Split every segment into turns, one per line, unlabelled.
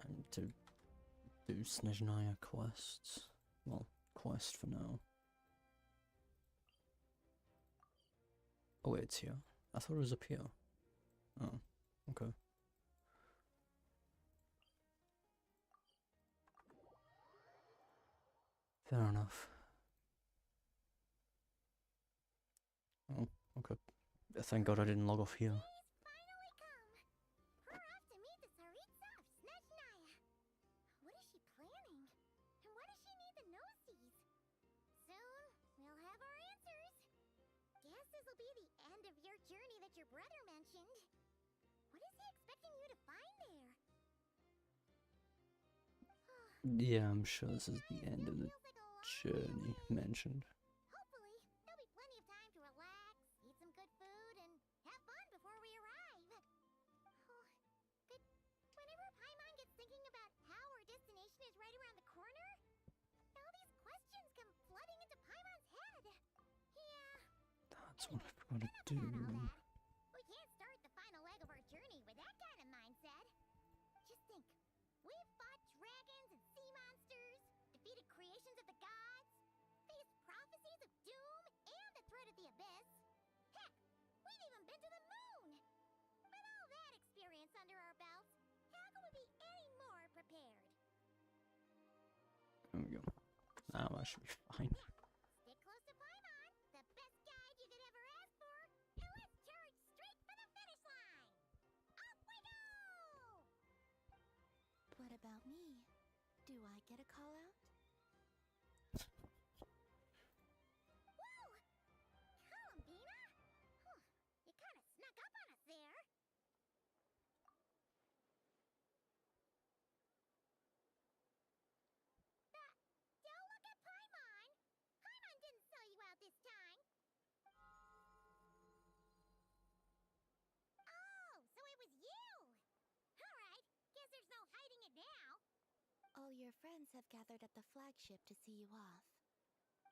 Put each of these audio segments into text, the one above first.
And to do Snezhnaya quests. Well, quest for now. Oh wait, it's here. I thought it was up here. Oh, okay. Fair enough. Oh, okay. Thank God I didn't log off here.
Finally come! We're off to meet the Tsaritsa of Snezhnaya. What is she planning? And why does she need the gnosies? Soon, we'll have our answers. Guess this'll be the end of your journey that your brother mentioned. What is he expecting you to find there?
Yeah, I'm sure this is the end of the journey mentioned.
Hopefully, there'll be plenty of time to relax, eat some good food, and have fun before we arrive. But whenever Paimon gets thinking about how our destination is right around the corner, all these questions come flooding into Paimon's head. Yeah.
That's what I've got to do.
We can't start the final leg of our journey with that kind of mindset. Just think, we've fought dragons and sea monsters, defeated creations of the gods, faced prophecies of doom and the threat of the abyss. Heck, we've even been to the moon! With all that experience under our belts, how can we be any more prepared?
There we go. Now I should be fine.
Stick close to Paimon, the best guide you could ever ask for, and let's charge straight for the finish line! Off we go!
What about me? Do I get a call out?
Whoa! Columbina? Huh, you kind of snuck up on us there. Don't look at Paimon! Paimon didn't sell you out this time! Oh, so it was you! Alright, guess there's no hiding it now.
All your friends have gathered at the flagship to see you off.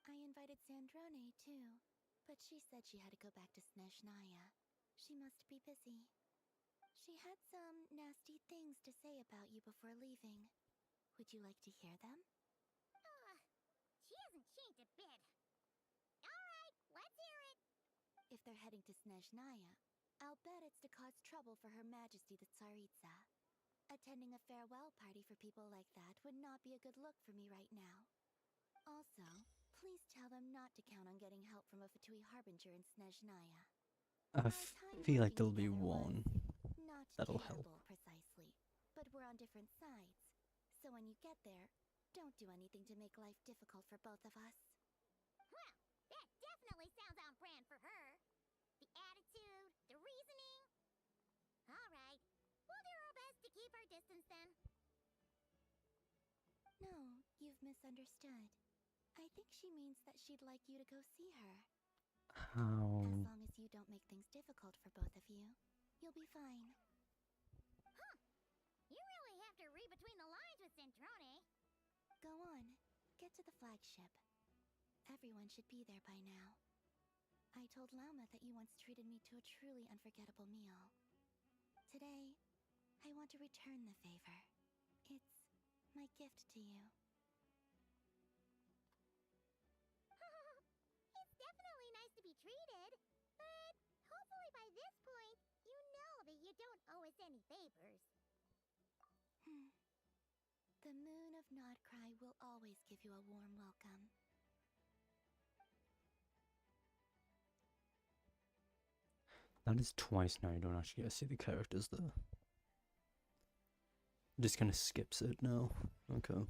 I invited Sandrone too, but she said she had to go back to Snezhnaya. She must be busy. She had some nasty things to say about you before leaving. Would you like to hear them?
She hasn't changed a bit. Alright, let's hear it.
If they're heading to Snezhnaya, I'll bet it's to cause trouble for Her Majesty the Tsaritsa. Attending a farewell party for people like that would not be a good look for me right now. Also, please tell them not to count on getting help from a Fatui Harbinger in Snezhnaya.
I feel like there'll be one
Not
that'll help.
terrible precisely, but we're on different sides. So when you get there, don't do anything to make life difficult for both of us.
Well, that definitely sounds on brand for her. The attitude, the reasoning. Alright, we'll do our best to keep our distance then.
No, you've misunderstood. I think she means that she'd like you to go see her.
How?
As long as you don't make things difficult for both of you, you'll be fine.
Huh. You really have to read between the lines with Centrone.
Go on, get to the flagship. Everyone should be there by now. I told Lauma that you once treated me to a truly unforgettable meal. Today, I want to return the favor. It's my gift to you.
It's definitely nice to be treated, but hopefully by this point, you know that you don't owe us any favors.
The moon of Nodcry will always give you a warm welcome.
That is twice now you don't actually get to see the characters there. Just kind of skips it now. Okay.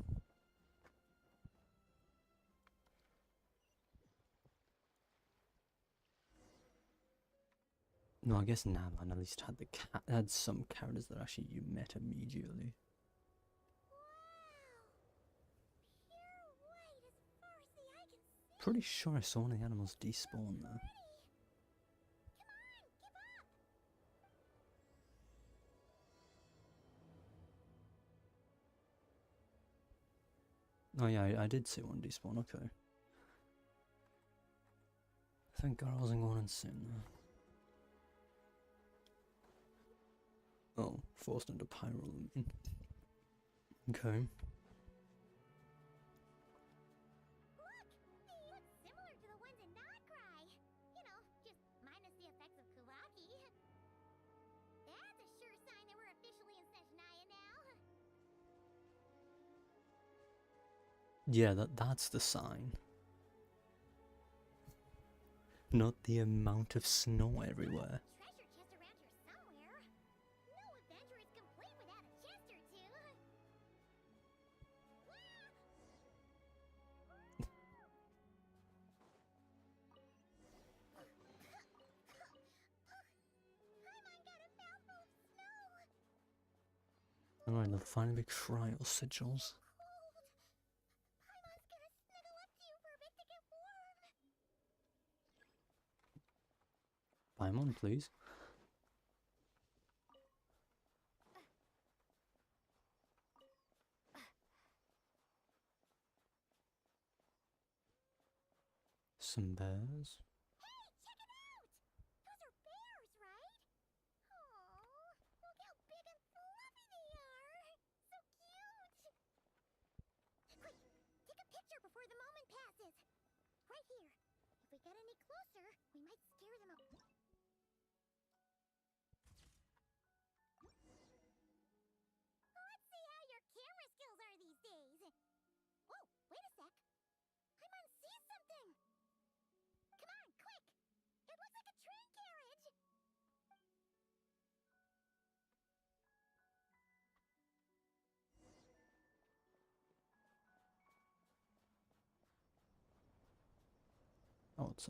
No, I guess Nadland at least had had some characters that actually you met immediately.
Wow! Pure white as far as the eye can see.
Pretty sure I saw one of the animals despawn there.
Come on, give up!
Oh yeah, I did see one despawn, okay. Thank God I wasn't going insane there. Oh, forced into pyrolumin. Okay.
Look! They look similar to the ones in Notcry. You know, just minus the effects of Kulaki. That's a sure sign that we're officially in Snezhnaya now.
Yeah, that's the sign. Not the amount of snow everywhere.
Treasure chest around here somewhere. No adventure is complete without a chest or two. Paimon got a mouthful of snow.
Alright, the final big trial sigils.
Cold. Paimon's gonna snuggle up to you for a bit to get warm.
Paimon, please. Some bears.
Hey, check it out! Those are bears, right? Aww, look how big and fluffy they are! So cute! Quick, take a picture before the moment passes. Right here. If we get any closer, we might scare them up. Let's see how your camera skills are these days. Whoa, wait a sec. Paimon sees something. Come on, quick! It looks like a train carriage!
Oh, it's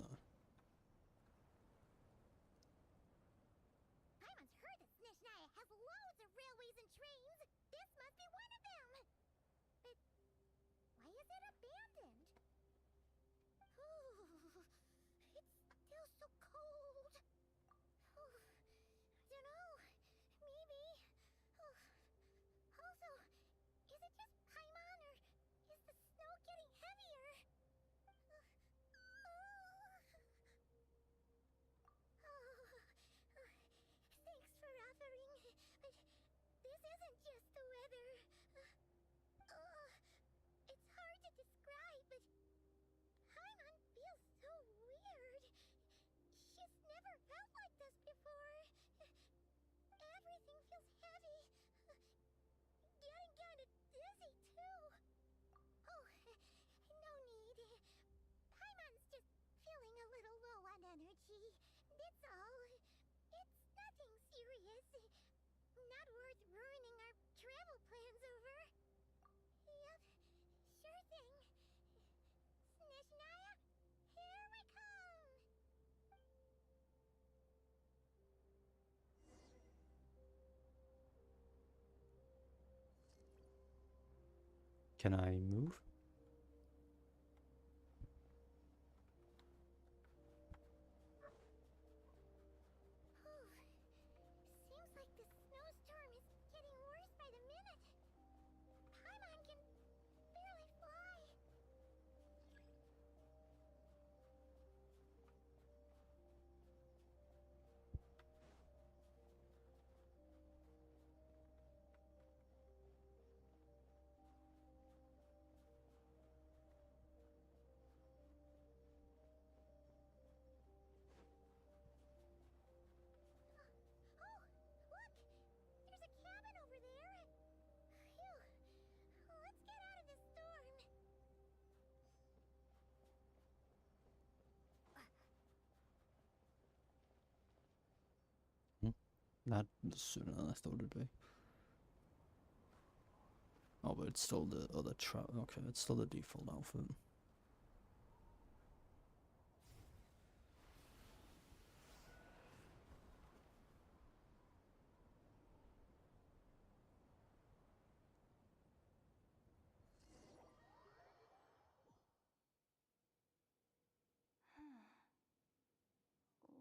Paimon's heard that Snezhnaya has loads of railways and trains. This must be one of them. But why is it abandoned? Ooh, it's still so cold. Ooh, I don't know. Maybe. Also, is it just Paimon or is the snow getting heavier? Thanks for offering, but this isn't just the weather. It's hard to describe, but Paimon feels so weird. She's never felt like this before. Everything feels heavy. Getting kinda dizzy, too. Oh, no need. Paimon's just feeling a little low on energy. That's all. It's nothing serious. Not worth ruining our travel plans over. Yep, sure thing. Snezhnaya, here we come!
Can I move?
Seems like the snowstorm is getting worse by the minute. Paimon can barely fly. Oh, look! There's a cabin over there. Phew. Let's get out of this storm.
That was sooner than I thought it'd be. Oh, but it's still the other okay, it's still the default outfit.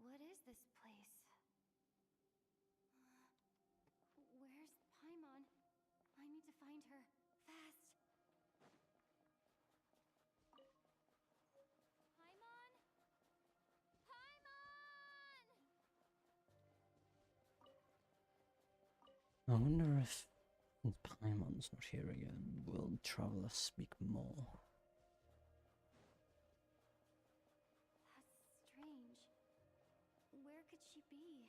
What is this place? Where's Paimon? I need to find her. Fast! Paimon? Paimon!
I wonder if And Paimon's not here again. Will traveler speak more?
That's strange. Where could she be?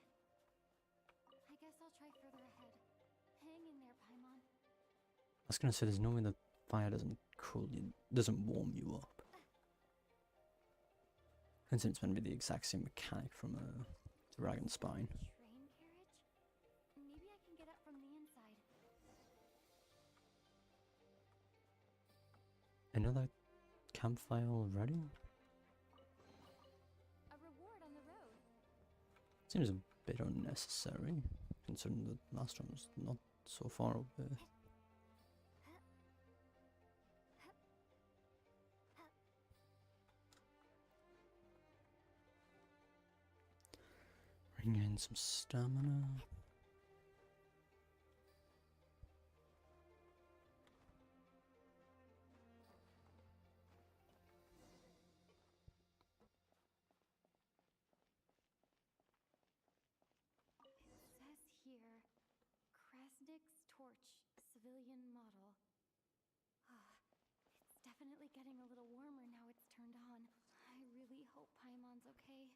I guess I'll try further ahead. Hang in there, Paimon.
I was gonna say there's no way that fire doesn't cool you, doesn't warm you up. Considering it's going to be the exact same mechanic from a dragon spine.
Train carriage? Maybe I can get up from the inside.
Another campfire already?
A reward on the road.
Seems a bit unnecessary, considering the last one was not so far away. Bring in some stamina.
It says here, Krasnik's torch, civilian model. It's definitely getting a little warmer now it's turned on. I really hope Paimon's okay.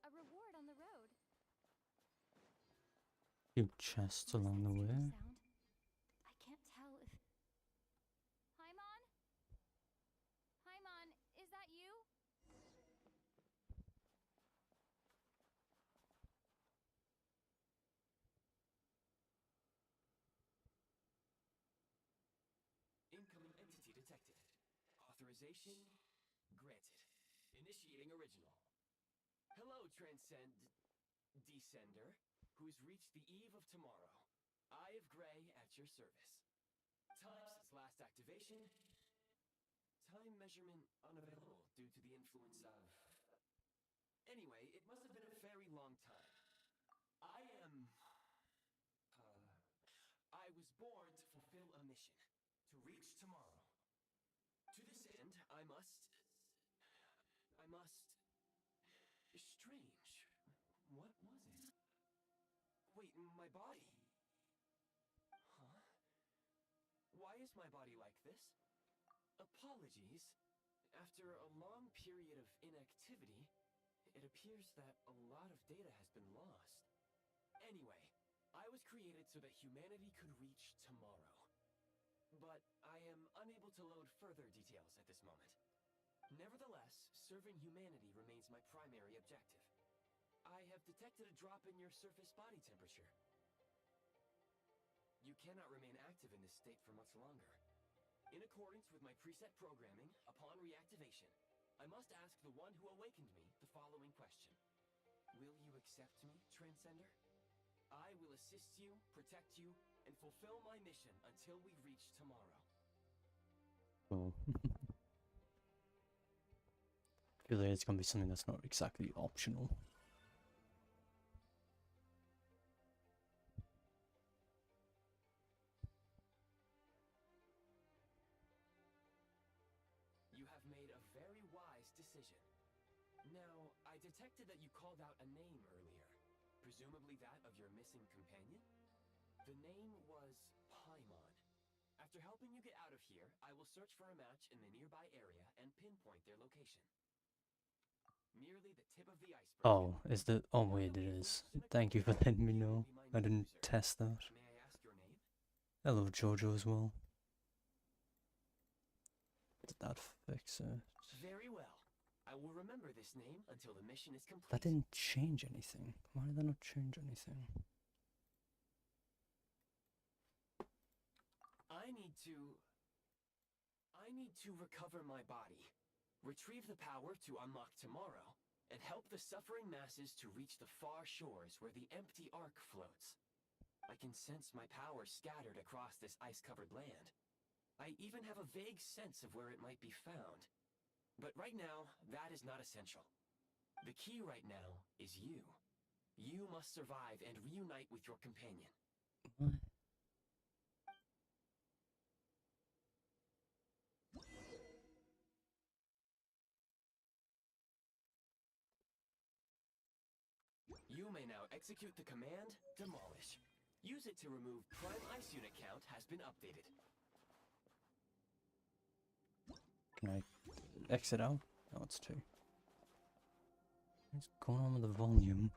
A reward on the road.
Few chests along the way.
Sound? I can't tell if... Paimon? Paimon, is that you?
Incoming entity detected. Authorization granted. Initiating original. Hello, Descender, who's reached the eve of tomorrow. Eye of Grey at your service. Time since last activation. Time measurement unavailable due to the influence of... Anyway, it must have been a very long time. I was born to fulfill a mission. To reach tomorrow. To this end, I must... Strange. What was it? Wait, my body? Huh? Why is my body like this? Apologies. After a long period of inactivity, it appears that a lot of data has been lost. Anyway, I was created so that humanity could reach tomorrow. But I am unable to load further details at this moment. Nevertheless, serving humanity remains my primary objective. I have detected a drop in your surface body temperature. You cannot remain active in this state for much longer. In accordance with my preset programming, upon reactivation, I must ask the one who awakened me the following question. Will you accept me, Transcender? I will assist you, protect you, and fulfill my mission until we reach tomorrow.
Well, I feel like it's gonna be something that's not exactly optional.
You have made a very wise decision. Now, I detected that you called out a name earlier. Presumably that of your missing companion? The name was Paimon. After helping you get out of here, I will search for a match in the nearby area and pinpoint their location. Merely the tip of the iceberg.
Oh, is the... Oh wait, it is. Thank you for letting me know. I didn't test that.
May I ask your name?
Hello, Jojo, as well. Did that fix it?
Very well. I will remember this name until the mission is complete.
That didn't change anything. Why did that not change anything?
I need to recover my body, retrieve the power to unlock tomorrow, and help the suffering masses to reach the far shores where the empty Ark floats. I can sense my power scattered across this ice-covered land. I even have a vague sense of where it might be found. But right now, that is not essential. The key right now is you. You must survive and reunite with your companion.
What?
You You may now execute the command, Demolish. Use it to remove Prime Ice unit count has been updated.
Can I exit out? No, it's 2. What's going on with the volume?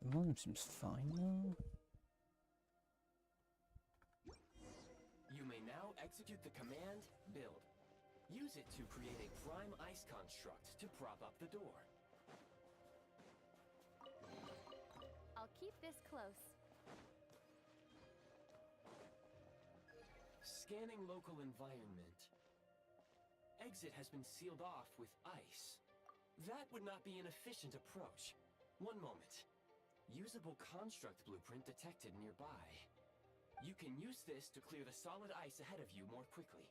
The volume seems fine now.
You may now execute the command, Build. Use it to create a Prime Ice construct to prop up the door.
I'll keep this close.
Scanning local environment. Exit has been sealed off with ice. That would not be an efficient approach. One moment. Usable construct blueprint detected nearby. You can use this to clear the solid ice ahead of you more quickly.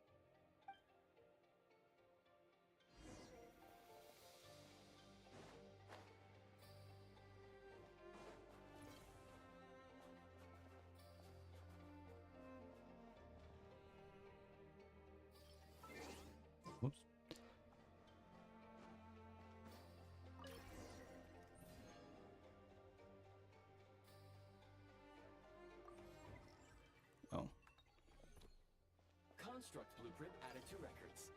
Whoops. Oh.
Construct blueprint added to records.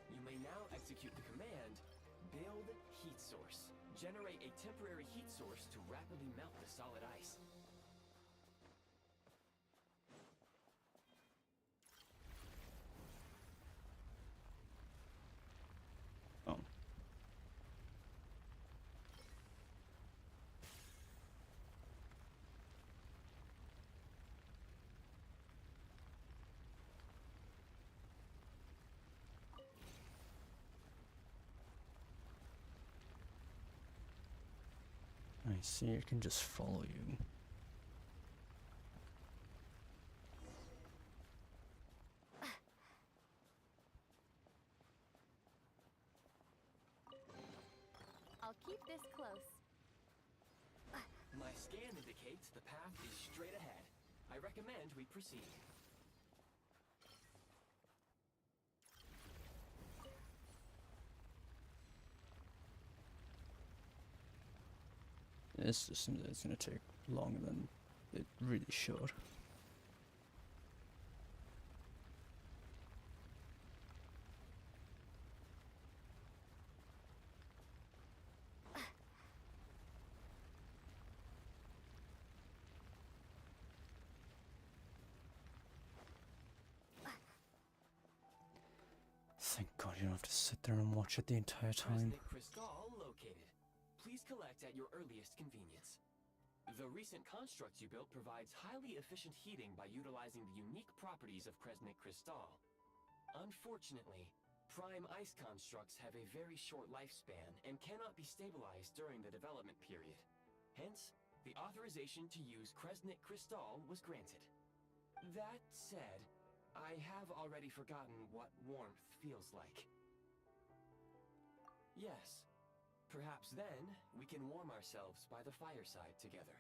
You may now execute the command, Build Heat Source. Generate a temporary heat source to rapidly melt the solid ice.
Oh. I see, it can just follow you.
I'll keep this close.
My scan indicates the path is straight ahead. I recommend we proceed.
This just seems that it's going to take longer than it really should. Thank God you don't have to sit there and watch it the entire time.
Kresnik Crystal located. Please collect at your earliest convenience. The recent construct you built provides highly efficient heating by utilizing the unique properties of Kresnik Crystal. Unfortunately, prime ice constructs have a very short lifespan and cannot be stabilized during the development period. Hence, the authorization to use Kresnik Crystal was granted. That said, I have already forgotten what warmth feels like. Yes. Perhaps then, we can warm ourselves by the fireside together.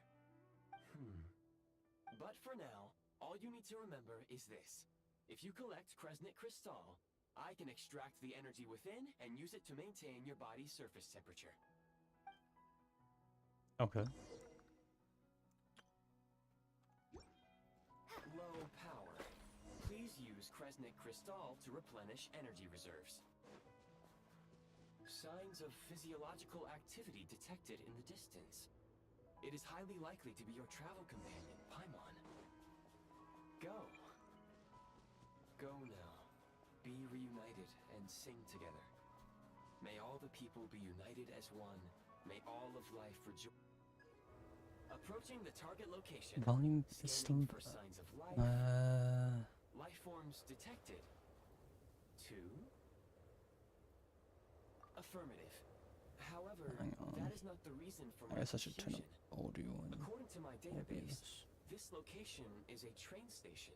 But for now, all you need to remember is this. If you collect Kresnik Crystal, I can extract the energy within and use it to maintain your body's surface temperature.
Okay.
Low power. Please use Kresnik Crystal to replenish energy reserves. Signs of physiological activity detected in the distance. It is highly likely to be your travel companion, Paimon. Go. Go now. Be reunited and sing together. May all the people be united as one. May all of life rejoice. Approaching the target location.
Volume is
Scanning
still.
for signs of life. Life forms detected. 2. Affirmative. However,
Hang on.
that is not the reason for
I
my
guess I should turn
confusion.
up audio and
According to my database,
OBS.
this location is a train station,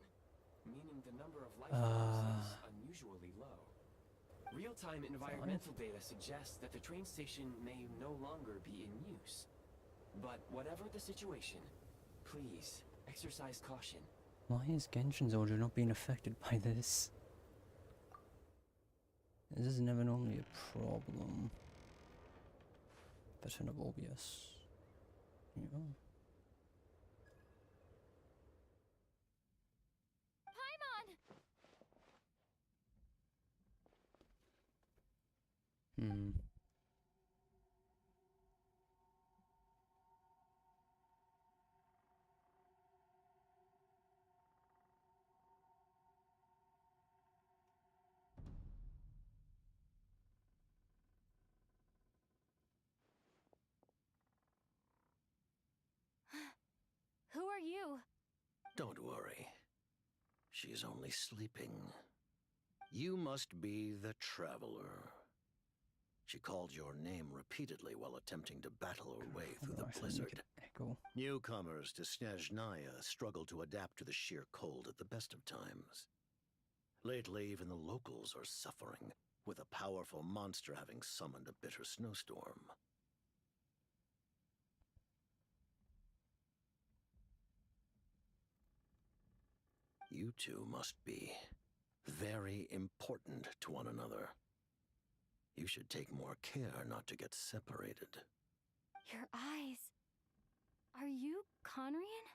meaning the number of life forms is unusually low. Real-time environmental data suggests that the train station may no longer be in use. But whatever the situation, please exercise caution.
Why is Genshin's audio not being affected by this? This is never normally a problem. percent of OBS. Yeah. Hmm.
Who are you?
Don't worry. She's only sleeping. You must be the Traveler. She called your name repeatedly while attempting to battle her way through the blizzard.
Echo.
Newcomers to Snezhnaya struggle to adapt to the sheer cold at the best of times. Lately, even the locals are suffering, with a powerful monster having summoned a bitter snowstorm. You two must be very important to one another. You should take more care not to get separated.
Your eyes. Are you Conrian?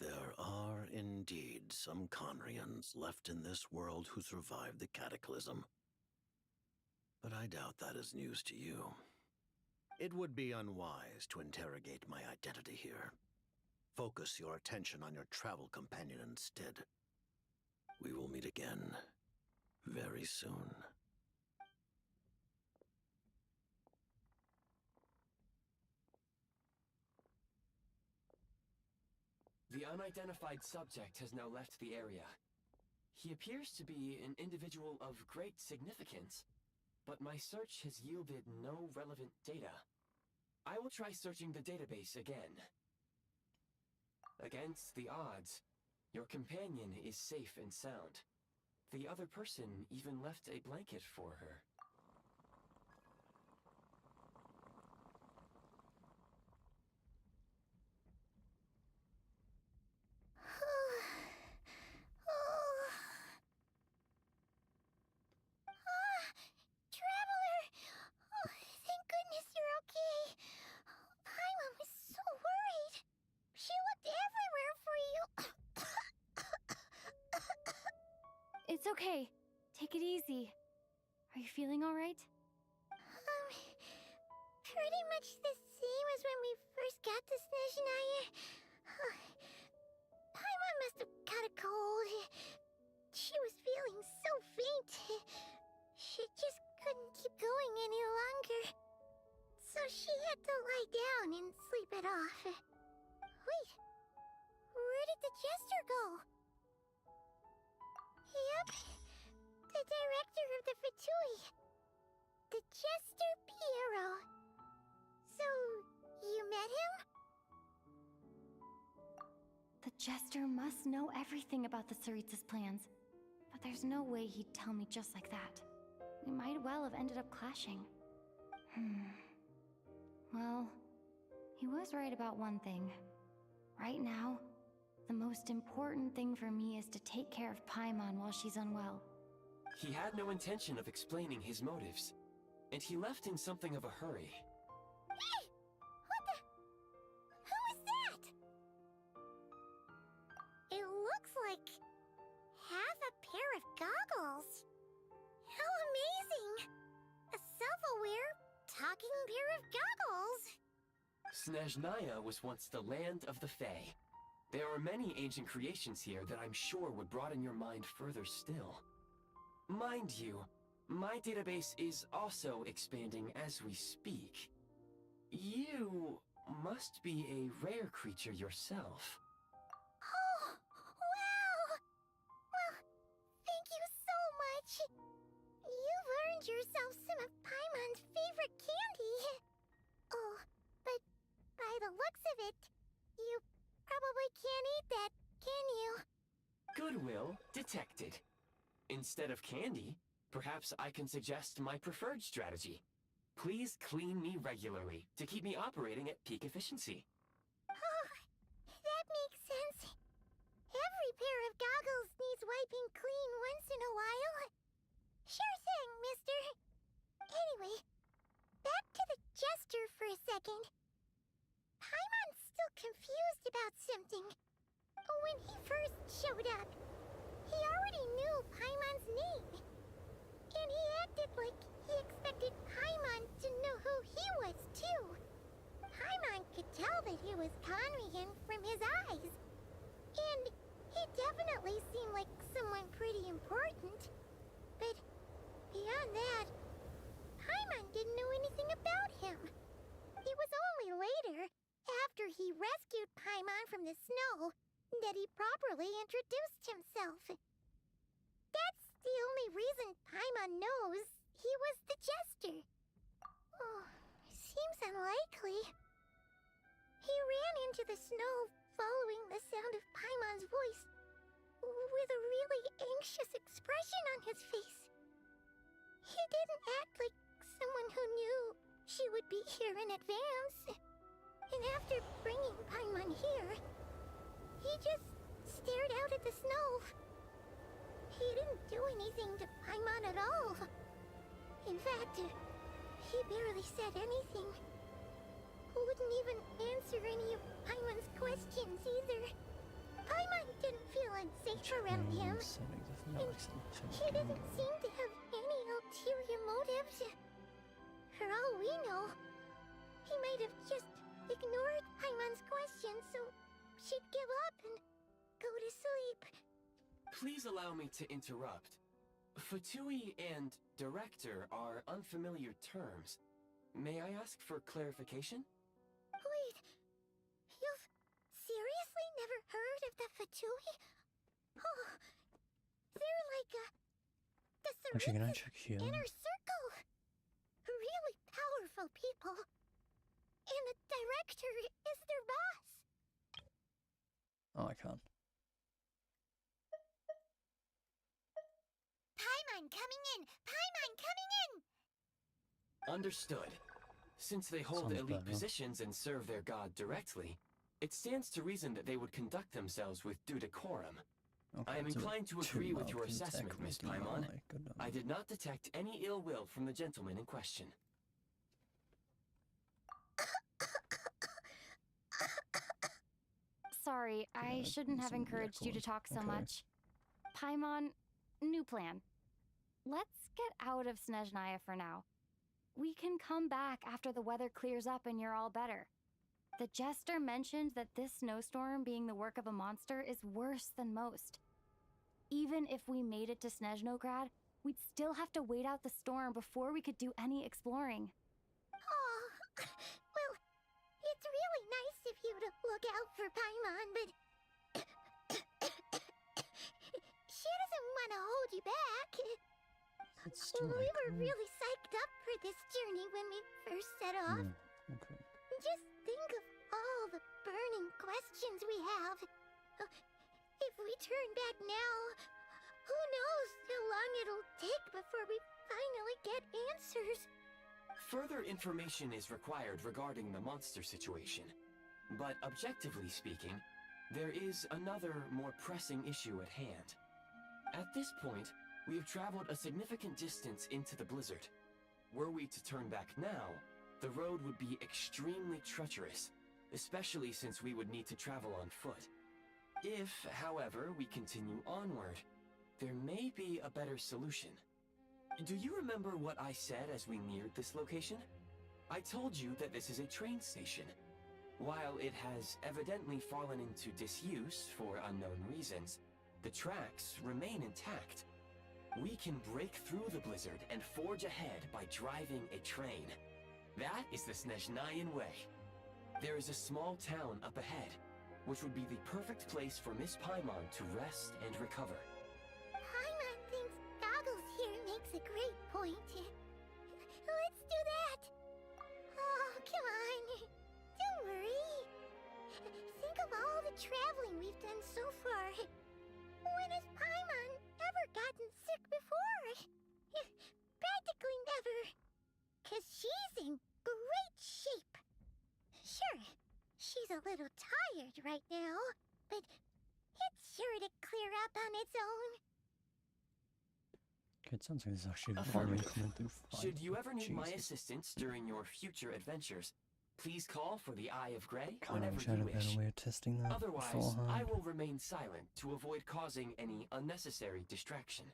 There are indeed some Conrians left in this world who survived the cataclysm. But I doubt that is news to you. It would be unwise to interrogate my identity here. Focus your attention on your travel companion instead. We will meet again very soon.
The unidentified subject has now left the area. He appears to be an individual of great significance, but my search has yielded no relevant data. I will try searching the database again. Against the odds, your companion is safe and sound. The other person even left a blanket for her.
Traveler! Oh, thank goodness you're okay. Paimon was so worried. She looked everywhere for you.
It's okay. Take it easy. Are you feeling alright?
Pretty much the same as when we first got to Snezhnaya. Paimon must have caught a cold. She was feeling so faint. She just couldn't keep going any longer. So she had to lie down and sleep it off. Wait, where did the jester go? Yep, the director of the Fatui. The Jester Piero. So, you met him?
The Jester must know everything about the Tsaritsa's plans. But there's no way he'd tell me just like that. We might well have ended up clashing. Well, he was right about one thing. Right now, the most important thing for me is to take care of Paimon while she's unwell.
He had no intention of explaining his motives, and he left in something of a hurry.
Hey! What the... Who is that? It looks like... half a pair of goggles. How amazing! A self-aware, talking pair of goggles!
Snezhnaya was once the land of the Fae. There are many ancient creations here that I'm sure would broaden your mind further still. Mind you, my database is also expanding as we speak. You must be a rare creature yourself.
Oh, wow! Well, thank you so much. You've earned yourself some of Paimon's favorite candy. Oh, but by the looks of it, you probably can't eat that, can you?
Goodwill detected. Instead of candy, perhaps I can suggest my preferred strategy. Please clean me regularly to keep me operating at peak efficiency.
Oh, that makes sense. Every pair of goggles needs wiping clean once in a while. Sure thing, mister. Anyway, back to the second. Paimon's still confused about something. When he first showed up, he already knew Paimon's name. And he acted like he expected Paimon to know who he was, too. Paimon could tell that he was Conrian from his eyes. And he definitely seemed like someone pretty important. But beyond that, Paimon didn't know anything about him. It was only later, after he rescued Paimon from the snow, that he properly introduced himself. That's the only reason Paimon knows he was the Jester. Oh, seems unlikely. He ran into the snow following the sound of Paimon's voice, with a really anxious expression on his face. He didn't act like someone who knew she would be here in advance. And after bringing Paimon here, he just stared out at the snow. He didn't do anything to Paimon at all. In fact, he barely said anything. Wouldn't even answer any of Paimon's questions either. Paimon didn't feel unsafe around him. And he didn't seem to have any ulterior motives. For all we know, he might have just ignored Paimon's questions so she'd give up and go to sleep.
Please allow me to interrupt. Fatui and director are unfamiliar terms. May I ask for clarification?
Wait, you've seriously never heard of the Fatui? Oh, they're like the
Actually, can I
Cerebral
check here?
inner circle. Really powerful people. And the director is their boss.
Oh, I can't.
Paimon coming in! Paimon coming in!
Understood. Since they hold
Sounds
elite
bad, huh?
positions and serve their god directly, it stands to reason that they would conduct themselves with due decorum.
Okay,
I am
it's a bit
inclined to
too
agree with
loud
your
for the tech
assessment, Miss
making
Paimon.
noise. Good
I did not detect any ill will from the gentleman in question.
Sorry, I
that
shouldn't have
wasn't the
encouraged you to
echoing.
talk so
Okay.
much. Paimon, new plan. Let's get out of Snezhnaya for now. We can come back after the weather clears up and you're all better. The jester mentioned that this snowstorm being the work of a monster is worse than most. Even if we made it to Snezhnograd, we'd still have to wait out the storm before we could do any exploring.
Oh, well, it's really nice of you to look out for Paimon, but she doesn't want to hold you back.
It's still
We were
echoing.
really psyched up for this journey when we first set off.
Okay.
Just think of all the burning questions we have. If we turn back now, who knows how long it'll take before we finally get answers.
Further information is required regarding the monster situation. But objectively speaking, there is another more pressing issue at hand. At this point, we have traveled a significant distance into the blizzard. Were we to turn back now, the road would be extremely treacherous, especially since we would need to travel on foot. If, however, we continue onward, there may be a better solution. Do you remember what I said as we neared this location? I told you that this is a train station. While it has evidently fallen into disuse for unknown reasons, the tracks remain intact. We can break through the blizzard and forge ahead by driving a train. That is the Snezhnayan way. There is a small town up ahead, which would be the perfect place for Miss Paimon to rest and recover.
Paimon thinks Goggles here makes a great point. Let's do that. Oh, come on. Don't worry. Think of all the traveling we've done so far. When has Paimon ever gotten sick before? Practically never. 'Cause she's in great shape. Sure, she's a little tired right now, but it's sure to clear up on its own.
Okay, it sounds like this is actually very
Affirmative.
coming through fine.
Should you ever need my
Jesus.
assistance during your future adventures, please call for the Eye of Grey
Kind of
whenever
wish I had
you
a better
wish.
way of testing that
Otherwise,
beforehand.
I will remain silent to avoid causing any unnecessary distraction.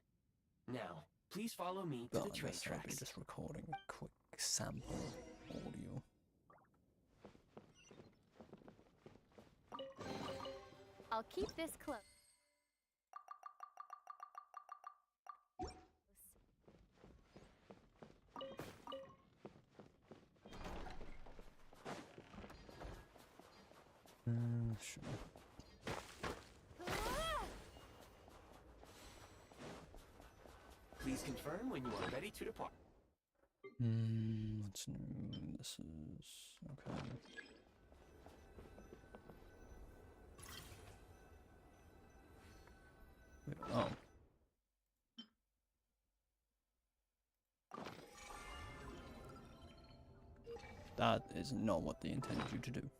Now, please follow me to
Not
the train
necessarily
tracks.
just recording a quick sample audio.
I'll keep this close.
Sure.
Please confirm when you are ready to depart.
What's new? This is okay. Wait, oh. That is not what they intended you to do.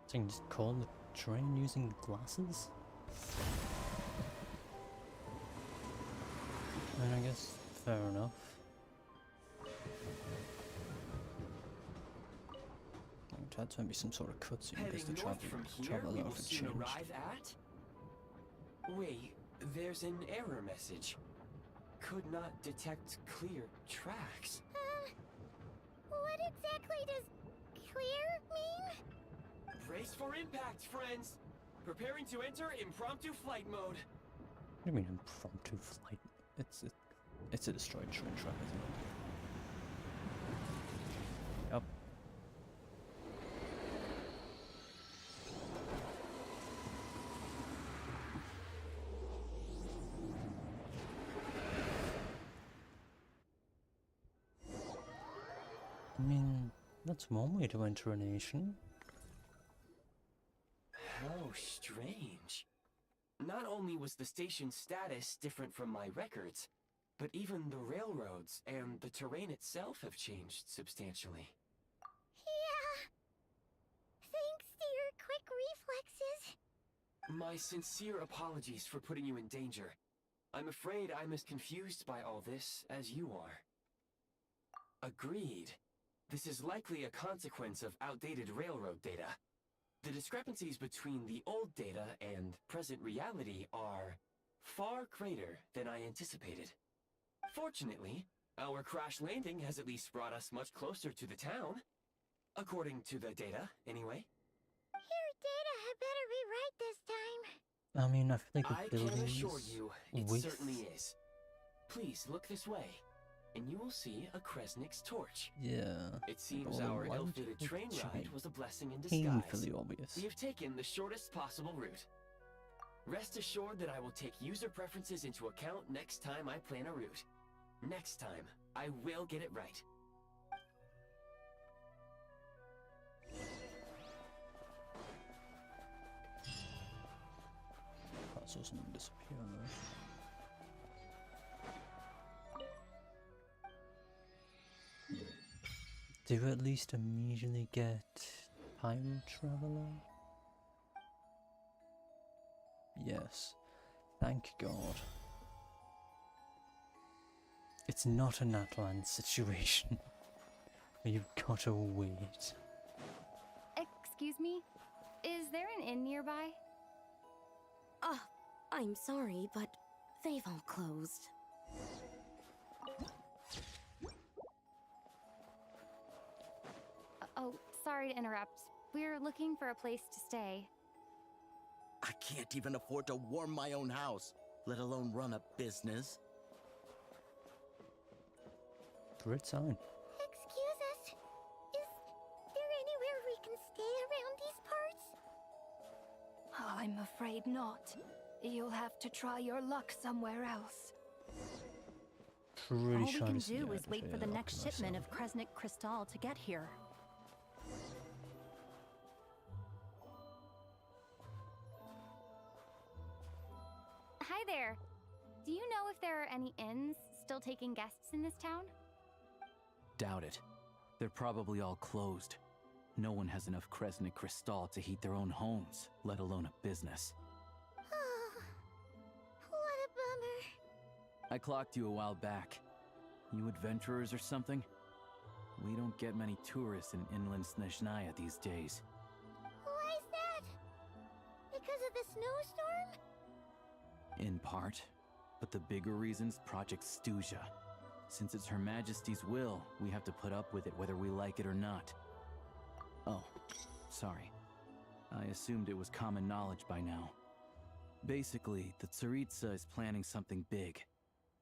So you can just call the train using glasses? I mean, I guess fair enough. That's maybe some sort of cutscene because the
Heading north from here,
travel
we will
outfit
soon
changed.
arrive at... Wait, there's an error message. Could not detect clear tracks.
What exactly does clear mean?
Brace for impact, friends! Preparing to enter impromptu flight mode.
What do you mean impromptu flight? It's a destroyed train track, isn't it? Yep. I mean, that's one way to enter a nation.
How strange. Not only was the station's status different from my records, but even the railroads and the terrain itself have changed substantially.
Yeah. Thanks to your quick reflexes.
My sincere apologies for putting you in danger. I'm afraid I'm as confused by all this as you are. Agreed. This is likely a consequence of outdated railroad data. The discrepancies between the old data and present reality are far greater than I anticipated. Fortunately, our crash landing has at least brought us much closer to the town. According to the data, anyway.
Your data had better be right this time.
I mean, I feel like
I
the
can
buildings
assure you, it
with...
certainly is. Please look this way, and you will see a Kresnik's torch.
Yeah.
It seems
all in
our
white,
ill-fated
which
train
should
ride
be
was a blessing in disguise.
painfully obvious.
We have taken the shortest possible route. Rest assured that I will take user preferences into account next time I plan a route. Next time, I will get it right.
I saw something disappear there. Do you at least immediately get Time Traveler? Yes. Thank God. It's not a Natlan situation. You've got to wait.
Excuse me? Is there an inn nearby?
I'm sorry, but they've all closed.
Oh, sorry to interrupt. We're looking for a place to stay.
I can't even afford to warm my own house, let alone run a business.
Great sign.
Excuse us. Is there anywhere we can stay around these parts?
I'm afraid not. You'll have to try your luck somewhere else.
Pretty
All we
sure
can
this- yeah,
do
I
is
can
wait
figure
for the
that out
next
for
shipment
myself.
of Kresnik Crystal to get here.
Hi there. Do you know if there are any inns still taking guests in this town?
Doubt it. They're probably all closed. No one has enough Kresnik Crystal to heat their own homes, let alone a business.
Oh, what a bummer.
I clocked you a while back. You adventurers or something? We don't get many tourists in inland Snezhnaya these days.
Why is that? Because of the snowstorm?
In part. But the bigger reason's Project Snezhnaya. Since it's Her Majesty's will, we have to put up with it whether we like it or not. Oh, sorry. I assumed it was common knowledge by now. Basically, the Tsaritsa is planning something big.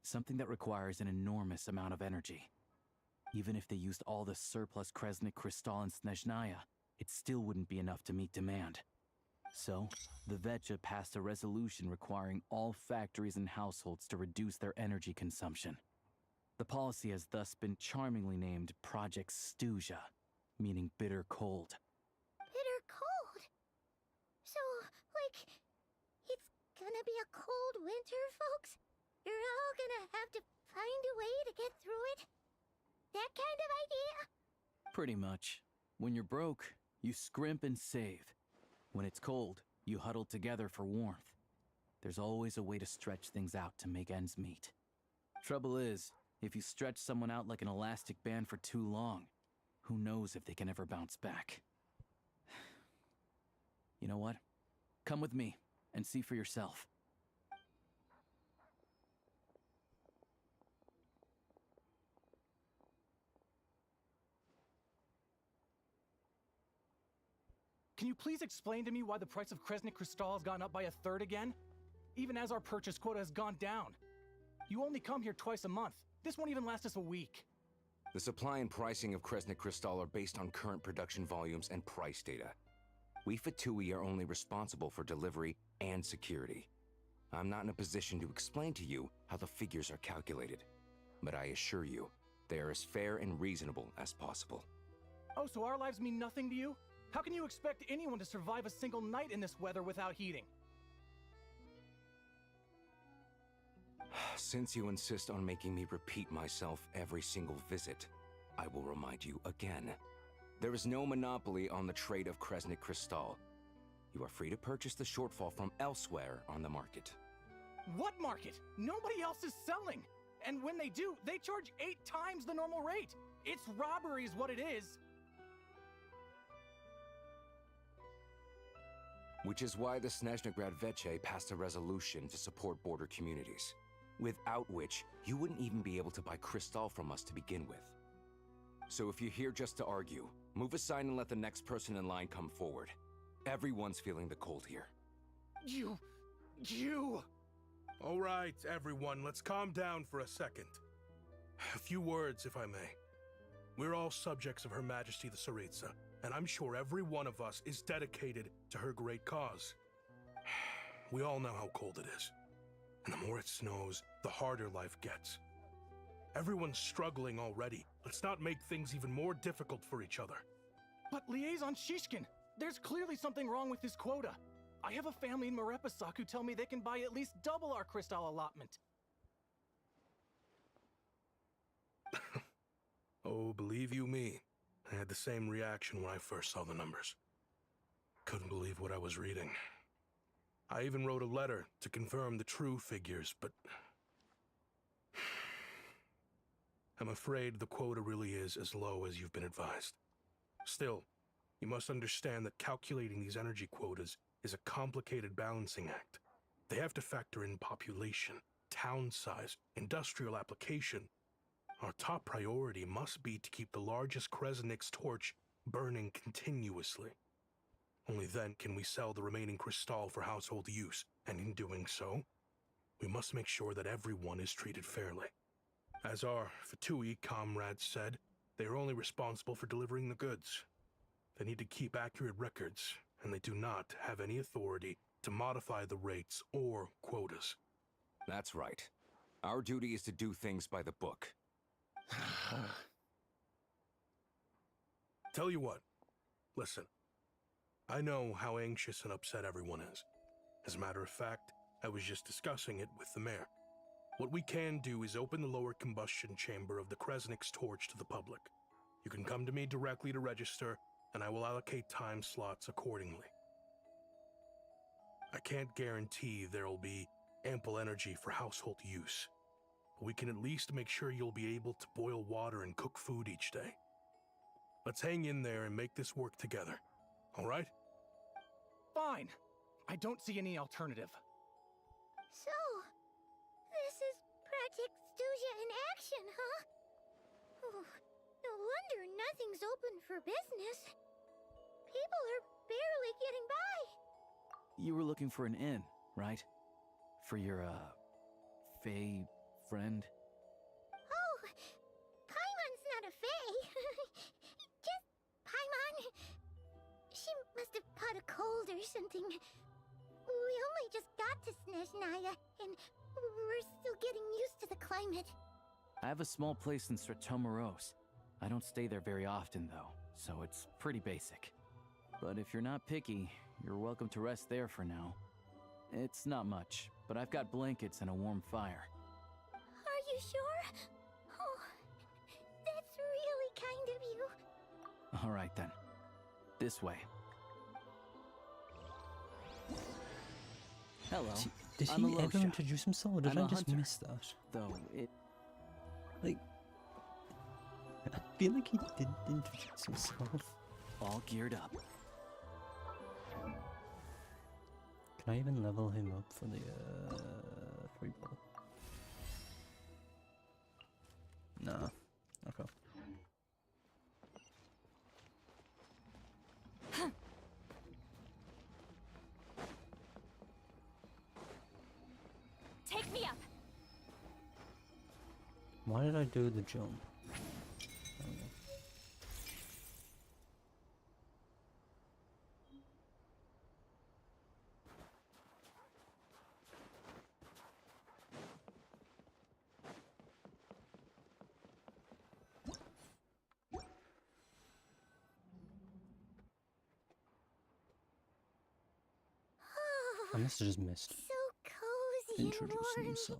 Something that requires an enormous amount of energy. Even if they used all the surplus Kresnik Crystal in Snezhnaya, it still wouldn't be enough to meet demand. So, the Vetcha passed a resolution requiring all factories and households to reduce their energy consumption. The policy has thus been charmingly named Project Snezhnaya, meaning bitter cold.
Bitter cold? So, like, it's gonna be a cold winter, folks? You're all gonna have to find a way to get through it? That kind of idea?
Pretty much. When you're broke, you scrimp and save. When it's cold, you huddle together for warmth. There's always a way to stretch things out to make ends meet. Trouble is, if you stretch someone out like an elastic band for too long, who knows if they can ever bounce back. You know what? Come with me and see for yourself.
Can you please explain to me why the price of Kresnik Crystal has gone up by 1/3 again? Even as our purchase quota has gone down. You only come here twice a month. This won't even last us a week.
The supply and pricing of Kresnik Crystal are based on current production volumes and price data. We Fatui are only responsible for delivery and security. I'm not in a position to explain to you how the figures are calculated, but I assure you, they are as fair and reasonable as possible.
Oh, so our lives mean nothing to you? How can you expect anyone to survive a single night in this weather without heating?
Since you insist on making me repeat myself every single visit, I will remind you again. There is no monopoly on the trade of Kresnik Crystal. You are free to purchase the shortfall from elsewhere on the market.
What market? Nobody else is selling! And when they do, they charge 8 times the normal rate! It's robbery is what it is!
Which is why the Snezhnagrad Veche passed a resolution to support border communities, without which you wouldn't even be able to buy crystal from us to begin with. So if you're here just to argue, move aside and let the next person in line come forward. Everyone's feeling the cold here.
You...
All right, everyone, let's calm down for a second. A few words, if I may. We're all subjects of Her Majesty the Tsaritsa, and I'm sure every one of us is dedicated to her great cause. We all know how cold it is. And the more it snows, the harder life gets. Everyone's struggling already. Let's not make things even more difficult for each other.
But Liaison Shishkin, there's clearly something wrong with this quota. I have a family in Marepasak who tell me they can buy at least double our crystal allotment.
Oh, believe you me, I had the same reaction when I first saw the numbers. Couldn't believe what I was reading. I even wrote a letter to confirm the true figures, but I'm afraid the quota really is as low as you've been advised. Still, you must understand that calculating these energy quotas is a complicated balancing act. They have to factor in population, town size, industrial application. Our top priority must be to keep the largest Kresnik's torch burning continuously. Only then can we sell the remaining crystal for household use, and in doing so, we must make sure that everyone is treated fairly. As our Fatui comrades said, they are only responsible for delivering the goods. They need to keep accurate records, and they do not have any authority to modify the rates or quotas.
That's right. Our duty is to do things by the book.
Tell you what, listen. I know how anxious and upset everyone is. As a matter of fact, I was just discussing it with the mayor. What we can do is open the lower combustion chamber of the Kresnik's torch to the public. You can come to me directly to register, and I will allocate time slots accordingly. I can't guarantee there'll be ample energy for household use. We can at least make sure you'll be able to boil water and cook food each day. Let's hang in there and make this work together, all right?
Fine. I don't see any alternative.
So, this is Project Stuja in action, huh? Oh, no wonder nothing's open for business. People are barely getting by.
You were looking for an inn, right? For your, Fae friend?
Oh, Paimon's not a fae. Just Paimon. She must have caught a cold or something. We only just got to Snezhnaya, and we're still getting used to the climate.
I have a small place in Stratomoros. I don't stay there very often, though, so it's pretty basic. But if you're not picky, you're welcome to rest there for now. It's not much, but I've got blankets and a warm fire.
Are you sure? Oh, that's really kind of you.
All right, then. This way. Hello.
Did
I'm
he ever
Alosha.
introduce himself, or did
I'm
I
a
just
hunter.
miss that?
Though it...
Like, I feel like he didn't introduce himself.
all geared up.
Can I even level him up for the free ball? Nah. Okay.
Take me up.
Why did I do the jump? There we go. I must have just missed
So cozy and
introducing
warm.
himself.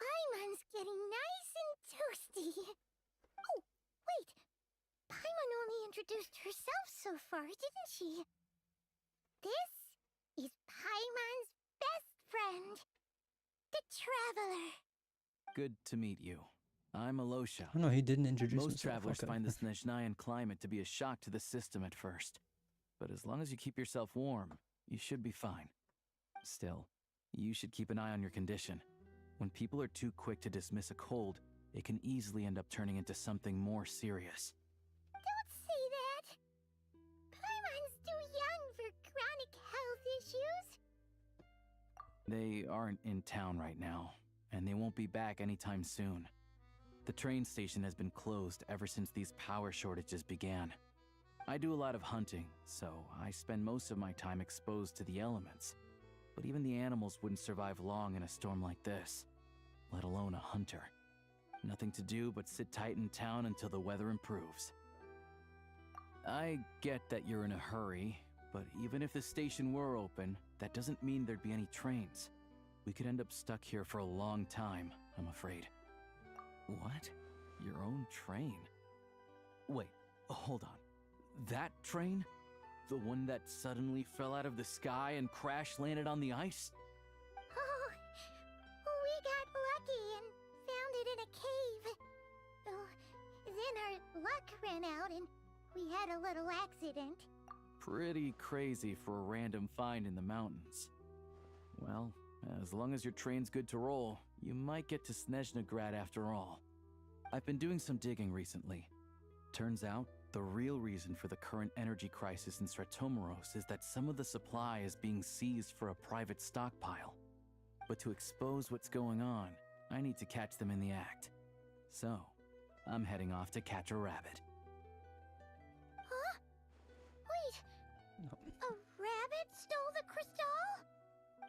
Paimon's getting nice and toasty. Oh, wait. Paimon only introduced herself so far, didn't she? This is Paimon's best friend, the Traveler.
Good to meet you. I'm Alosha.
Oh no, he didn't introduce
Most
himself.
travelers
Okay.
find the Snezhnayan climate to be a shock to the system at first. But as long as you keep yourself warm, you should be fine. Still, you should keep an eye on your condition. When people are too quick to dismiss a cold, it can easily end up turning into something more serious.
Don't say that. Paimon's too young for chronic health issues.
They aren't in town right now, and they won't be back anytime soon. The train station has been closed ever since these power shortages began. I do a lot of hunting, so I spend most of my time exposed to the elements. But even the animals wouldn't survive long in a storm like this, let alone a hunter. Nothing to do but sit tight in town until the weather improves. I get that you're in a hurry, but even if the station were open, that doesn't mean there'd be any trains. We could end up stuck here for a long time, I'm afraid. What? Your own train? Wait, hold on. That train? The one that suddenly fell out of the sky and crash-landed on the ice?
Oh, we got lucky and found it in a cave. Oh, then our luck ran out and we had a little accident.
Pretty crazy for a random find in the mountains. Well, as long as your train's good to roll, you might get to Snezhnagrad after all. I've been doing some digging recently. Turns out, the real reason for the current energy crisis in Stratomoros is that some of the supply is being seized for a private stockpile. But to expose what's going on, I need to catch them in the act. So, I'm heading off to catch a rabbit.
Huh? Wait,
No.
a rabbit stole the crystal?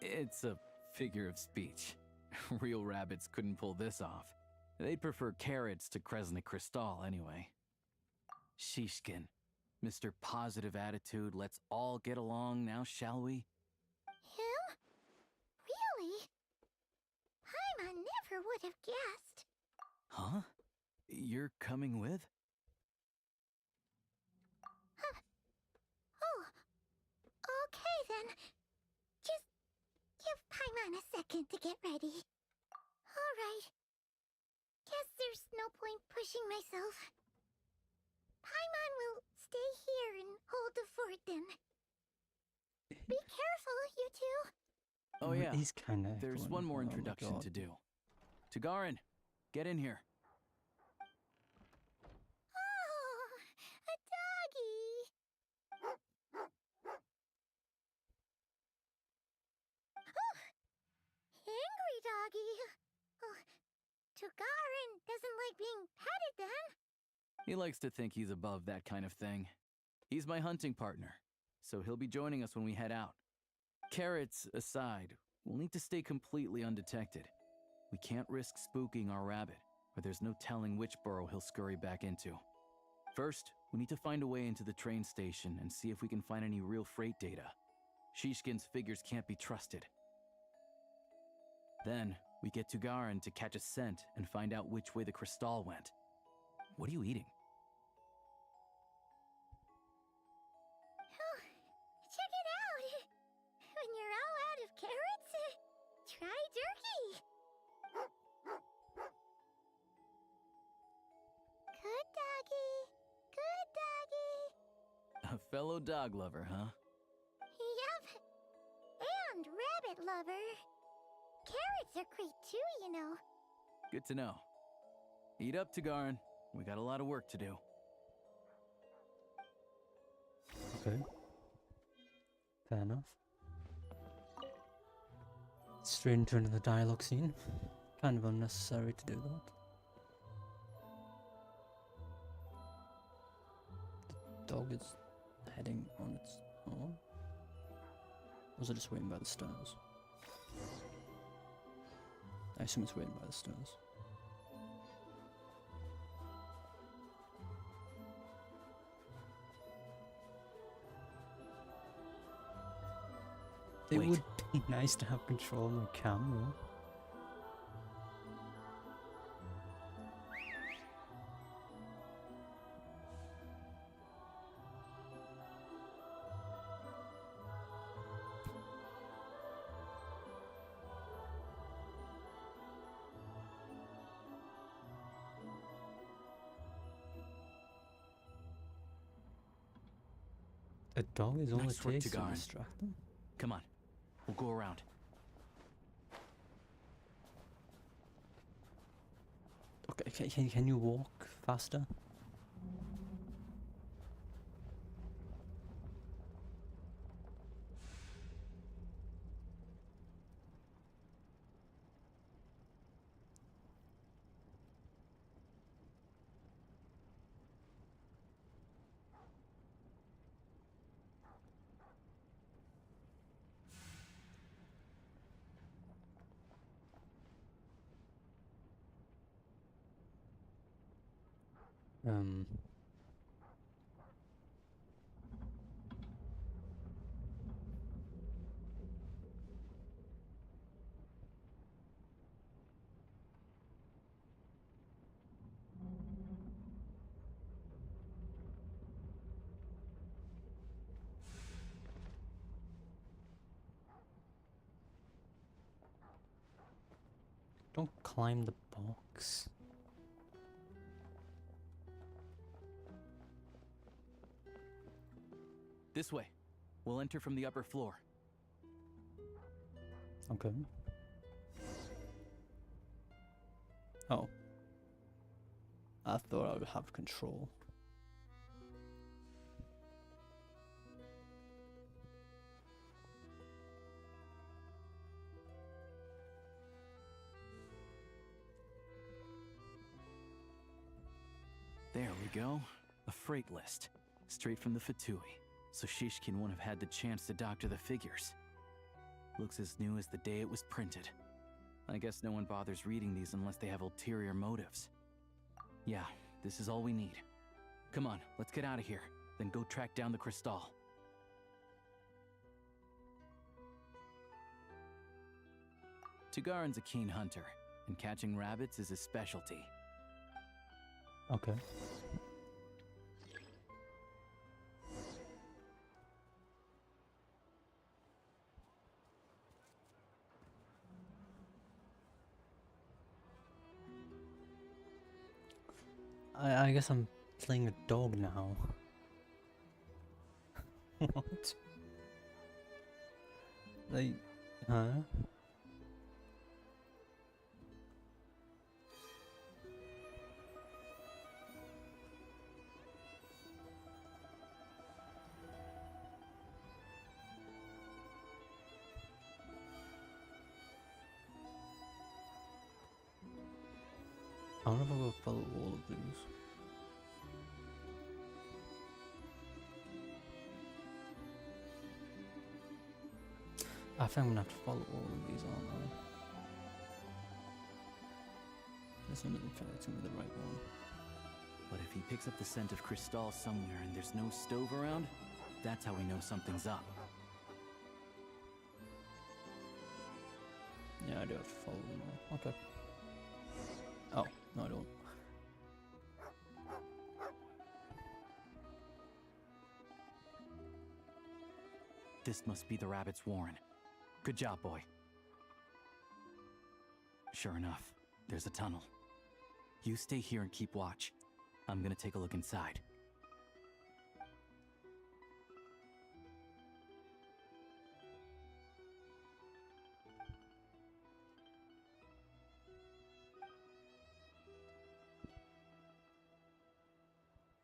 It's a figure of speech. Real rabbits couldn't pull this off. They'd prefer carrots to Kresnik Crystal anyway. Shishkin, Mr. Positive Attitude, let's all get along now, shall we?
Him? Really? Paimon never would have guessed.
Huh? You're coming with? Oh yeah,
He's kind of.
there's one more introduction to do. Tagarin, get in here.
Oh, a doggy. Oh, angry doggy. Oh, Tugarin doesn't like being petted then.
He likes to think he's above that kind of thing. He's my hunting partner, so he'll be joining us when we head out. Carrots aside, we'll need to stay completely undetected. We can't risk spooking our rabbit, or there's no telling which burrow he'll scurry back into. First, we need to find a way into the train station and see if we can find any real freight data. Shishkin's figures can't be trusted. Then, we get Tugarin to catch a scent and find out which way the crystal went. What are you eating?
Oh, check it out. When you're all out of carrots, try turkey. Good doggy. Good doggy.
A fellow dog lover, huh?
Yup. And rabbit lover. Carrots are great too, you know.
Good to know. Eat up, Tugarin. We got a lot of work to do.
Okay. Fair enough. Straight into another dialogue scene. Kind of unnecessary to do that. The dog is heading on its own. Or was it just waiting by the stairs? I assume it's waiting by the stairs. It
Wait.
would be nice to have control of my camera. A dog is all it
Nice work,
takes to
Tugarin.
distract them.
Come on, we'll go around.
Okay, can you walk faster? Um. Don't climb the box.
This way. We'll enter from the upper floor.
Okay. Oh. I thought I would have control.
There we go. A freight list. Straight from the Fatui. So Shishkin won't have had the chance to doctor the figures. Looks as new as the day it was printed. I guess no one bothers reading these unless they have ulterior motives. Yeah, this is all we need. Come on, let's get out of here. Then go track down the crystal. Tugarin's a keen hunter, and catching rabbits is his specialty.
Okay. I guess I'm playing a dog now. What? Like, Huh? I wonder if I'll go follow all of these. I think I'm gonna have to follow all of these, aren't I? This one doesn't feel like it's gonna be the right one.
But if he picks up the scent of Cristal somewhere and there's no stove around, that's how we know something's up.
Yeah, I do have to follow them all. Okay. Oh, no I don't.
This must be the rabbit's warren. Good job, boy. Sure enough, there's a tunnel. You stay here and keep watch. I'm gonna take a look inside.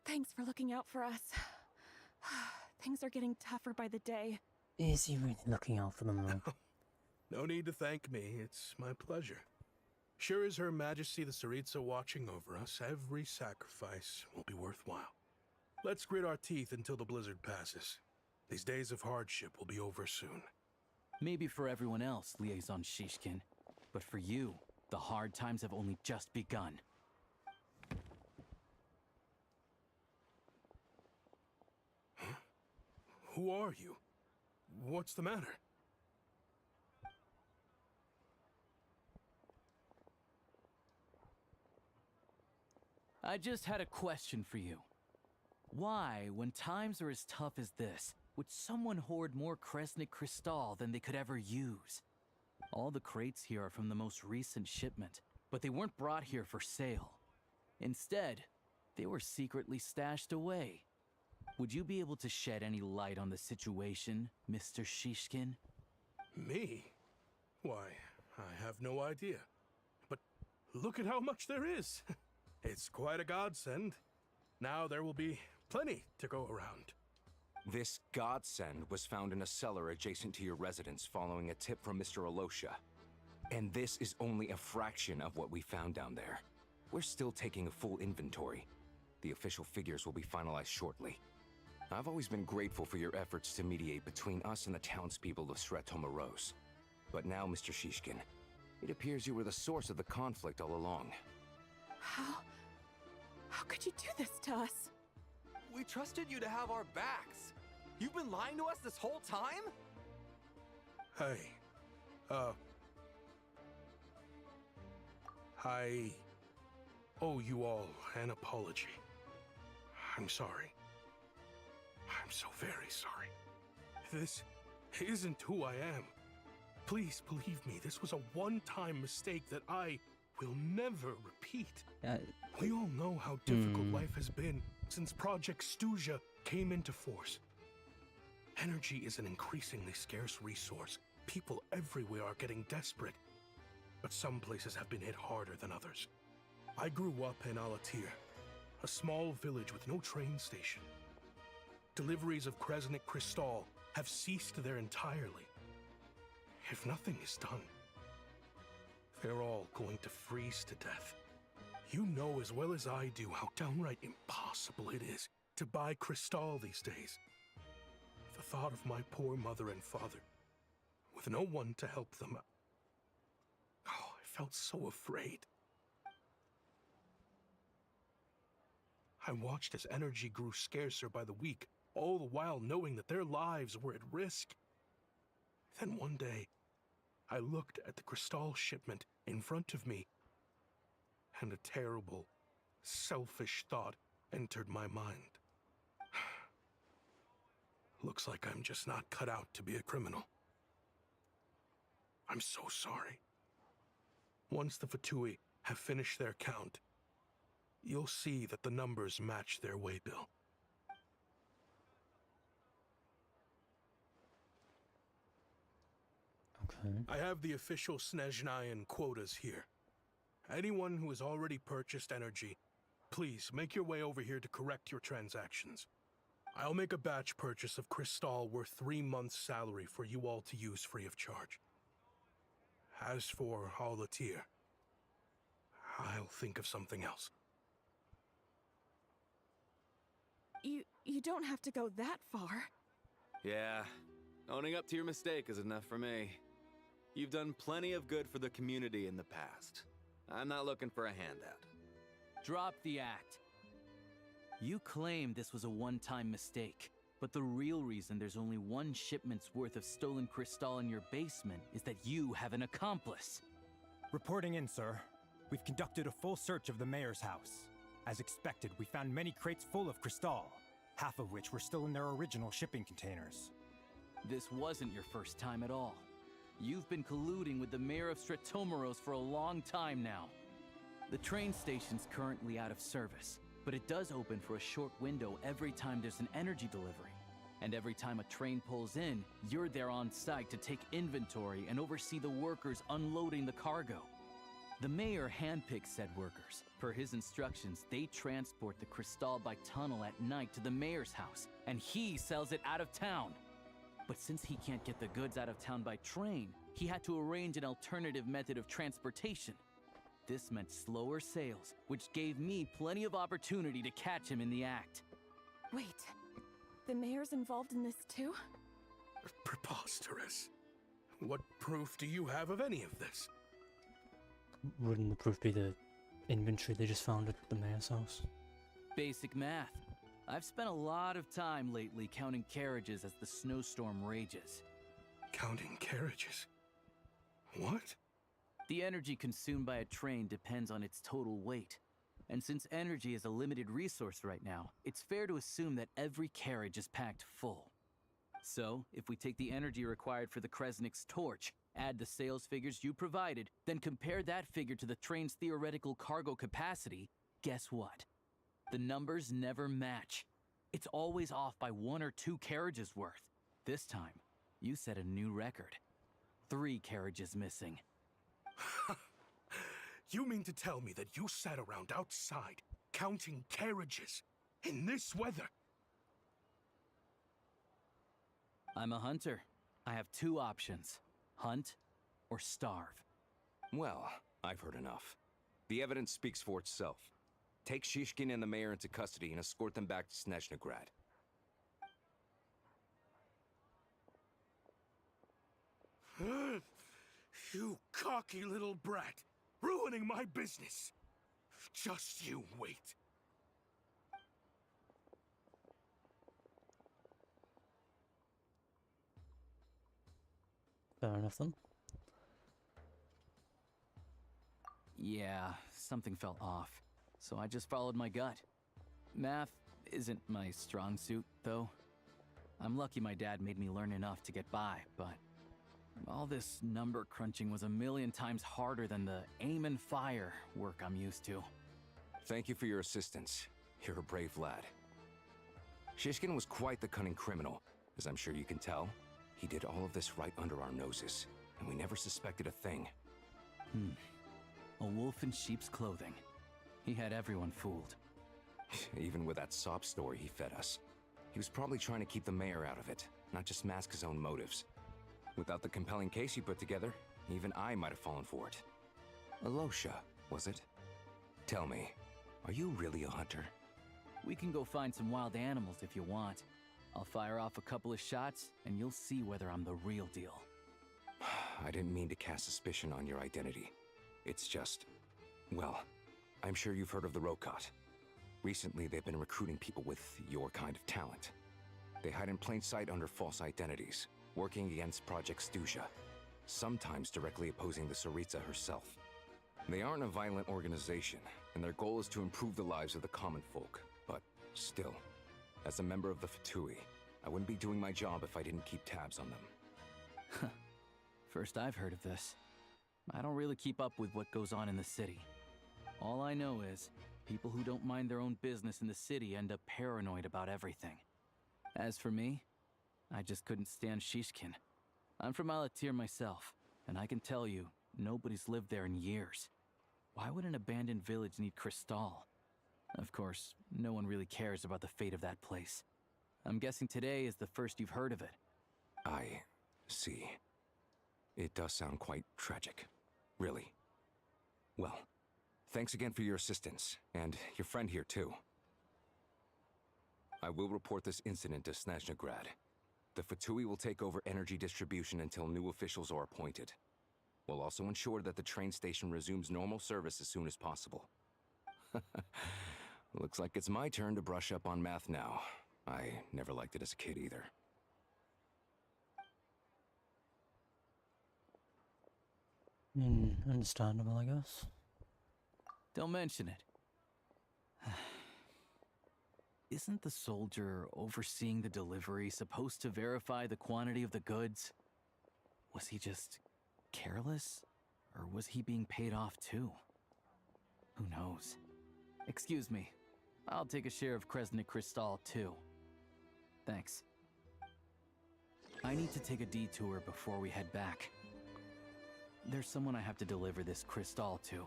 Thanks for looking out for us. Things are getting tougher by the day.
Is he really looking out for them though?
No need to thank me, it's my pleasure. Sure as Her Majesty the Tsaritsa watching over us, every sacrifice will be worthwhile. Let's grit our teeth until the blizzard passes. These days of hardship will be over soon.
Maybe for everyone else, Liaison Shishkin, but for you, the hard times have only just begun.
Huh? Who are you? What's the matter?
I just had a question for you. Why, when times are as tough as this, would someone hoard more Kresnik Crystal than they could ever use? All the crates here are from the most recent shipment, but they weren't brought here for sale. Instead, they were secretly stashed away. Would you be able to shed any light on the situation, Mr. Shishkin?
Me? Why, I have no idea. But look at how much there is. It's quite a godsend. Now there will be plenty to go around.
This godsend was found in a cellar adjacent to your residence following a tip from Mr. Alosha. And this is only a fraction of what we found down there. We're still taking a full inventory. The official figures will be finalized shortly. I've always been grateful for your efforts to mediate between us and the townspeople of Sretomaros. But now, Mr. Shishkin, it appears you were the source of the conflict all along.
How could you do this to us?
We trusted you to have our backs. You've been lying to us this whole time?
Hey, I owe you all an apology. I'm sorry. I'm so very sorry. This isn't who I am. Please believe me, this was a one-time mistake that I will never repeat. We all know how difficult life has been since Project Stuja came into force. Energy is an increasingly scarce resource. People everywhere are getting desperate. But some places have been hit harder than others. I grew up in Alatir, a small village with no train station. Deliveries of Kresnik Crystal have ceased there entirely. If nothing is done, they're all going to freeze to death. You know as well as I do how downright impossible it is to buy Crystal these days. The thought of my poor mother and father, with no one to help them, I felt so afraid. I watched as energy grew scarcer by the week, all the while knowing that their lives were at risk. Then one day, I looked at the Crystal shipment in front of me, and a terrible, selfish thought entered my mind. Looks like I'm just not cut out to be a criminal. I'm so sorry. Once the Fatui have finished their count, you'll see that the numbers match their waybill.
Okay. Okay.
I have the official Snezhnayan quotas here. Anyone who has already purchased energy, please make your way over here to correct your transactions. I'll make a batch purchase of crystal worth 3 months' salary for you all to use free of charge. As for Alatir, I'll think of something else.
You don't have to go that far.
Yeah, owning up to your mistake is enough for me. You've done plenty of good for the community in the past. I'm not looking for a handout.
Drop the act. You claim this was a one-time mistake, but the real reason there's only one shipment's worth of stolen crystal in your basement is that you have an accomplice.
Reporting in, sir. We've conducted a full search of the mayor's house. As expected, we found many crates full of crystal, half of which were still in their original shipping containers.
This wasn't your first time at all. You've been colluding with the mayor of Stratomeros for a long time now. The train station's currently out of service, but it does open for a short window every time there's an energy delivery. And every time a train pulls in, you're there on site to take inventory and oversee the workers unloading the cargo. The mayor handpicks said workers. Per his instructions, they transport the crystal by tunnel at night to the mayor's house, and he sells it out of town. But since he can't get the goods out of town by train, he had to arrange an alternative method of transportation. This meant slower sales, which gave me plenty of opportunity to catch him in the act.
Wait, the mayor's involved in this too?
Preposterous. What proof do you have of any of this?
Wouldn't the proof be the inventory they just found at the mayor's house?
Basic math. I've spent a lot of time lately counting carriages as the snowstorm rages.
Counting carriages? What?
The energy consumed by a train depends on its total weight. And since energy is a limited resource right now, it's fair to assume that every carriage is packed full. So, if we take the energy required for the Kresnik's torch, add the sales figures you provided, then compare that figure to the train's theoretical cargo capacity, guess what? The numbers never match. It's always off by 1 or 2 carriages worth. This time, you set a new record. 3 carriages missing.
You mean to tell me that you sat around outside, counting carriages, in this weather?
I'm a hunter. I have 2 options. Hunt or starve.
Well, I've heard enough. The evidence speaks for itself. Take Shishkin and the mayor into custody and escort them back to Snezhnaya.
You cocky little brat, ruining my business. Just you wait.
Fair enough then.
Yeah, something felt off. So I just followed my gut. Math isn't my strong suit, though. I'm lucky my dad made me learn enough to get by, but all this number crunching was a million times harder than the aim and fire work I'm used to.
Thank you for your assistance. You're a brave lad. Shishkin was quite the cunning criminal, as I'm sure you can tell. He did all of this right under our noses, and we never suspected a thing.
A wolf in sheep's clothing. He had everyone fooled.
Even with that sob story he fed us. He was probably trying to keep the mayor out of it, not just mask his own motives. Without the compelling case you put together, even I might have fallen for it. Alosha, was it? Tell me, are you really a hunter?
We can go find some wild animals if you want. I'll fire off a couple of shots, and you'll see whether I'm the real deal.
I didn't mean to cast suspicion on your identity. It's just... well, I'm sure you've heard of the Rokot. Recently, they've been recruiting people with your kind of talent. They hide in plain sight under false identities, working against Project Stuzha, sometimes directly opposing the Tsaritsa herself. They aren't a violent organization, and their goal is to improve the lives of the common folk. But still, as a member of the Fatui, I wouldn't be doing my job if I didn't keep tabs on them.
First I've heard of this. I don't really keep up with what goes on in the city. All I know is, people who don't mind their own business in the city end up paranoid about everything. As for me, I just couldn't stand Shishkin. I'm from Alatir myself, and I can tell you, nobody's lived there in years. Why would an abandoned village need Crystal? Of course, no one really cares about the fate of that place. I'm guessing today is the first you've heard of it.
I see. It does sound quite tragic. Really. Well, thanks again for your assistance, and your friend here too. I will report this incident to Snezhnaya. The Fatui will take over energy distribution until new officials are appointed. We'll also ensure that the train station resumes normal service as soon as possible. Looks like it's my turn to brush up on math now. I never liked it as a kid either.
Understandable, I guess.
Don't mention it. Isn't the soldier overseeing the delivery supposed to verify the quantity of the goods? Was he just careless? Or was he being paid off too? Who knows? Excuse me. I'll take a share of Kresnik Crystal too. Thanks. I need to take a detour before we head back. There's someone I have to deliver this crystal to.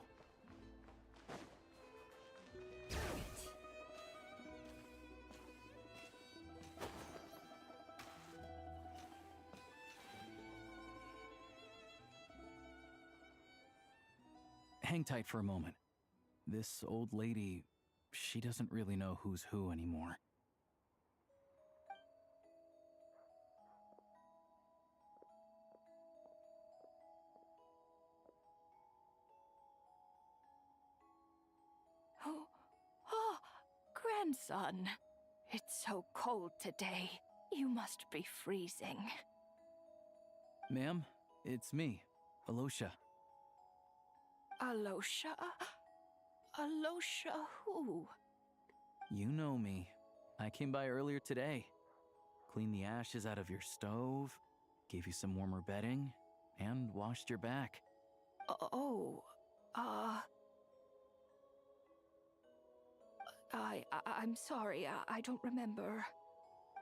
Hang tight for a moment. This old lady, she doesn't really know who's who anymore.
Oh, grandson. It's so cold today. You must be freezing.
Ma'am, it's me, Alosha.
Alosha? Alosha who?
You know me. I came by earlier today. Cleaned the ashes out of your stove, gave you some warmer bedding, and washed your back.
I'm sorry, I don't remember.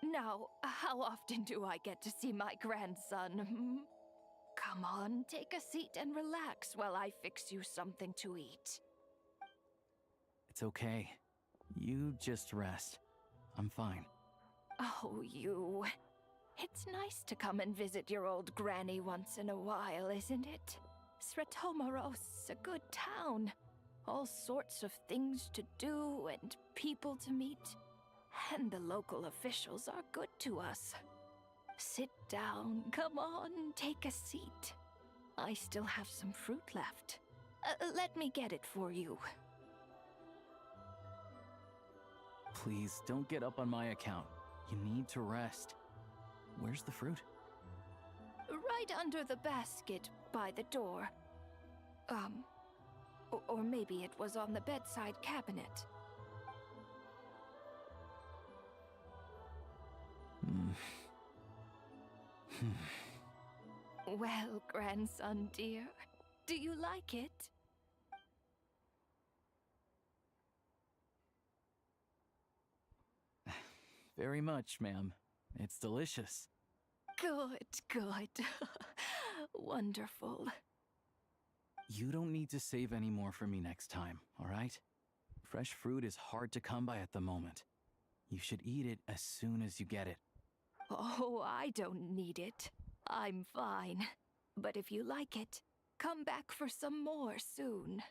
Now, how often do I get to see my grandson? Come on, take a seat and relax while I fix you something to eat.
It's okay. You just rest. I'm fine.
Oh, you. It's nice to come and visit your old granny once in a while, isn't it? Sretomaros, a good town. All sorts of things to do and people to meet. And the local officials are good to us. Sit down, come on, take a seat. I still have some fruit left. Let me get it for you.
Please, don't get up on my account. You need to rest. Where's the fruit?
Right under the basket by the door. Or maybe it was on the bedside cabinet. Well, grandson dear, do you like it?
Very much, ma'am. It's delicious.
Good. Wonderful.
You don't need to save any more for me next time, all right? Fresh fruit is hard to come by at the moment. You should eat it as soon as you get it.
Oh, I don't need it. I'm fine. But if you like it, come back for some more soon.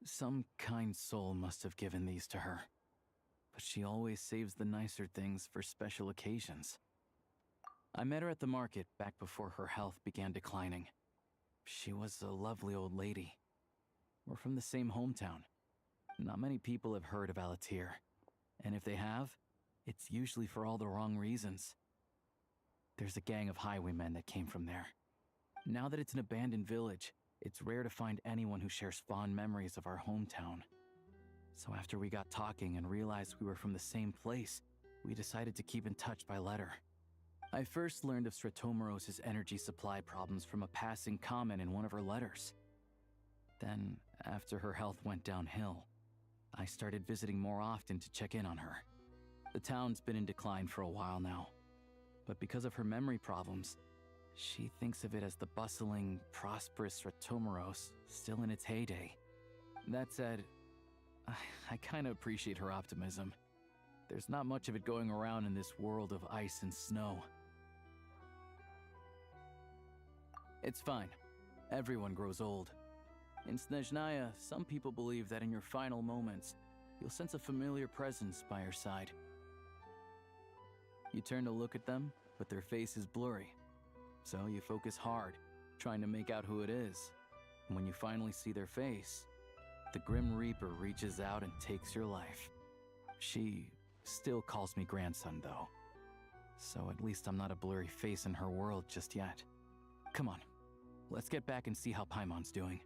Some kind soul must have given these to her. But she always saves the nicer things for special occasions. I met her at the market back before her health began declining. She was a lovely old lady. We're from the same hometown. Not many people have heard of Alatir. And if they have, it's usually for all the wrong reasons. There's a gang of highwaymen that came from there. Now that it's an abandoned village, it's rare to find anyone who shares fond memories of our hometown. So after we got talking and realized we were from the same place, we decided to keep in touch by letter. I first learned of Sretomaros' energy supply problems from a passing comment in one of her letters. Then, after her health went downhill, I started visiting more often to check in on her. The town's been in decline for a while now, but because of her memory problems, she thinks of it as the bustling, prosperous Ratomoros still in its heyday. That said, I kinda appreciate her optimism. There's not much of it going around in this world of ice and snow. It's fine. Everyone grows old. In Snezhnaya, some people believe that in your final moments, you'll sense a familiar presence by your side. You turn to look at them, but their face is blurry. So you focus hard, trying to make out who it is. And when you finally see their face, the Grim Reaper reaches out and takes your life. She still calls me grandson, though. So at least I'm not a blurry face in her world just yet. Come on, let's get back and see how Paimon's doing.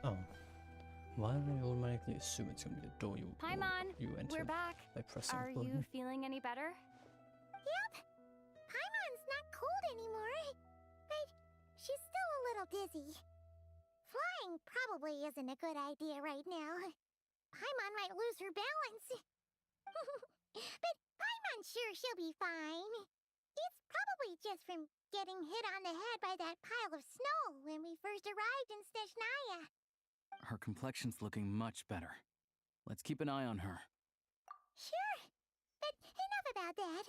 Oh. Why do you automatically assume it's gonna be the door you enter
we're back.
by pressing
Are
a button?
you feeling any better?
Yep. Paimon's not cold anymore, but she's still a little dizzy. Flying probably isn't a good idea right now. Paimon might lose her balance. But Paimon's sure she'll be fine. It's probably just from getting hit on the head by that pile of snow when we first arrived in Snezhnaya.
Her complexion's looking much better. Let's keep an eye on her.
Sure, but enough about that.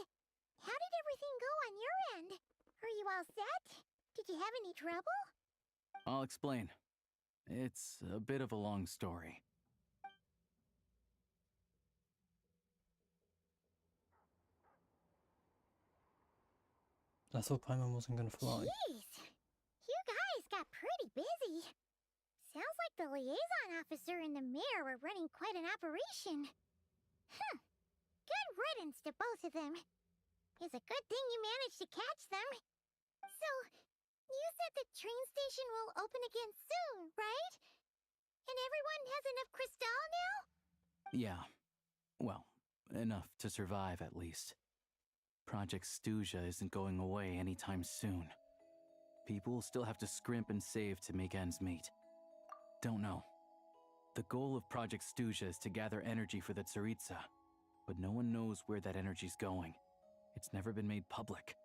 How did everything go on your end? Are you all set? Did you have any trouble?
I'll explain. It's a bit of a long story.
I thought Paimon wasn't gonna fly.
Jeez, you guys got pretty busy. Sounds like the liaison officer and the mayor were running quite an operation. Good riddance to both of them. It's a good thing you managed to catch them. So, you said the train station will open again soon, right? And everyone has enough crystal now?
Yeah. Well, enough to survive at least. Project Stuzha isn't going away anytime soon. People will still have to scrimp and save to make ends meet. Don't know. The goal of Project Stuzha is to gather energy for the Tsaritsa, but no one knows where that energy's going. It's never been made public.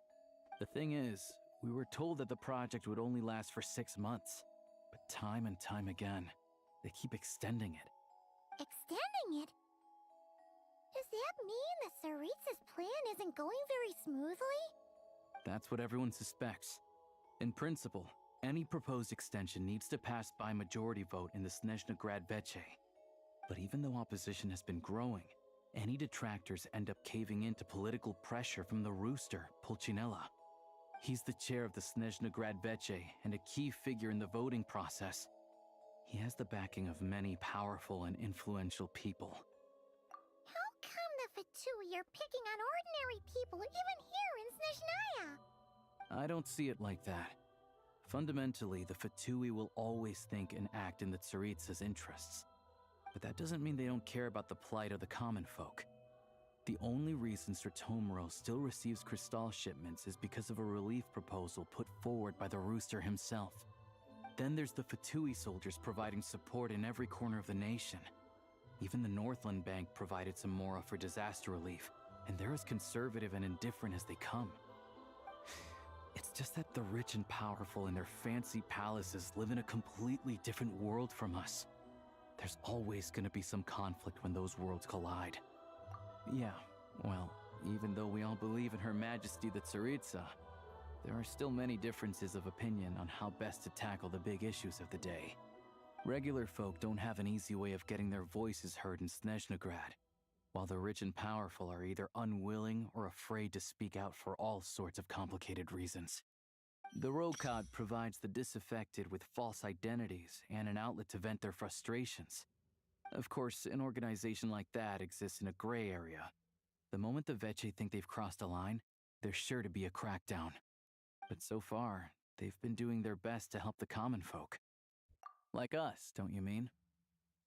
The thing is, we were told that the project would only last for 6 months, but time and time again, they keep extending it.
Extending it? Does that mean the Tsaritsa's plan isn't going very smoothly?
That's what everyone suspects. In principle, any proposed extension needs to pass by majority vote in the Snezhnaya Veche. But even though opposition has been growing, any detractors end up caving in to political pressure from the rooster, Pulcinella. He's the chair of the Snezhnaya Veche and a key figure in the voting process. He has the backing of many powerful and influential people.
How come the Fatui are picking on ordinary people even here in Snezhnaya?
I don't see it like that. Fundamentally, the Fatui will always think and act in the Tsaritsa's interests. But that doesn't mean they don't care about the plight of the common folk. The only reason Sratomoro still receives crystal shipments is because of a relief proposal put forward by the rooster himself. Then there's the Fatui soldiers providing support in every corner of the nation. Even the Northland Bank provided some mora for disaster relief, and they're as conservative and indifferent as they come. It's just that the rich and powerful in their fancy palaces live in a completely different world from us. There's always gonna be some conflict when those worlds collide. Yeah, well, even though we all believe in Her Majesty the Tsaritsa, there are still many differences of opinion on how best to tackle the big issues of the day. Regular folk don't have an easy way of getting their voices heard in Snezhnaya, while the rich and powerful are either unwilling or afraid to speak out for all sorts of complicated reasons. The Rokad provides the disaffected with false identities and an outlet to vent their frustrations. Of course, an organization like that exists in a gray area. The moment the Veche think they've crossed a line, there's sure to be a crackdown. But so far, they've been doing their best to help the common folk. Like us, don't you mean?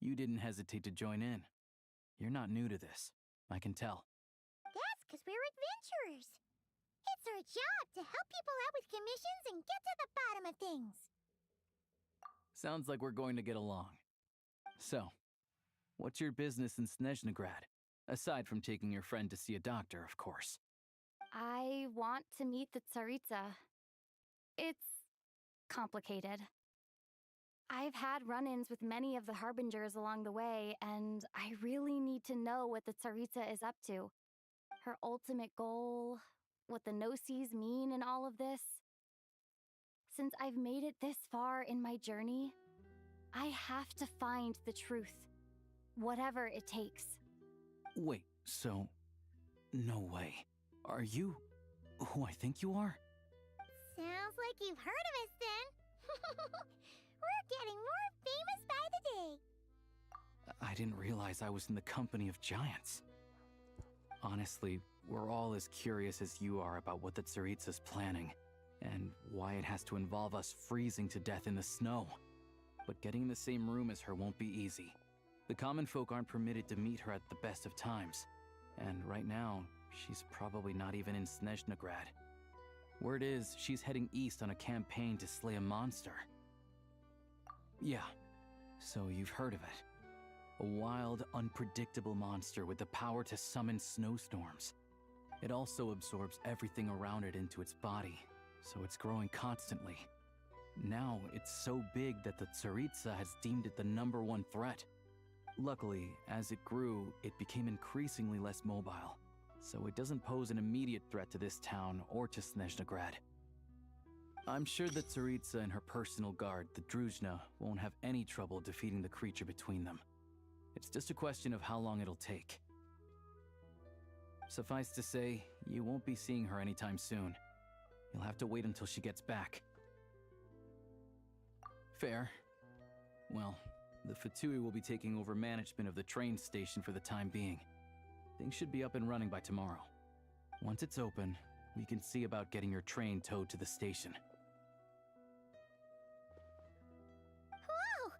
You didn't hesitate to join in. You're not new to this, I can tell.
That's because we're adventurers. It's our job to help people out with commissions and get to the bottom of things.
Sounds like we're going to get along. So, what's your business in Snezhnagrad? Aside from taking your friend to see a doctor, of course.
I want to meet the Tsaritsa. It's complicated. I've had run-ins with many of the Harbingers along the way, and I really need to know what the Tsaritsa is up to. Her ultimate goal, what the no-sees mean in all of this. Since I've made it this far in my journey, I have to find the truth, whatever it takes.
Wait, so... no way. Are you who I think you are?
Sounds like you've heard of us then. We're getting more famous by the day.
I didn't realize I was in the company of giants. Honestly, we're all as curious as you are about what the Tsaritsa's planning, and why it has to involve us freezing to death in the snow. But getting in the same room as her won't be easy. The common folk aren't permitted to meet her at the best of times, and right now, she's probably not even in Snezhnagrad. Word is, she's heading east on a campaign to slay a monster. Yeah, so you've heard of it. A wild, unpredictable monster with the power to summon snowstorms. It also absorbs everything around it into its body, so it's growing constantly. Now, it's so big that the Tsaritsa has deemed it the #1 threat. Luckily, as it grew, it became increasingly less mobile, so it doesn't pose an immediate threat to this town or to Snezhnagrad. I'm sure the Tsaritsa and her personal guard, the Druzhna, won't have any trouble defeating the creature between them. It's just a question of how long it'll take. Suffice to say, you won't be seeing her anytime soon. You'll have to wait until she gets back. Fair. Well, the Fatui will be taking over management of the train station for the time being. Things should be up and running by tomorrow. Once it's open, we can see about getting your train towed to the station.
Whoa!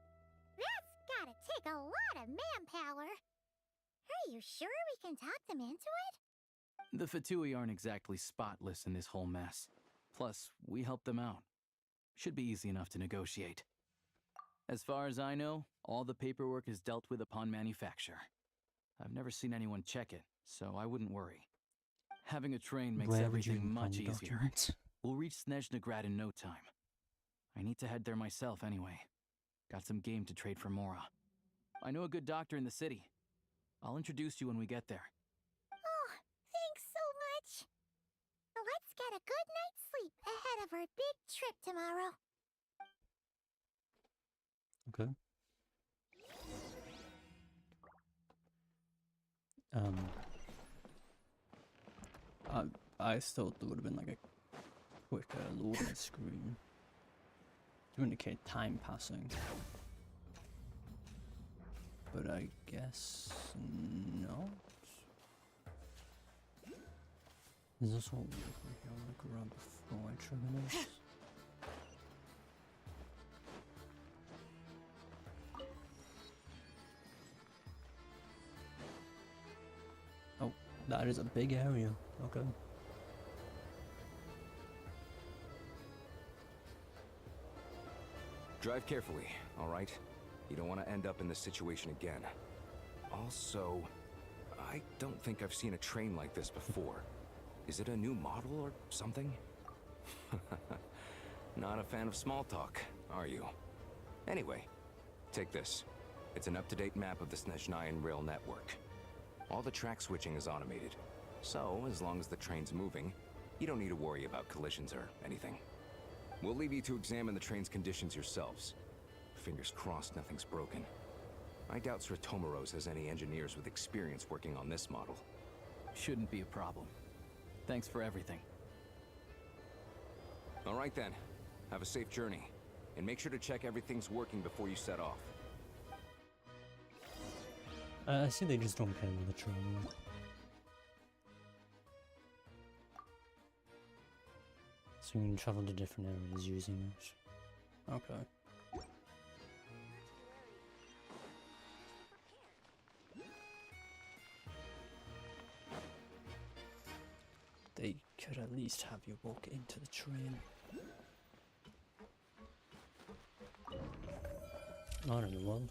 That's gotta take a lot of manpower. Are you sure we can talk them into it?
The Fatui aren't exactly spotless in this whole mess. Plus, we helped them out. Should be easy enough to negotiate. As far as I know, all the paperwork is dealt with upon manufacture. I've never seen anyone check it, so I wouldn't worry. Having a train makes
Where would you
everything
find
much
the
easier.
documents?
We'll reach Snezhnagrad in no time. I need to head there myself anyway. Got some game to trade for Mora. I know a good doctor in the city. I'll introduce you when we get there.
Oh, thanks so much. Let's get a good night's sleep ahead of our big trip tomorrow.
Okay. I thought there would have been like a quicker loading screen to indicate time passing, but I guess not. Is this what I want to grab before I trigger this? Oh, that is a big area. Okay.
Drive carefully, all right? You don't want to end up in this situation again. Also, I don't think I've seen a train like this before. Is it a new model or something? Not a fan of small talk, are you? Anyway, take this. It's an up-to-date map of the Snezhnayan rail network. All the track switching is automated, so as long as the train's moving, you don't need to worry about collisions or anything. We'll leave you to examine the train's conditions yourselves. Fingers crossed nothing's broken. I doubt Sratomaros has any engineers with experience working on this model.
Shouldn't be a problem. Thanks for everything.
All right then. Have a safe journey. And make sure to check everything's working before you set off.
I see they just don't care with the train.
So you can travel to different areas using it.
Okay. They could at least have you walk into the train.
Not in the world.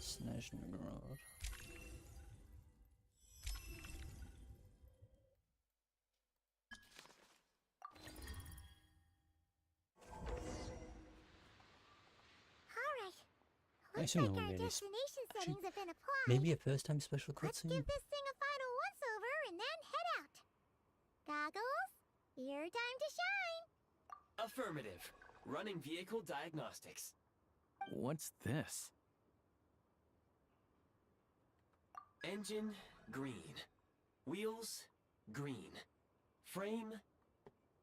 Snezhnaya.
Alright.
I
Looks
assume
like
there
our
will be
destination settings have been applied.
Maybe a first time special
Let's
cutscene?
give this thing a final once-over and then head out. Goggles, your time to shine.
Affirmative. Running vehicle diagnostics.
What's this?
Engine, green. Wheels, green. Frame,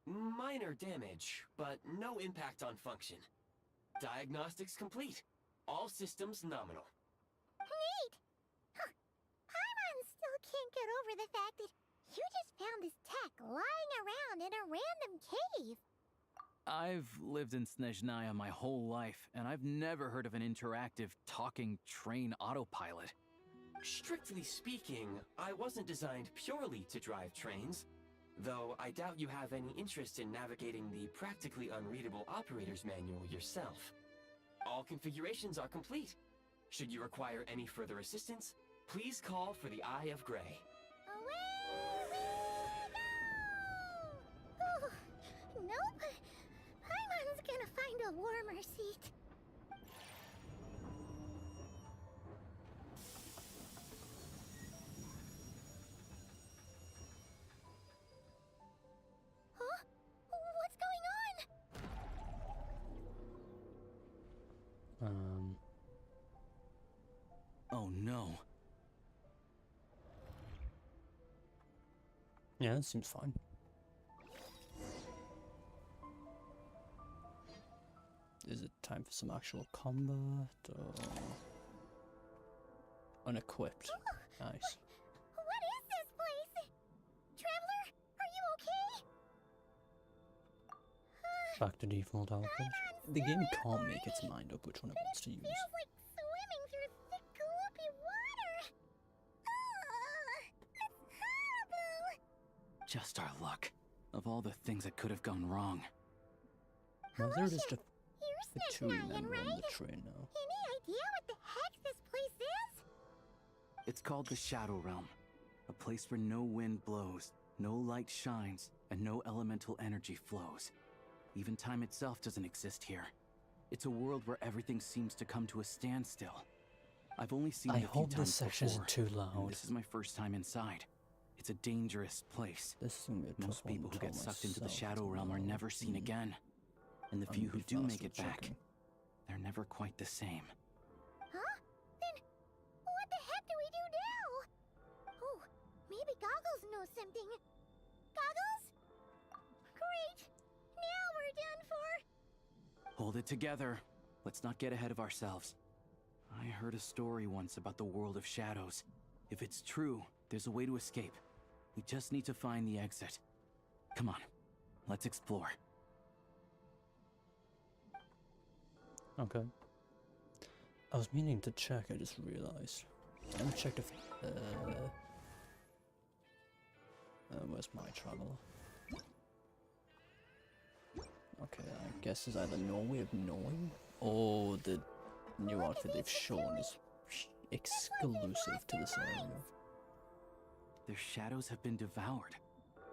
minor damage, but no impact on function. Diagnostics complete. All systems nominal.
Neat! Huh. Paimon still can't get over the fact that you just found this tech lying around in a random cave.
I've lived in Snezhnaya my whole life, and I've never heard of an interactive, talking train autopilot.
Strictly speaking, I wasn't designed purely to drive trains, though I doubt you have any interest in navigating the practically unreadable operator's manual yourself. All configurations are complete. Should you require any further assistance, please call for the Eye of Grey.
Away we go! Ooh, nope. Paimon's gonna find a warmer seat. Huh? What's going on?
Oh no.
Yeah, that seems fine.
Is it time for some actual combat or unequipped? Nice.
What is this place? Traveler, are you okay?
Back to default outfit.
The game can't make its mind up which one it wants to use.
Feels like swimming through thick, gloopy water. That's horrible.
Just our luck. Of all the things that could have gone wrong.
Now there just a
You're
Fatui men
Snezhnayan,
on
right?
the train now.
Any idea what the heck this place is?
It's called the Shadow Realm. A place where no wind blows, no light shines, and no elemental energy flows. Even time itself doesn't exist here. It's a world where everything seems to come to a standstill. I've only seen it a few
hope
times
this section
before,
isn't too
and
loud.
this is my first time inside. It's a dangerous place.
This is gonna be a
Most
tough one
people who
to
get
tell
sucked into the
myself
Shadow
as
Realm are
well.
never seen again. And the
I'm
few
gonna
who
be
do
fast
make
with
it back,
checking.
they're never quite the same.
Huh? Then what the heck do we do now? Oh, maybe Goggles knows something. Goggles? Great. Now we're done for.
Hold it together. Let's not get ahead of ourselves. I heard a story once about the world of shadows. If it's true, there's a way to escape. We just need to find the exit. Come on, let's explore.
Okay. I was meaning to check, I just realized. I haven't checked if where's my traveler? Okay, I guess it's either no way of knowing, or the new outfit they've shown is exclusive to this area.
Their shadows have been devoured.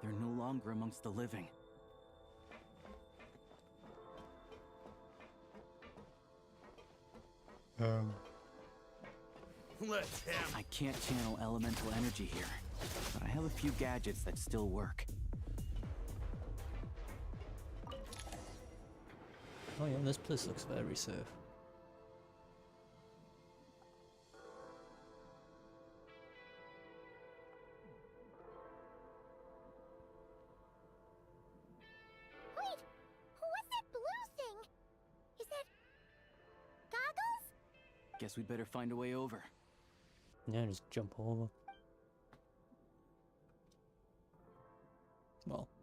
They're no longer amongst the living. I can't channel elemental energy here, but I have a few gadgets that still work.
Oh yeah, this place looks very safe.
Wait, what's that blue thing? Is that Goggles?
Guess we'd better find a way over.
Yeah, just jump over.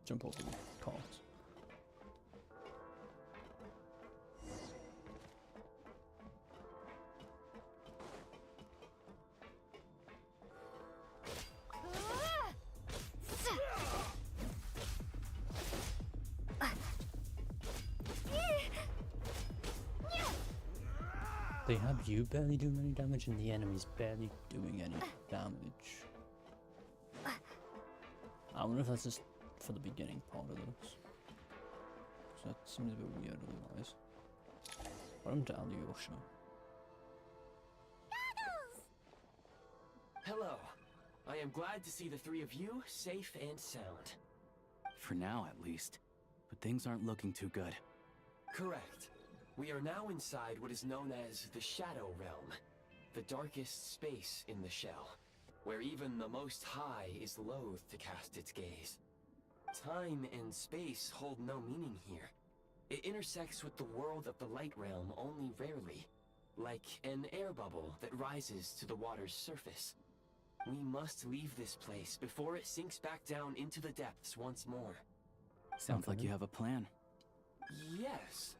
jump over the cards. They have you barely doing any damage and the enemy's barely doing any damage. I wonder if that's just for the beginning part of this. So that seems a bit weird otherwise. Welcome to Alyosha.
Hello. I am glad to see the three of you safe and sound.
For now, at least. But things aren't looking too good.
Correct. We are now inside what is known as the Shadow Realm, the darkest space in the shell, where even the Most High is loath to cast its gaze. Time and space hold no meaning here. It intersects with the world of the Light Realm only rarely, like an air bubble that rises to the water's surface. We must leave this place before it sinks back down into the depths once more.
Sounds like you have a plan.
Yes.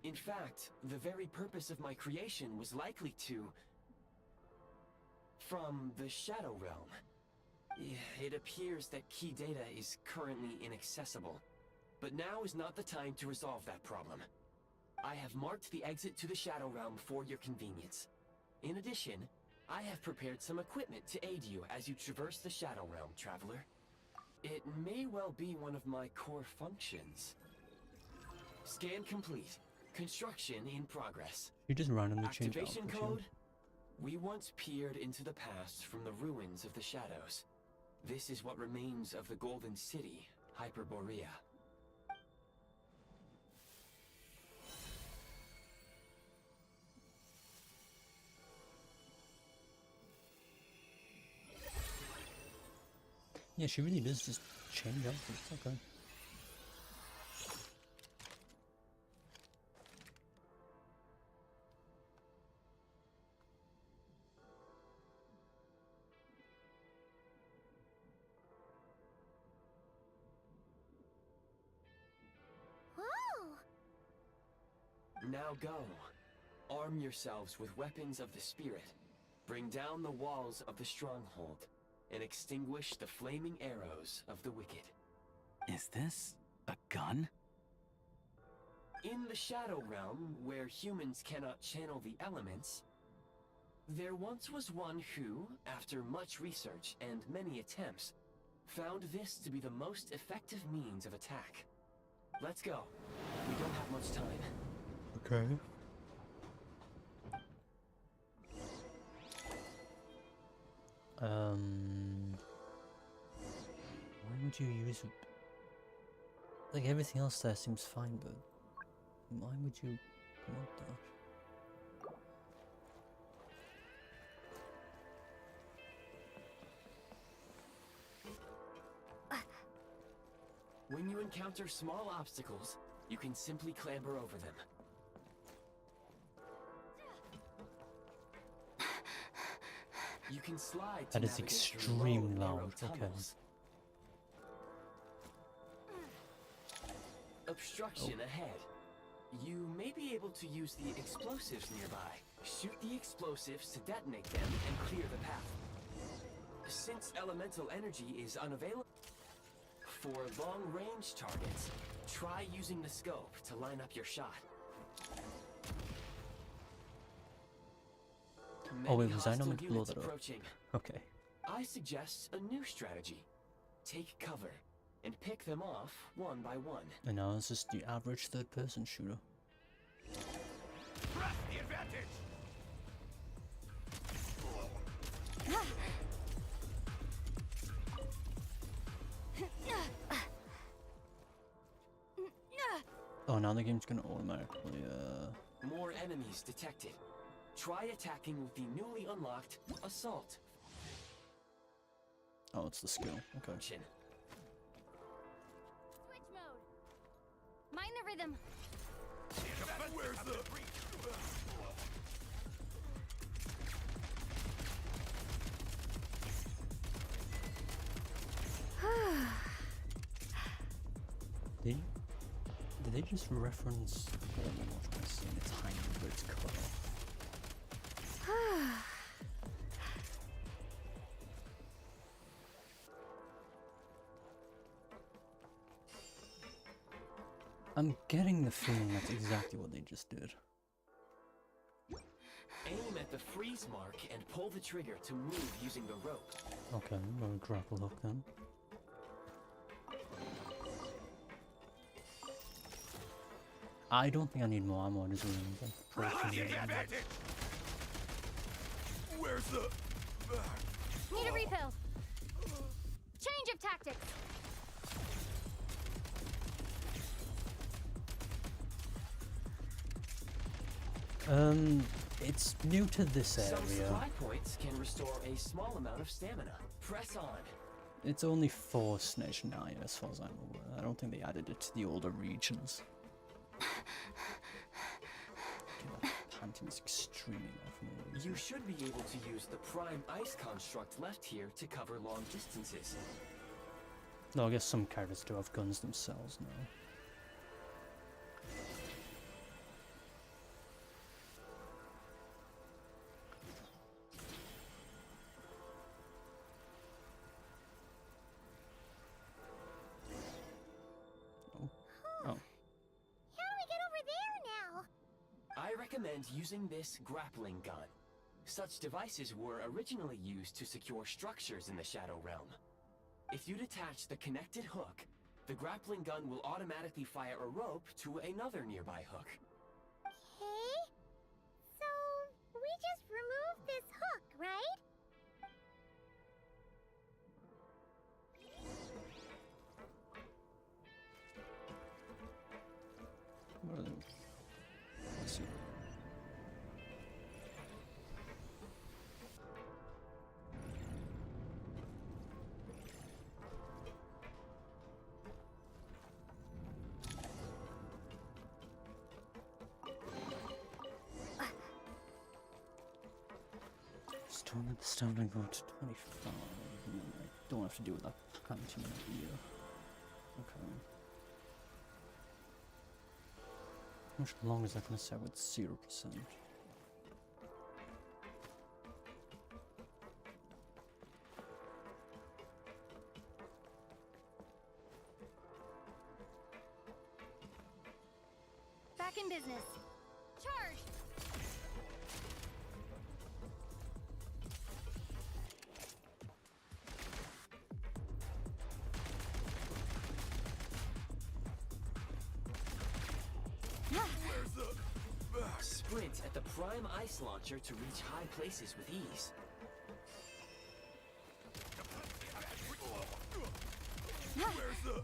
In fact, the very purpose of my creation was likely to... from the Shadow Realm. It appears that key data is currently inaccessible, but now is not the time to resolve that problem. I have marked the exit to the Shadow Realm for your convenience. In addition, I have prepared some equipment to aid you as you traverse the Shadow Realm, Traveler. It may well be one of my core functions. Scan complete. Construction in progress.
You just randomly change
Activation
outfit,
code? We once peered into the past from the ruins of the shadows. This is what remains of the Golden City, Hyperborea.
Yeah, she really does just change outfits. Okay.
Now go. Arm yourselves with weapons of the spirit. Bring down the walls of the stronghold and extinguish the flaming arrows of the wicked.
Is this a gun?
In the Shadow Realm, where humans cannot channel the elements, there once was one who, after much research and many attempts, found this to be the most effective means of attack. Let's go. We don't have much time.
Okay. Why would you use like everything else there seems fine, but why would you want that?
When you encounter small obstacles, you can simply clamber over them. You can slide to
That is
navigate through
extremely
low, narrow
loud. Okay.
tunnels. Obstruction ahead. You may be able to use the explosives nearby. Shoot the explosives to detonate them and clear the path. Since elemental energy is unavailable for long-range targets, try using the scope to line up your shot.
Oh wait,
Many
was I not
hostile
meant to blow
units
that up?
approaching.
Okay.
I suggest a new strategy. Take cover and pick them off one by one.
And now it's just the average third-person shooter.
Press the advantage!
Oh, now the game's gonna automatically,
More enemies detected. Try attacking with the newly unlocked Assault.
Oh, it's the skill. Okay.
Switch mode. Mind the rhythm.
Where's the...
Did they just reference? I don't know what I'm saying. It's tiny, but it's cut off. I'm getting the feeling that's exactly what they just did.
Aim at the freeze mark and pull the trigger to move using the rope.
Okay, I'm gonna grapple hook then. I don't think I need more ammo in this room.
Where's the...
Need a refill. Change of tactics.
It's new to this area.
Some supply points can restore a small amount of stamina. Press on.
It's only for Snezhnaya as far as I'm aware. I don't think they added it to the older regions. Okay, that panting is extremely low for no reason.
You should be able to use the prime ice construct left here to cover long distances.
No, I guess some characters do have guns themselves now.
I recommend using this grappling gun. Such devices were originally used to secure structures in the Shadow Realm. If you detach the connected hook, the grappling gun will automatically fire a rope to another nearby hook.
Okay. So, we just removed this hook, right?
What are they? Let's see. Stone at the stumbling block to 25. And I don't have to deal with that panting here. Okay. How much longer is that going to set with 0%?
Back in business. Charge!
Sprint at the prime ice launcher to reach high places with ease.
Where's the...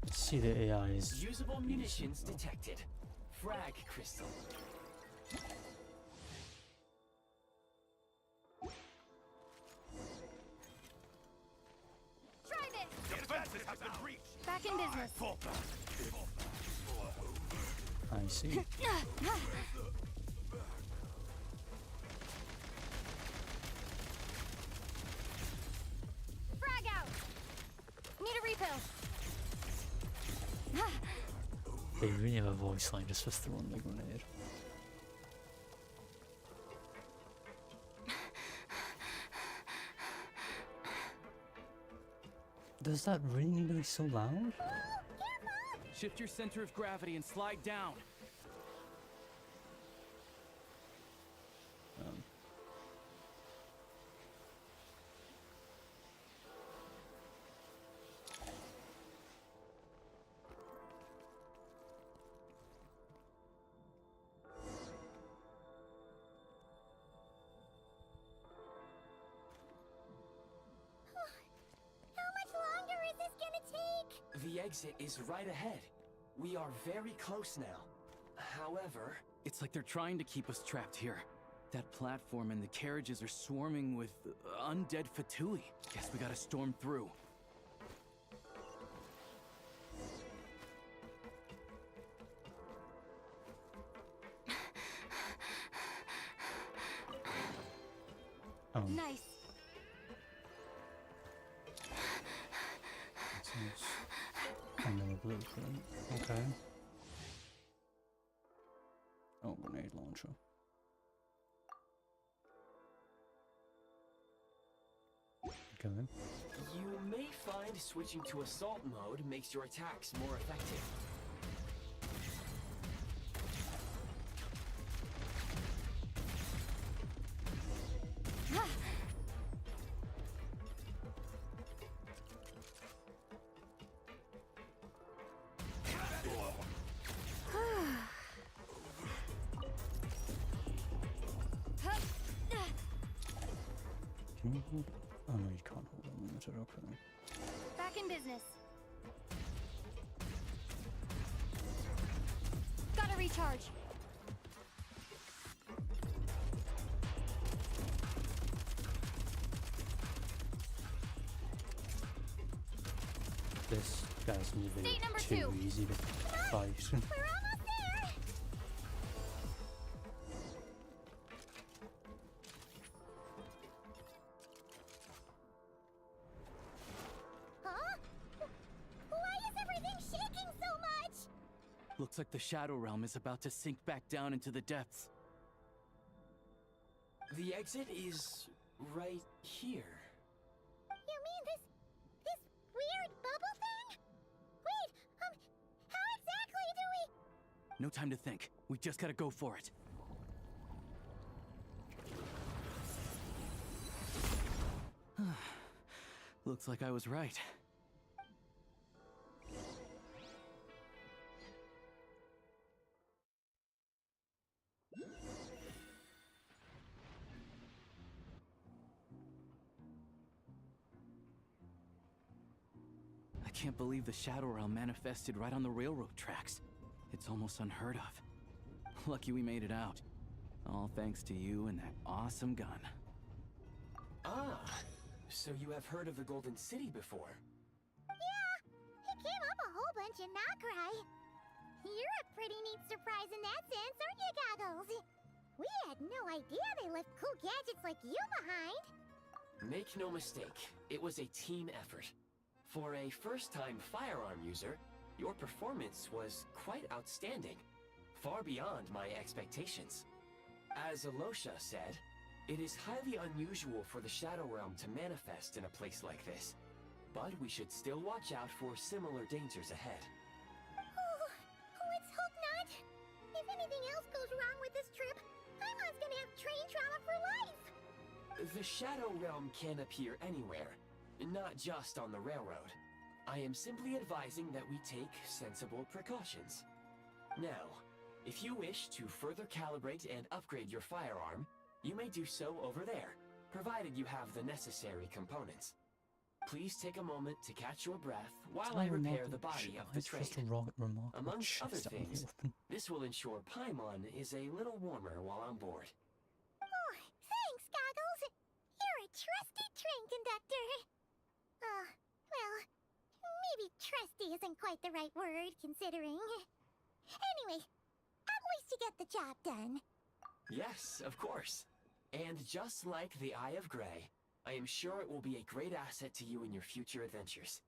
Let's see the AIs.
Usable munitions detected. Frag crystal.
Try this!
Defenses have been breached.
Back in business.
Fall back.
I see.
Frag out! Need a refill.
They really have a voice line just for throwing the grenade. Does that really need to be so loud?
Shift your center of gravity and slide down.
How much longer is this gonna take?
The exit is right ahead. We are very close now. However...
It's like they're trying to keep us trapped here. That platform and the carriages are swarming with undead Fatui. Guess we gotta storm through.
Nice.
That's nice. blueprint. Okay. Oh, grenade launcher. Okay.
You may find switching to assault mode makes your attacks more effective.
Can you hold? Oh no, you can't hold unlimited. Okay.
Back in business. Gotta recharge.
This guy's moving
State number
too
2.
easy to fight.
We're almost there! Huh? Why is everything shaking so much?
Looks like the Shadow Realm is about to sink back down into the depths.
The exit is right here.
You mean this weird bubble thing? Wait, how exactly do we...
No time to think. We just gotta go for it. Looks like I was right. I can't believe the Shadow Realm manifested right on the railroad tracks. It's almost unheard of. Lucky we made it out. All thanks to you and that awesome gun.
Ah, so you have heard of the Golden City before?
Yeah, it came up a whole bunch in Nokrai. You're a pretty neat surprise in that sense, aren't you, Goggles? We had no idea they left cool gadgets like you behind.
Make no mistake, it was a team effort. For a first-time firearm user, your performance was quite outstanding, far beyond my expectations. As Alosha said, it is highly unusual for the Shadow Realm to manifest in a place like this, but we should still watch out for similar dangers ahead.
Oh, let's hope not. If anything else goes wrong with this trip, Paimon's gonna have train trauma for life.
The Shadow Realm can appear anywhere, not just on the railroad. I am simply advising that we take sensible precautions. Now, if you wish to further calibrate and upgrade your firearm, you may do so over there, provided you have the necessary components. Please take a moment to catch your breath while I repair the body of the train. Among other things, this will ensure Paimon is a little warmer while on board.
Oh, thanks, Goggles. You're a trusty train conductor. Well, maybe trusty isn't quite the right word, considering. Anyway, at least you get the job done.
Yes, of course. And just like the Eye of Grey, I am sure it will be a great asset to you in your future adventures.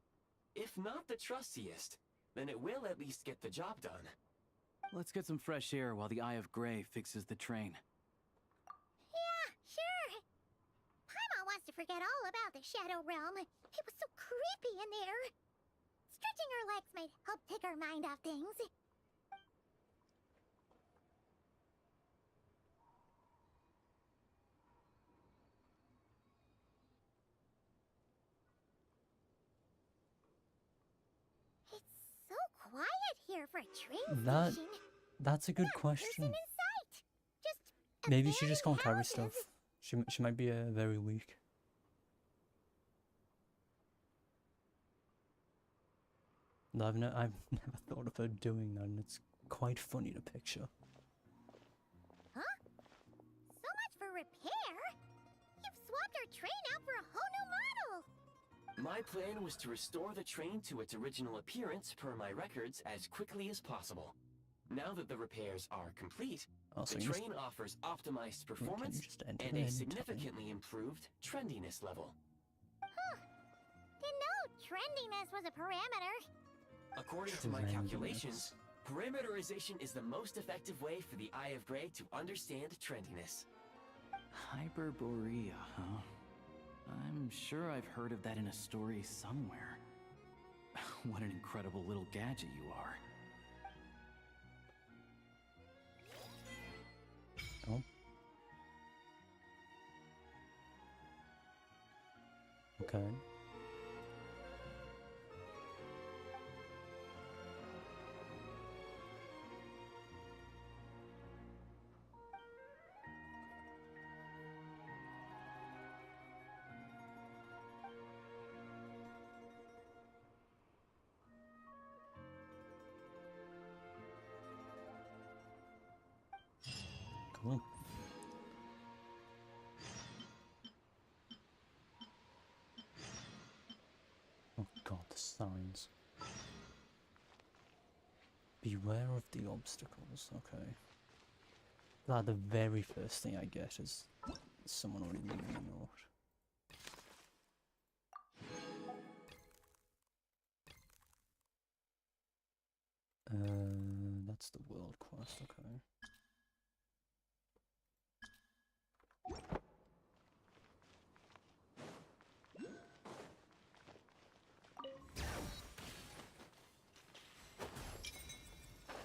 If not the trustiest, then it will at least get the job done.
Let's get some fresh air while the Eye of Grey fixes the train.
Yeah, sure. Paimon wants to forget all about the Shadow Realm. It was so creepy in there. Stretching her legs might help take her mind off things. It's so quiet here for a train station.
That's a good
Not a
question.
person in sight. Just
Maybe she just can't
abandoned
carry
houses.
stuff. She might be very weak. No, I've never thought of her doing that, and it's quite funny to picture.
Huh? So much for repair? You've swapped our train out for a whole new model!
My plan was to restore the train to its original appearance per my records as quickly as possible. Now that the repairs are complete,
So
the
you just-
train offers optimized performance
just enter
and
it
a
in,
significantly improved trendiness level.
Huh. Didn't know trendiness was a parameter.
According to my calculations, parameterization is the most effective way for the Eye of Grey to understand trendiness.
Hyperborea, huh? I'm sure I've heard of that in a story somewhere. What an incredible little gadget you are.
Oh. Okay. Cool. Oh god, the signs. Beware of the obstacles, okay. Glad the very first thing I get is someone already leaving a note. That's the world quest, okay.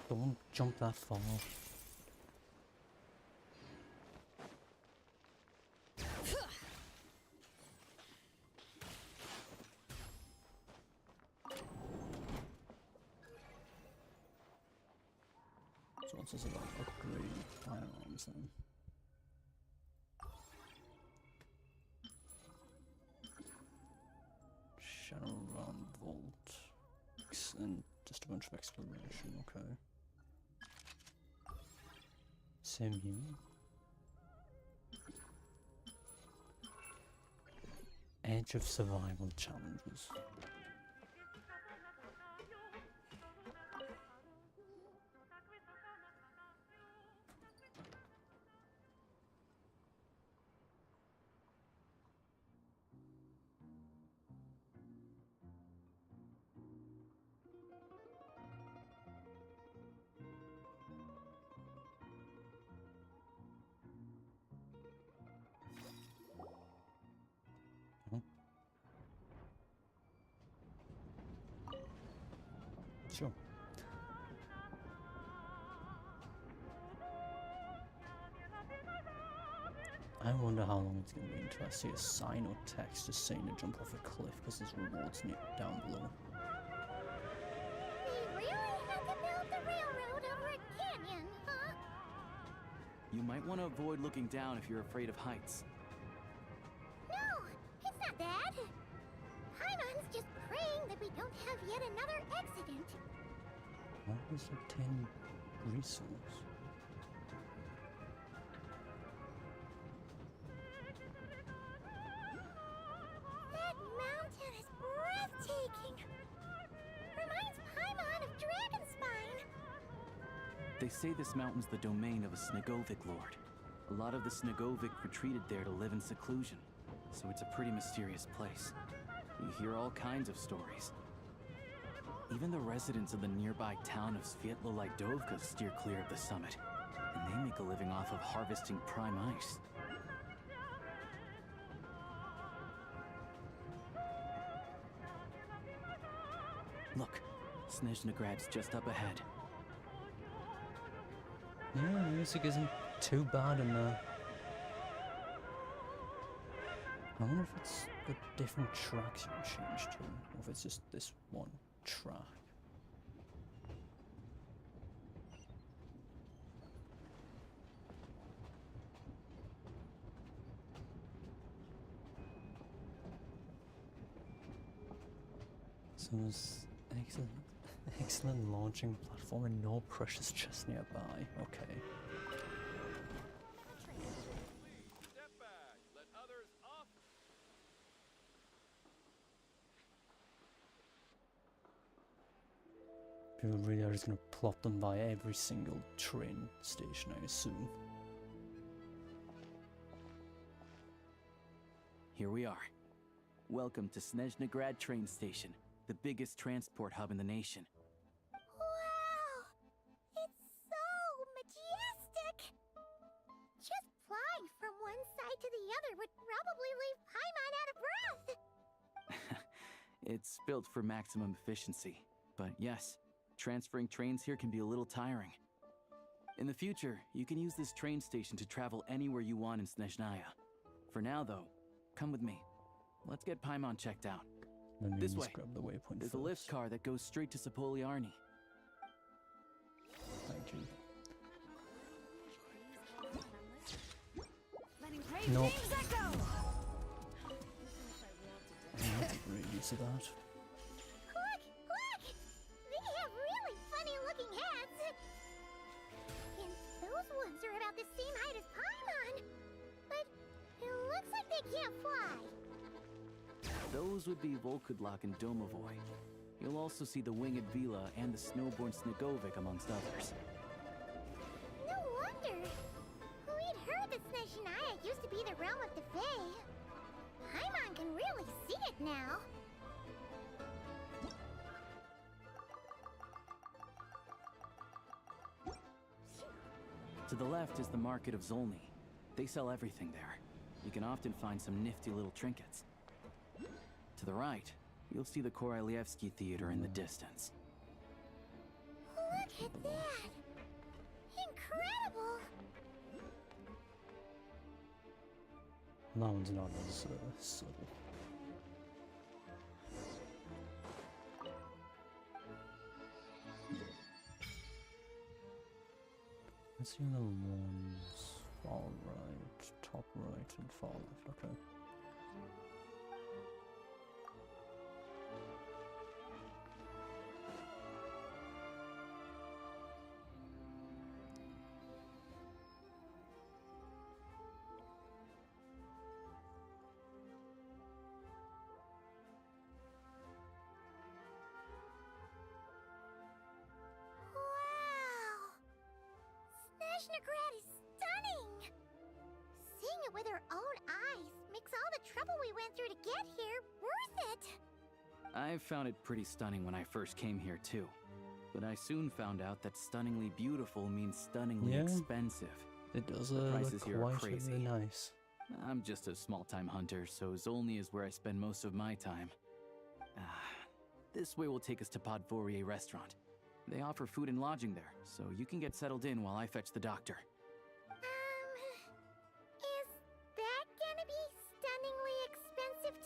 Don't jump that far. So what's this about? Upgrade firearms then. Shadowrun Vault. And just a bunch of exploration, okay. Same here. Edge of survival challenges. Sure. I wonder how long it's going to be until I see a sign or text just saying to jump off a cliff because there's rewards down below.
We really had to build the railroad over a canyon, huh?
You might want to avoid looking down if you're afraid of heights.
No, it's not that. Paimon's just praying that we don't have yet another accident.
Why does it obtain resource?
That mountain is breathtaking. Reminds Paimon of Dragonspine.
They say this mountain's the domain of a Snegovic lord. A lot of the Snegovic retreated there to live in seclusion, so it's a pretty mysterious place. You hear all kinds of stories. Even the residents of the nearby town of Svietlo-Lidovka steer clear of the summit, and they make a living off of harvesting prime ice. Look, Snezhnagrad's just up ahead.
Yeah, the music isn't too bad in there. I wonder if it's the different tracks you can change to, or if it's just this one track. So there's excellent launching platform and no precious chests nearby. Okay.
Step back. Let others off.
People really are just gonna plot them by every single train station, I assume.
Here we are. Welcome to Snezhnagrad train station, the biggest transport hub in the nation.
another would probably leave Paimon out of breath.
It's built for maximum efficiency, but yes, transferring trains here can be a little tiring. In the future, you can use this train station to travel anywhere you want in Snezhnaya. For now, though, come with me. Let's get Paimon checked out.
Let me
This
just
way.
grab the waypoint
There's
first.
a lift car that goes straight to Sapoliarni.
Thank you.
Nope.
That's a great use of that.
Look! Look! They have really funny-looking hats. And those ones are about the same height as Paimon. But it looks like they can't fly.
Those would be Volkudlak and Domovoy. You'll also see the winged Vila and the snowborn Snegovic amongst others.
No wonder. We'd heard that Snezhnaya used to be the realm of the Fae. Paimon can really see it now.
To the left is the Market of Zolny. They sell everything there. You can often find some nifty little trinkets. To the right, you'll see the Korolievsky Theater in the distance.
Look at that! Incredible!
That one's not as subtle. Let's see the ones far right, top right, and far left. Okay.
Wow! Snezhnagrad is stunning! Seeing it with our own eyes makes all the trouble we went through to get here worth it!
I found it pretty stunning when I first came here too. But I soon found out that stunningly beautiful means stunningly
Yeah.
expensive.
It does
The
look
prices here are
quite
crazy.
really nice.
I'm just a small-time hunter, so Zolny is where I spend most of my time. This way will take us to Podvorier Restaurant. They offer food and lodging there, so you can get settled in while I fetch the doctor.
Is that gonna be stunningly expensive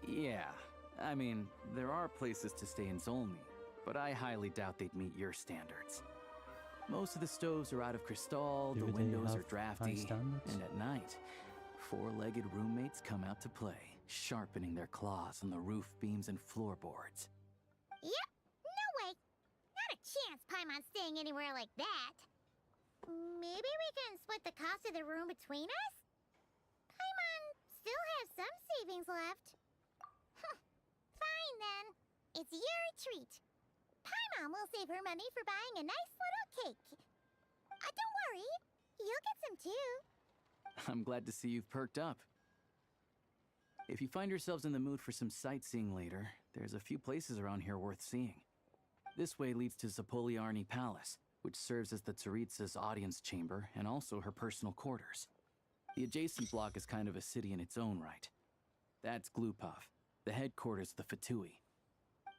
too?
Yeah, I mean, there are places to stay in Zolny, but I highly doubt they'd meet your standards. Most of the stoves are out of crystal,
Do
the
they
windows
have
are drafty,
high standards?
and at night, four-legged roommates come out to play, sharpening their claws on the roof beams and floorboards.
Yep, no way! Not a chance Paimon's staying anywhere like that. Maybe we can split the cost of the room between us? Paimon still has some savings left. Fine then. It's your treat. Paimon will save her money for buying a nice little cake. Don't worry, you'll get some too.
I'm glad to see you've perked up. If you find yourselves in the mood for some sightseeing later, there's a few places around here worth seeing. This way leads to Zapoliarni Palace, which serves as the Tsaritsa's audience chamber and also her personal quarters. The adjacent block is kind of a city in its own right. That's Glupov, the headquarters of the Fatui.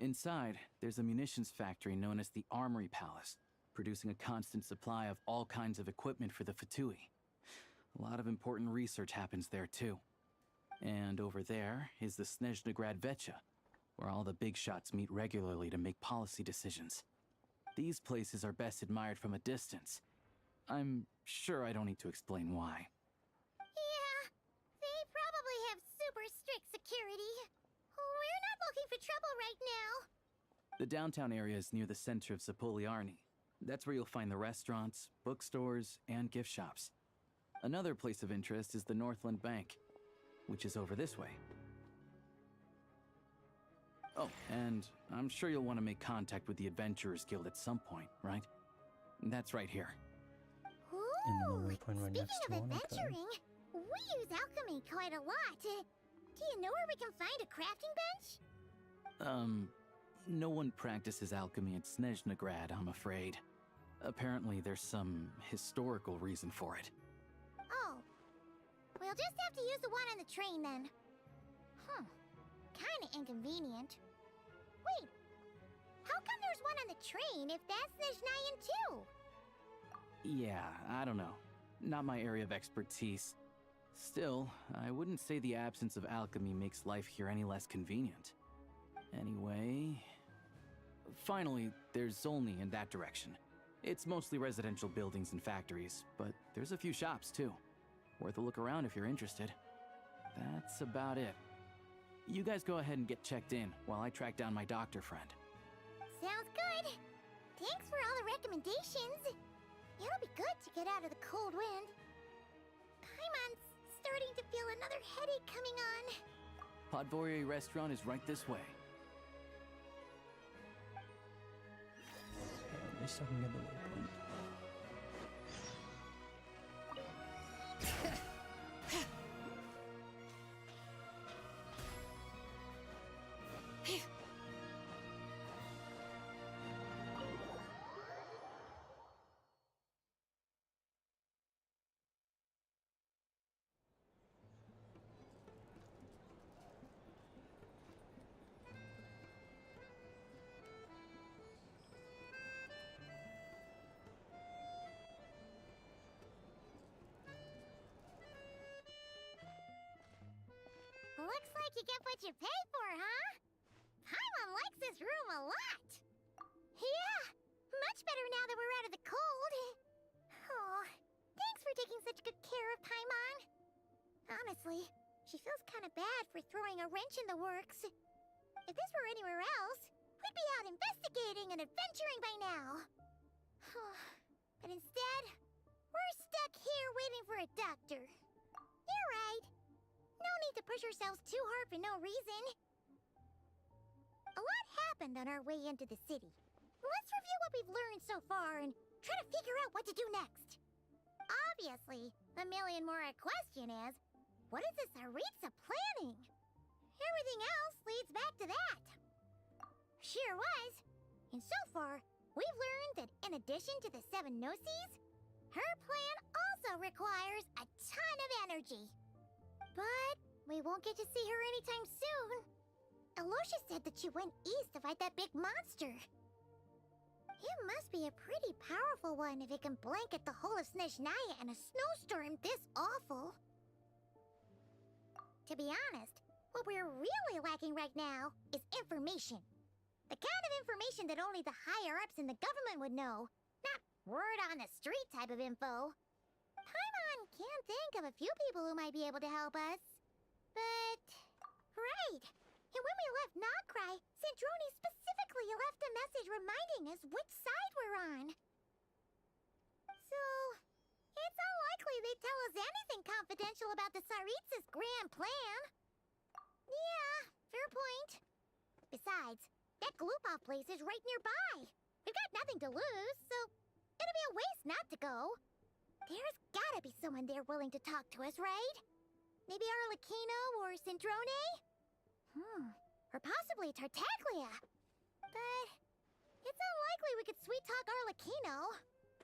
Inside, there's a munitions factory known as the Armory Palace, producing a constant supply of all kinds of equipment for the Fatui. A lot of important research happens there too. And over there is the Snezhnagrad Vecha, where all the big shots meet regularly to make policy decisions. These places are best admired from a distance. I'm sure I don't need to explain why.
Yeah, they probably have super strict security. We're not looking for trouble right now.
The downtown area is near the center of Zapoliarni. That's where you'll find the restaurants, bookstores, and gift shops. Another place of interest is the Northland Bank, which is over this way. Oh, and I'm sure you'll want to make contact with the Adventurers Guild at some point, right? That's right here.
Another waypoint right next to
Speaking of
one. Okay.
adventuring, we use alchemy quite a lot. Do you know where we can find a crafting bench?
No one practices alchemy at Snezhnagrad, I'm afraid. Apparently there's some historical reason for it.
Oh. We'll just have to use the one on the train then. Huh. Kinda inconvenient. Wait, how come there's one on the train if that's Snezhnayan too?
Yeah, I don't know. Not my area of expertise. Still, I wouldn't say the absence of alchemy makes life here any less convenient. Anyway... Finally, there's Zolny in that direction. It's mostly residential buildings and factories, but there's a few shops too. Worth a look around if you're interested. That's about it. You guys go ahead and get checked in while I track down my doctor friend.
Sounds good. Thanks for all the recommendations. It'll be good to get out of the cold wind. Paimon's starting to feel another headache coming on.
Podvory restaurant is right this way.
At least I can get the waypoint.
Looks like you get what you pay for, huh? Paimon likes this room a lot. Yeah, much better now that we're out of the cold. Oh, thanks for taking such good care of Paimon. Honestly, she feels kind of bad for throwing a wrench in the works. If this were anywhere else, we'd be out investigating and adventuring by now. But instead, we're stuck here waiting for a doctor. You're right. No need to push ourselves too hard for no reason. A lot happened on our way into the city. Let's review what we've learned so far and try to figure out what to do next. Obviously, the million-more question is, what is the Tsaritsa planning? Everything else leads back to that. Sure was. And so far, we've learned that in addition to the 7 Gnosis, her plan also requires a ton of energy. But we won't get to see her anytime soon. Alosha said that she went east to fight that big monster. It must be a pretty powerful one if it can blanket the whole of Snezhnaya in a snowstorm this awful. To be honest, what we're really lacking right now is information. The kind of information that only the higher-ups in the government would know, not word-on-the-street type of info. Paimon can think of a few people who might be able to help us. But... right! And when we left Nagcry, Sandrone specifically left a message reminding us which side we're on. So... it's unlikely they'd tell us anything confidential about the Tsaritsa's grand plan. Yeah, fair point. Besides, that Gloopov place is right nearby. We've got nothing to lose, so it'll be a waste not to go. There's gotta be someone there willing to talk to us, right? Maybe Arlecchino or Sandrone? Or possibly Tartaglia. But it's unlikely we could sweet-talk Arlecchino,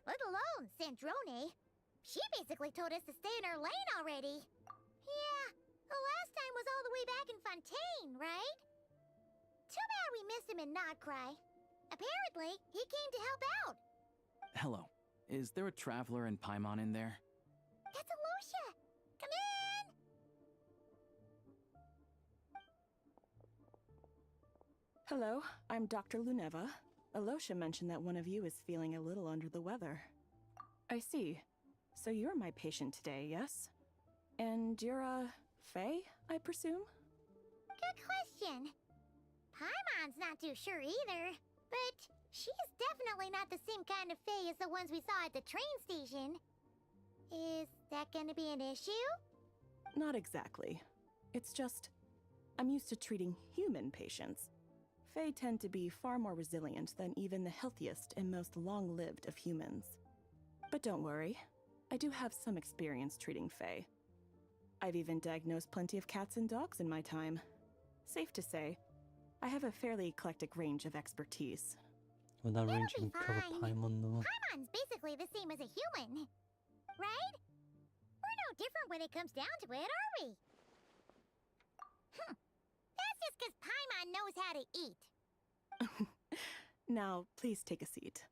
let alone Sandrone. She basically told us to stay in her lane already. Yeah, the last time was all the way back in Fontaine, right? Too bad we missed him in Nagcry. Apparently, he came to help out.
Hello. Is there a traveler in Paimon in there?
That's Alosha! Come in!
Hello, I'm Dr. Luneva. Alosha mentioned that one of you is feeling a little under the weather. I see. So you're my patient today, yes? And you're Fae, I presume?
Good question. Paimon's not too sure either, but she's definitely not the same kind of Fae as the ones we saw at the train station. Is that gonna be an issue?
Not exactly. It's just, I'm used to treating human patients. Fae tend to be far more resilient than even the healthiest and most long-lived of humans. But don't worry, I do have some experience treating Fae. I've even diagnosed plenty of cats and dogs in my time. Safe to say, I have a fairly eclectic range of expertise.
Would that range even cover Paimon though?
Paimon's basically the same as a human, right? We're no no different when it comes down to it, are we? That's just because Paimon knows how to eat.
Now, please take a seat.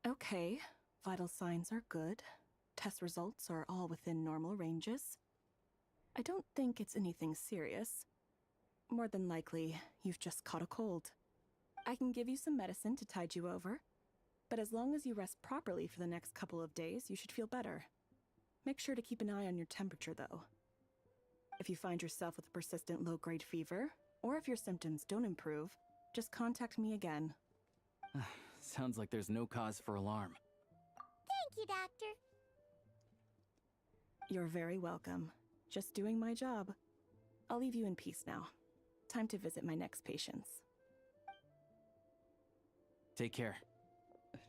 Okay, vital signs are good. Test results are all within normal ranges. I don't think it's anything serious. More than likely, you've just caught a cold. I can give you some medicine to tide you over, but as long as you rest properly for the next couple of days, you should feel better. Make sure to keep an eye on your temperature, though. If you find yourself with a persistent low-grade fever, or if your symptoms don't improve, just contact me again.
Sounds like there's no cause for alarm.
Thank you, Doctor.
You're very welcome. Just doing my job. I'll leave you in peace now. Time to visit my next patients.
Take care.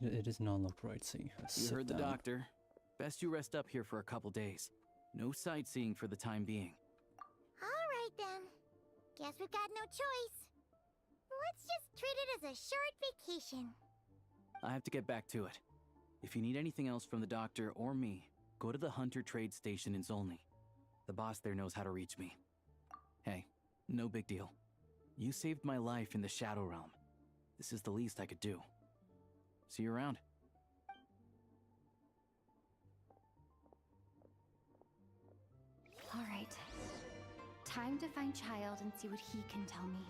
It does not look right, see.
You heard the doctor. Best you rest up here for a couple days. No sightseeing for the time being.
All right, then. Guess we've got no choice. Let's just treat it as a short vacation.
I have to get back to it. If you need anything else from the doctor or me, go to the Hunter Trade Station in Zolny. The boss there knows how to reach me. Hey, no big deal. You saved my life in the Shadow Realm. This is the least I could do. See you around.
All right. Time to find Child and see what he can tell me.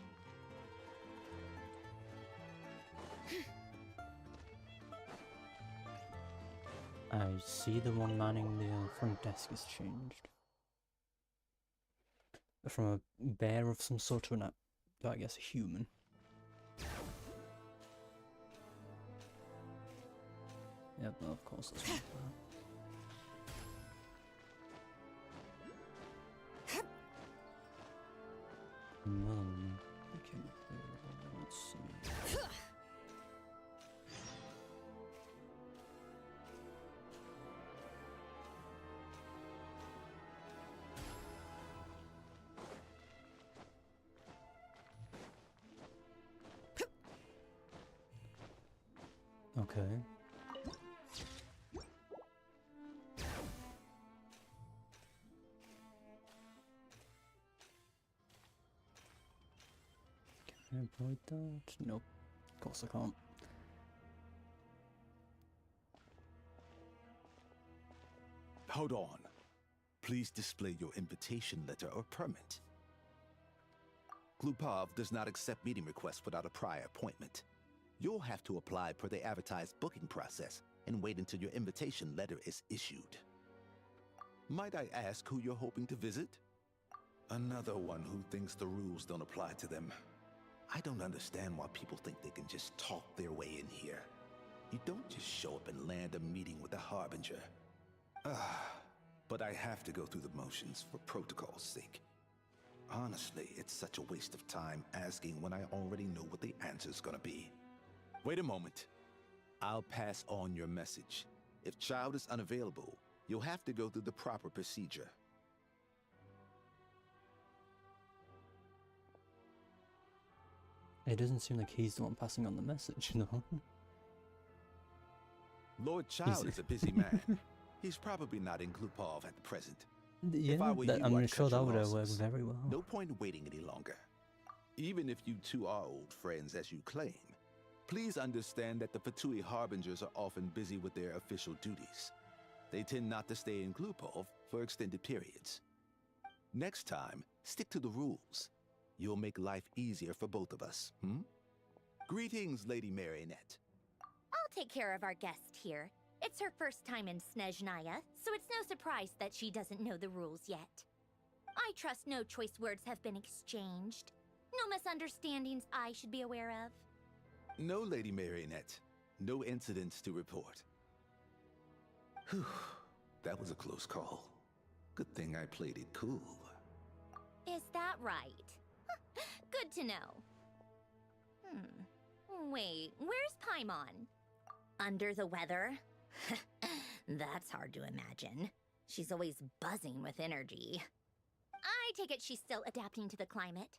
I see the one manning the front desk has changed. From a bear of some sort to an, I guess, a human. Yep, no, of course that's right. Okay, let's see. Okay. Can I avoid that? Nope. Of course I can't.
Hold on. Please display your invitation letter or permit. Glupov does not accept meeting requests without a prior appointment. You'll have to apply per the advertised booking process and wait until your invitation letter is issued. Might I ask who you're hoping to visit? Another one who thinks the rules don't apply to them. I don't understand why people think they can just talk their way in here. You don't just show up and land a meeting with a harbinger. But I have to go through the motions for protocol's sake. Honestly, it's such a waste of time asking when I already know what the answer's gonna be. Wait a moment. I'll pass on your message. If Child is unavailable, you'll have to go through the proper procedure.
It doesn't seem like he's the one passing on the message, no?
Lord Child is a busy man. He's probably not in Glupov at the present.
Yeah,
If I were you,
I'm
I'd
sure
cut
that
your
would have worked
losses.
very well.
No point in waiting any longer. Even if you two are old friends as you claim, please understand that the Fatui Harbingers are often busy with their official duties. They tend not to stay in Glupov for extended periods. Next time, stick to the rules. You'll make life easier for both of us, Greetings, Lady Marionette.
I'll take care of our guest here. It's her first time in Snezhnaya, so it's no surprise that she doesn't know the rules yet. I trust no choice words have been exchanged. No misunderstandings I should be aware of.
No, Lady Marionette. No incidents to report. Whew, that was a close call. Good thing I played it cool.
Is that right? Good to know. Wait, where's Paimon? Under the weather? That's hard to imagine. She's always buzzing with energy. I take it she's still adapting to the climate.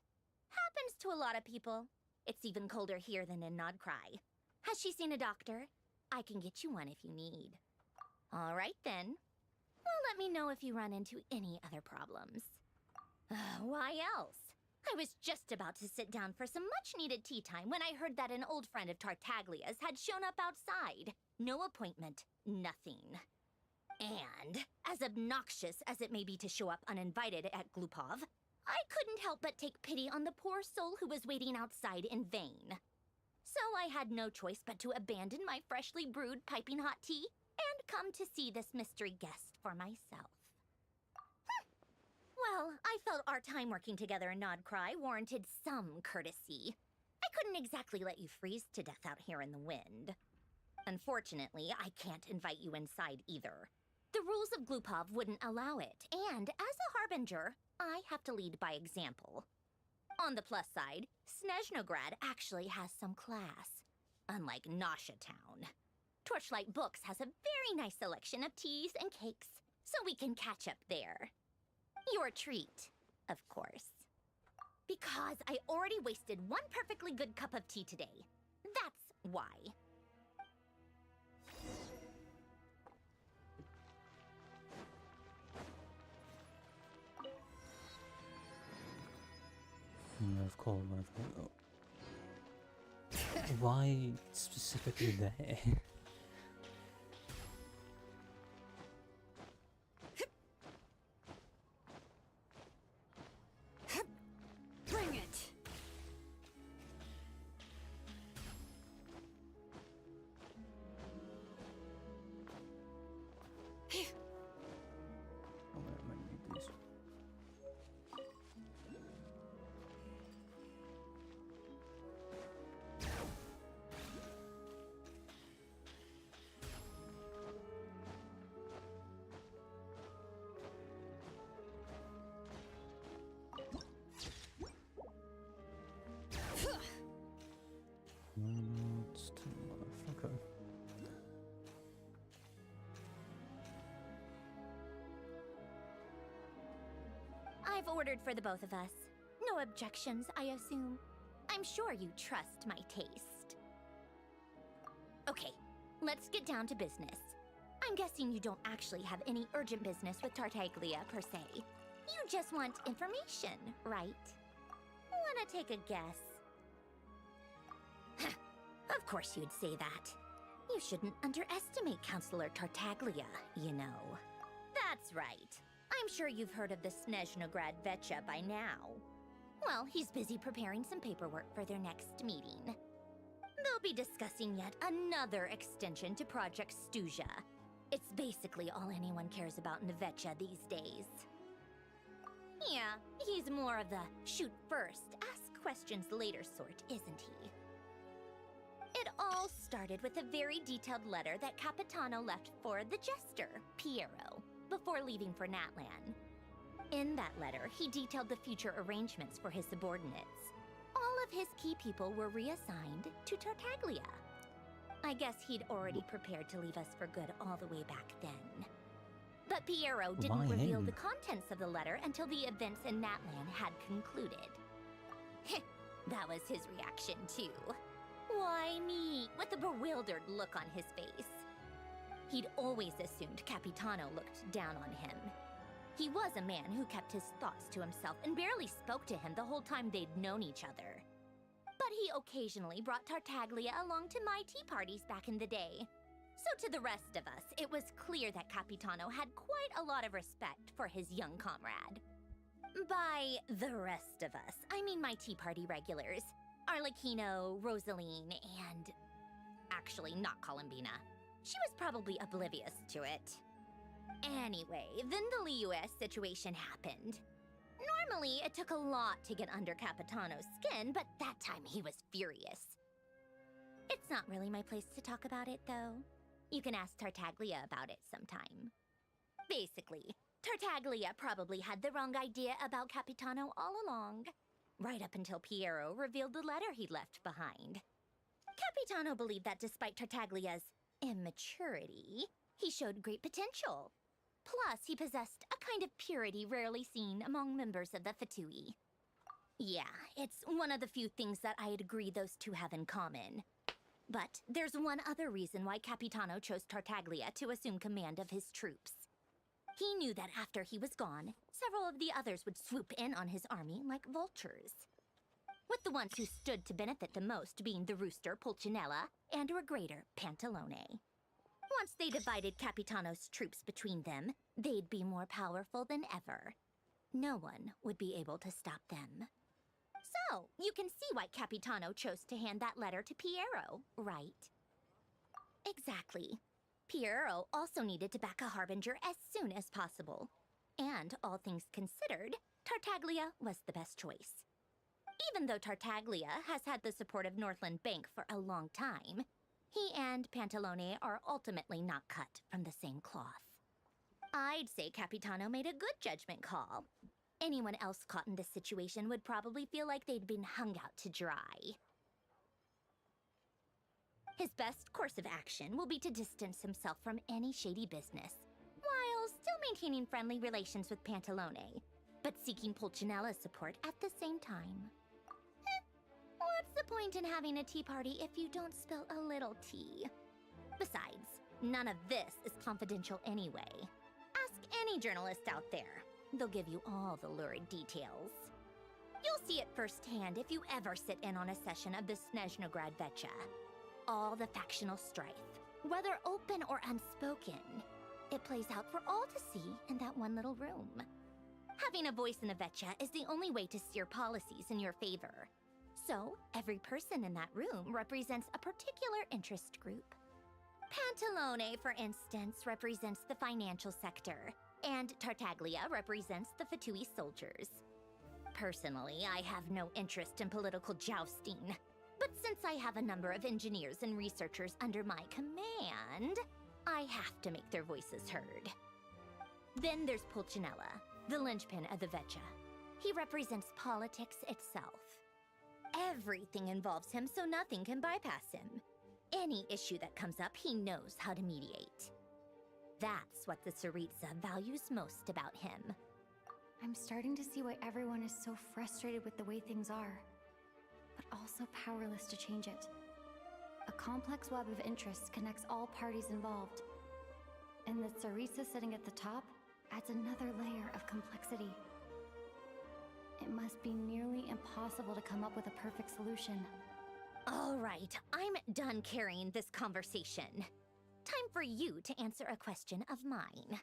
Happens to a lot of people. It's even colder here than in Nodcry. Has she seen a doctor? I can get you one if you need. All right, then. Well, let me know if you run into any other problems. Why else? I was just about to sit down for some much-needed tea time when I heard that an old friend of Tartaglia's had shown up outside. No appointment, nothing. And, as obnoxious as it may be to show up uninvited at Glupov, I couldn't help but take pity on the poor soul who was waiting outside in vain. So I had no choice but to abandon my freshly brewed piping hot tea and come to see this mystery guest for myself. Well, I felt our time working together in Nodcry warranted some courtesy. I couldn't exactly let you freeze to death out here in the wind. Unfortunately, I can't invite you inside either. The rules of Glupov wouldn't allow it, and as a harbinger, I have to lead by example. On the plus side, Snezhnograd actually has some class, unlike Nosha Town. Torchlight Books has a very nice selection of teas and cakes, so we can catch up there. Your treat, of course. Because I already wasted one perfectly good cup of tea today. That's why.
Of course, why specifically there?
Bring it!
Oh, I might need these. It's too much. Okay.
I've ordered for the both of us. No objections, I assume. I'm sure you trust my taste. Okay, let's get down to business. I'm guessing you don't actually have any urgent business with Tartaglia, per se. You just want information, right? Wanna take a guess? Of course you'd say that. You shouldn't underestimate Counselor Tartaglia, you know. That's right. I'm sure you've heard of the Snezhnograd Vecha by now. Well, he's busy preparing some paperwork for their next meeting. They'll be discussing yet another extension to Project Stuzha. It's basically all anyone cares about in the Vecha these days. Yeah, he's more of the shoot first, ask questions later sort, isn't he? It all started with a very detailed letter that Capitano left for the Jester, Piero, before leaving for Natlan. In that letter, he detailed the future arrangements for his subordinates. All of his key people were reassigned to Tartaglia. I guess he'd already prepared to leave us for good all the way back then. But Piero didn't reveal the contents of the letter until the events in Natlan had concluded. That was his reaction, too. Why me? With a bewildered look on his face. He'd always assumed Capitano looked down on him. He was a man who kept his thoughts to himself and barely spoke to him the whole time they'd known each other. But he occasionally brought Tartaglia along to my tea parties back in the day. So to the rest of us, it was clear that Capitano had quite a lot of respect for his young comrade. By the rest of us, I mean my tea party regulars. Arlecchino, Rosaline, and... actually, not Columbina. She was probably oblivious to it. Anyway, then the Liu-S situation happened. Normally, it took a lot to get under Capitano's skin, but that time he was furious. It's not really my place to talk about it, though. You can ask Tartaglia about it sometime. Basically, Tartaglia probably had the wrong idea about Capitano all along. Right up until Piero revealed the letter he'd left behind. Capitano believed that despite Tartaglia's immaturity, he showed great potential. Plus, he possessed a kind of purity rarely seen among members of the Fatui. Yeah, it's one of the few things that I'd agree those two have in common. But there's one other reason why Capitano chose Tartaglia to assume command of his troops. He knew that after he was gone, several of the others would swoop in on his army like vultures. With the ones who stood to benefit the most being the rooster Pulcinella and Regrator Pantalone. Once they divided Capitano's troops between them, they'd be more powerful than ever. No one would be able to stop them. So, you can see why Capitano chose to hand that letter to Piero, right? Exactly. Piero also needed to back a harbinger as soon as possible. And, all things considered, Tartaglia was the best choice. Even though Tartaglia has had the support of Northland Bank for a long time, he and Pantalone are ultimately not cut from the same cloth. I'd say Capitano made a good judgment call. Anyone else caught in this situation would probably feel like they'd been hung out to dry. His best course of action will be to distance himself from any shady business, while still maintaining friendly relations with Pantalone, but seeking Pulcinella's support at the same time. What's the point in having a tea party if you don't spill a little tea? Besides, none of this is confidential anyway. Ask any journalist out there. They'll give you all the lurid details. You'll see it firsthand if you ever sit in on a session of the Snezhnaya Vecha. All the factional strife, whether open or unspoken, it plays out for all to see in that one little room. Having a voice in the Vecha is the only way to steer policies in your favor. So, every person in that room represents a particular interest group. Pantalone, for instance, represents the financial sector, and Tartaglia represents the Fatui soldiers. Personally, I have no interest in political jousting, but since I have a number of engineers and researchers under my command, I have to make their voices heard. Then there's Pulcinella, the linchpin of the Vecha. He represents politics itself. Everything involves him, so nothing can bypass him. Any issue that comes up, he knows how to mediate. That's what the Tsaritsa values most about him.
I'm starting to see why everyone is so frustrated with the way things are, but also powerless to change it. A complex web of interests connects all parties involved, and the Tsaritsa sitting at the top adds another layer of complexity. It must be nearly impossible to come up with a perfect solution.
All right, I'm done carrying this conversation. Time for you to answer a question of mine.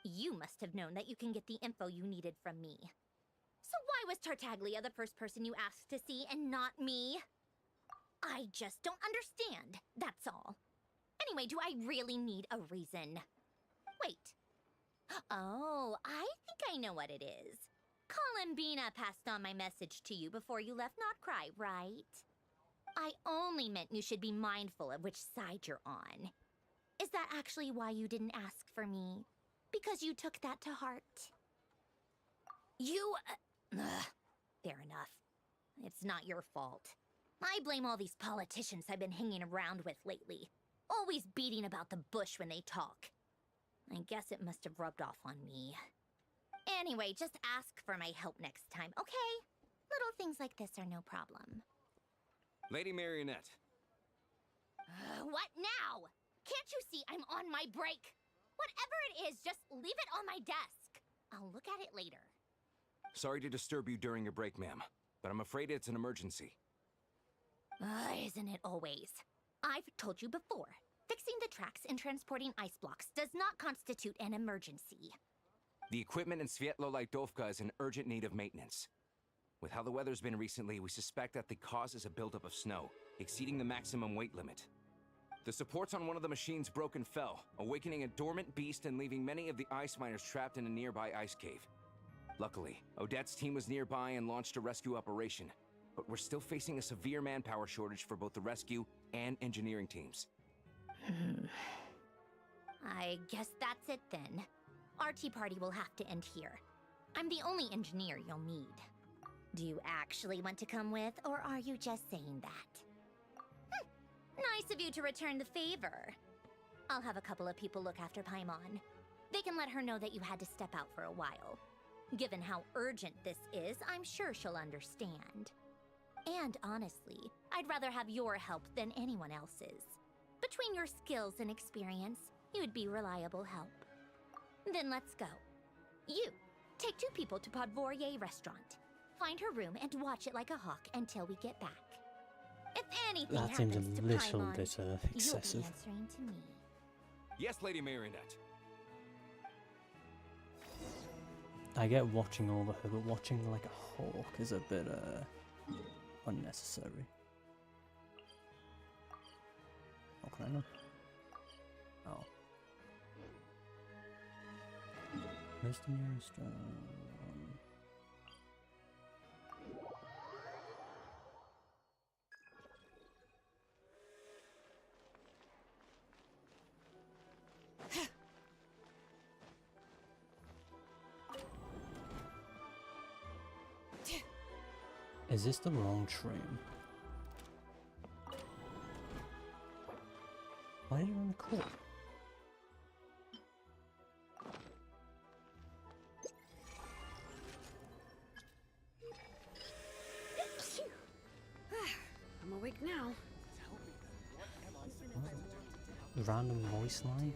You must have known that you can get the info you needed from me. So why was Tartaglia the first person you asked to see and not me? I just don't understand, that's all. Anyway, do I really need a reason? Wait. Oh, I think I know what it is. Columbina passed on my message to you before you left Notcry, right? I only meant you should be mindful of which side you're on. Is that actually why you didn't ask for me? Because you took that to heart? You... fair enough. It's not your fault. I blame all these politicians I've been hanging around with lately. Always beating about the bush when they talk. I guess it must have rubbed off on me. Anyway, just ask for my help next time, okay? Little things like this are no problem.
Lady Marionette.
What now? Can't you see I'm on my break? Whatever it is, just leave it on my desk. I'll look at it later.
Sorry to disturb you during your break, ma'am, but I'm afraid it's an emergency.
Isn't it always? I've told you before, fixing the tracks and transporting ice blocks does not constitute an emergency.
The equipment in Svietlo-Laidovka is in urgent need of maintenance. With how the weather's been recently, we suspect that the cause is a buildup of snow, exceeding the maximum weight limit. The supports on one of the machines broke and fell, awakening a dormant beast and leaving many of the ice miners trapped in a nearby ice cave. Luckily, Odette's team was nearby and launched a rescue operation, but we're still facing a severe manpower shortage for both the rescue and engineering teams.
I guess that's it then. Our tea party will have to end here. I'm the only engineer you'll need. Do you actually want to come with, or are you just saying that? Nice of you to return the favor. I'll have a couple of people look after Paimon. They can let her know that you had to step out for a while. Given how urgent this is, I'm sure she'll understand. And honestly, I'd rather have your help than anyone else's. Between your skills and experience, you'd be reliable help. Then let's go. You, take 2 people to Podvorier restaurant. Find her room and watch it like a hawk until we get back. If anything
That seems
happens
a
to
little
Paimon,
bit excessive.
you'll be answering to me.
Yes, Lady Marionette.
I get watching over her, but watching like a hawk is a bit unnecessary. How can I know? Oh. Where's the nearest Is this the wrong train? Why are you on the court?
I'm awake now.
Random voice line?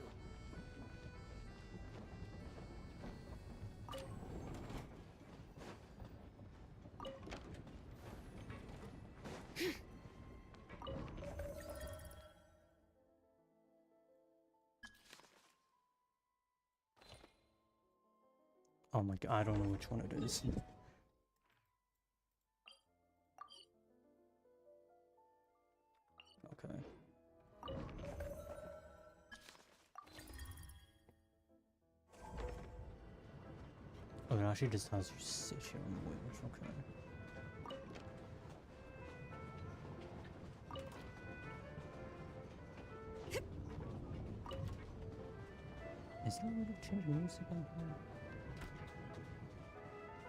Oh my god, I don't know which one it is. Okay. Oh, it actually just has you sit here on the wheels, okay. Is that way to change music on here?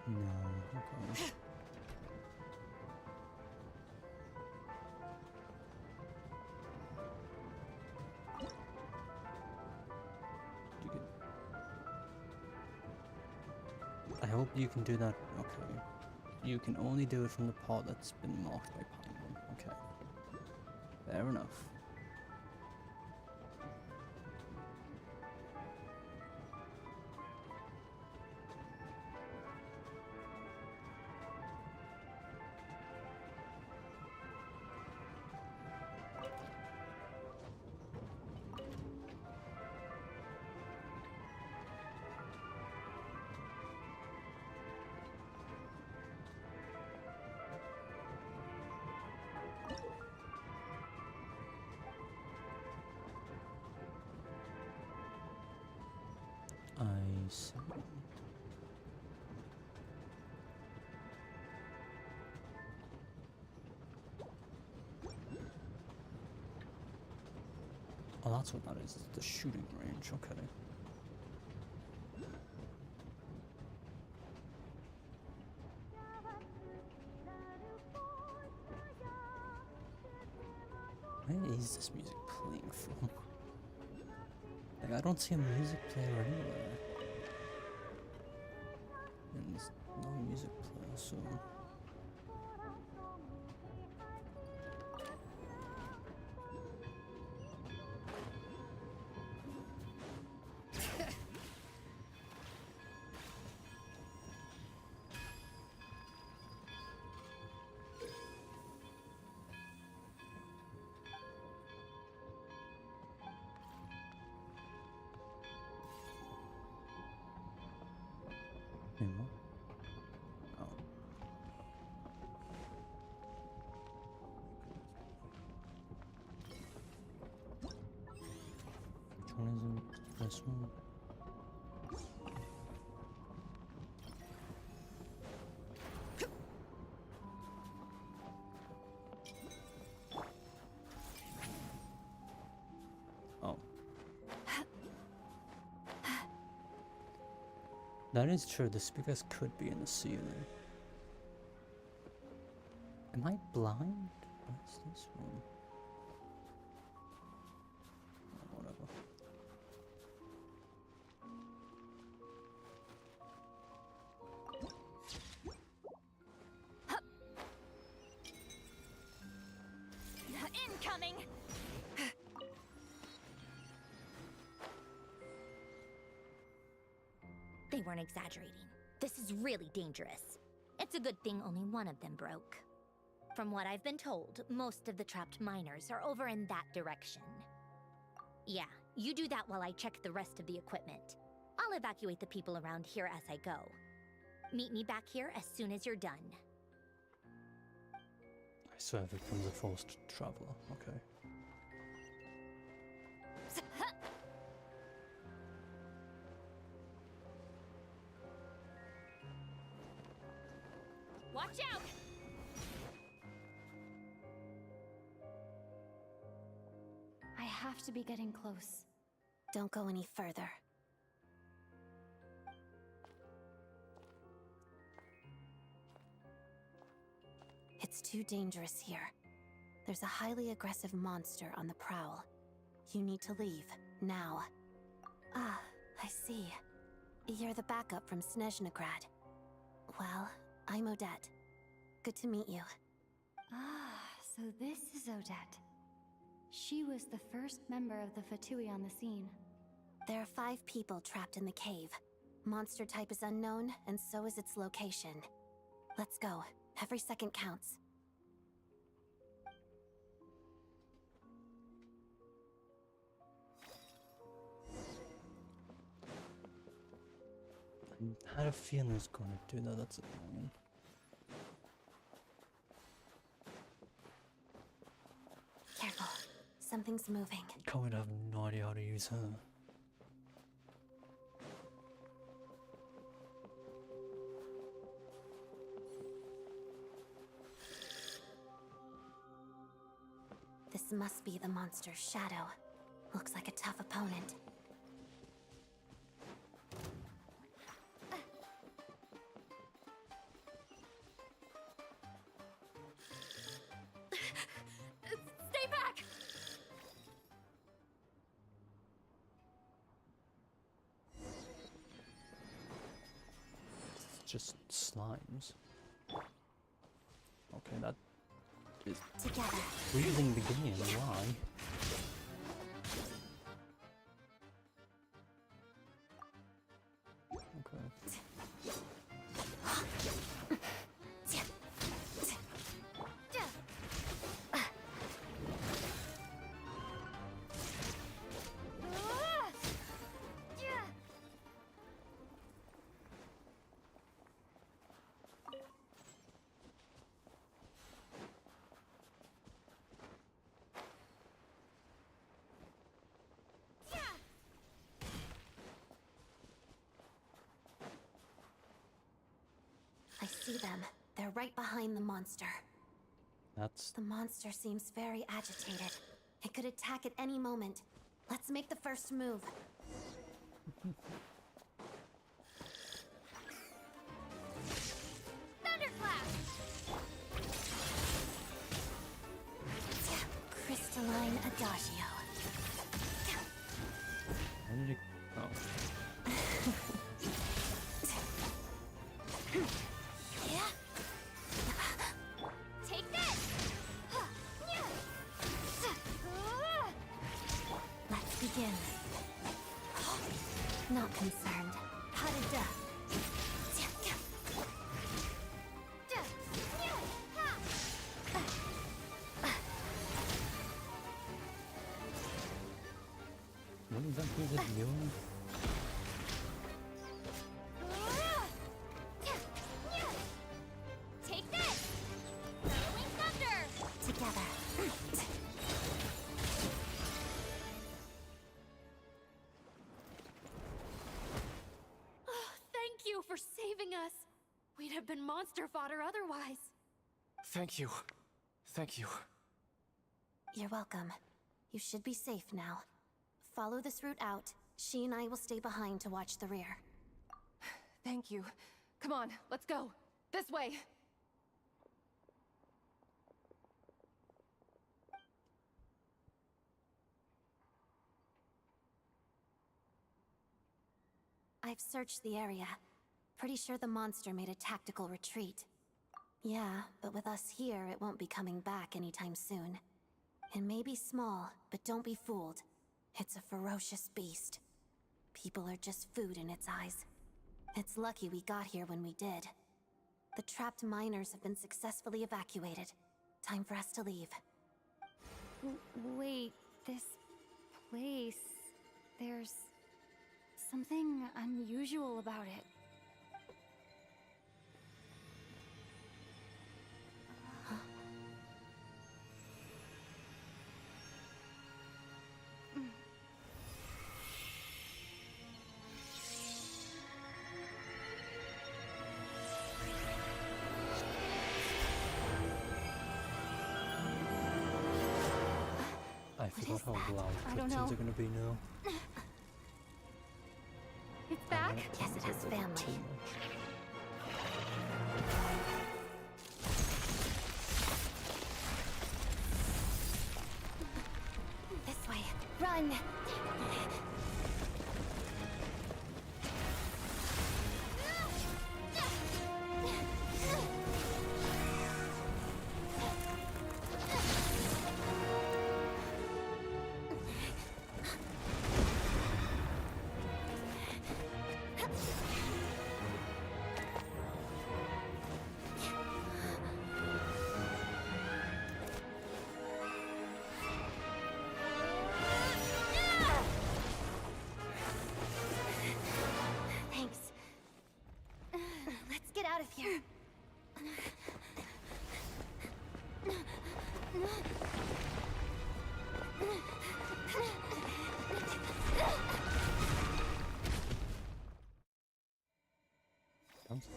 No, okay. I hope you can do that. Okay. You can only do it from the part that's been marked by Paimon. Okay. Fair enough. I see. Oh, that's what that is. It's the shooting range. Okay. Where is this music playing from? Like, I don't see a music player anywhere. And there's no music player, so... Oh. Which one is it? This one? Oh. That is true, the speakers could be in the ceiling. Am I blind? What's this one? Oh, whatever.
they weren't exaggerating. This is really dangerous. It's a good thing only one of them broke. From what I've been told, most of the trapped miners are over in that direction. Yeah, you do that while I check the rest of the equipment. I'll evacuate the people around here as I go. Meet me back here as soon as you're done.
So it becomes a forced traveler. Okay.
Watch out! I have to be getting close.
Don't go any further. It's too dangerous here. There's a highly aggressive monster on the prowl. You need to leave, now. Ah, I see. You're the backup from Snezhnaya. Well, I'm Odette. Good to meet you.
Ah, so this is Odette. She was the first member of the Fatui on the scene.
There are 5 people trapped in the cave. Monster type is unknown, and so is its location. Let's go. Every second counts.
I had a feeling I was going to do that. That's annoying.
Careful. Something's moving.
God, I have no idea how to use her.
This must be the monster's shadow. Looks like a tough opponent.
Stay back!
It's just slimes. Okay, that is freezing the game. Why? Okay.
I see them. They're right behind the monster.
That's...
The monster seems very agitated. It could attack at any moment. Let's make the first move.
Thunderclap!
Crystalline Adagio.
How did it... Oh.
Take this!
Let's begin. Not concerned. Harada.
What exactly is it doing?
Take this! Whirling thunder!
Together.
Oh, thank you for saving us. We'd have been monster fodder otherwise.
Thank you. Thank you.
You're welcome. You should be safe now. Follow this route out. She and I will stay behind to watch the rear.
Thank you. Come on, let's go. This way.
I've searched the area. Pretty sure the monster made a tactical retreat. Yeah, but with us here, it won't be coming back anytime soon. It may be small, but don't be fooled. It's a ferocious beast. People are just food in its eyes.
It's lucky we got here when we did. The trapped miners have been successfully evacuated. Time for us to leave.
Wait, this place... There's... something unusual about it.
I forgot how loud
I don't
cutscenes
know.
are gonna be now.
It's back?
Yes, it has family.
This way. Run!
Thanks. Let's get out of here.
Sounds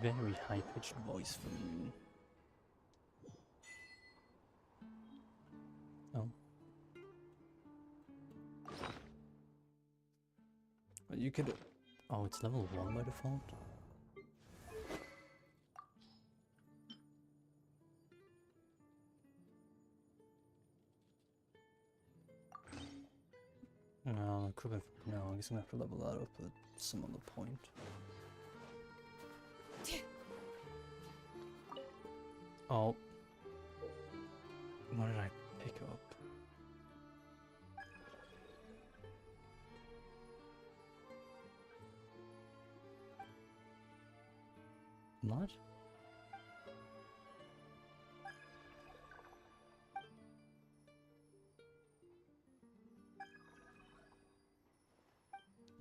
very high-pitched voice for Moon. Oh. But you could... Oh, it's level 1 by default? No, I could have... No, I guess I'm gonna have to level that up at some other point. Oh. What did I pick up? What?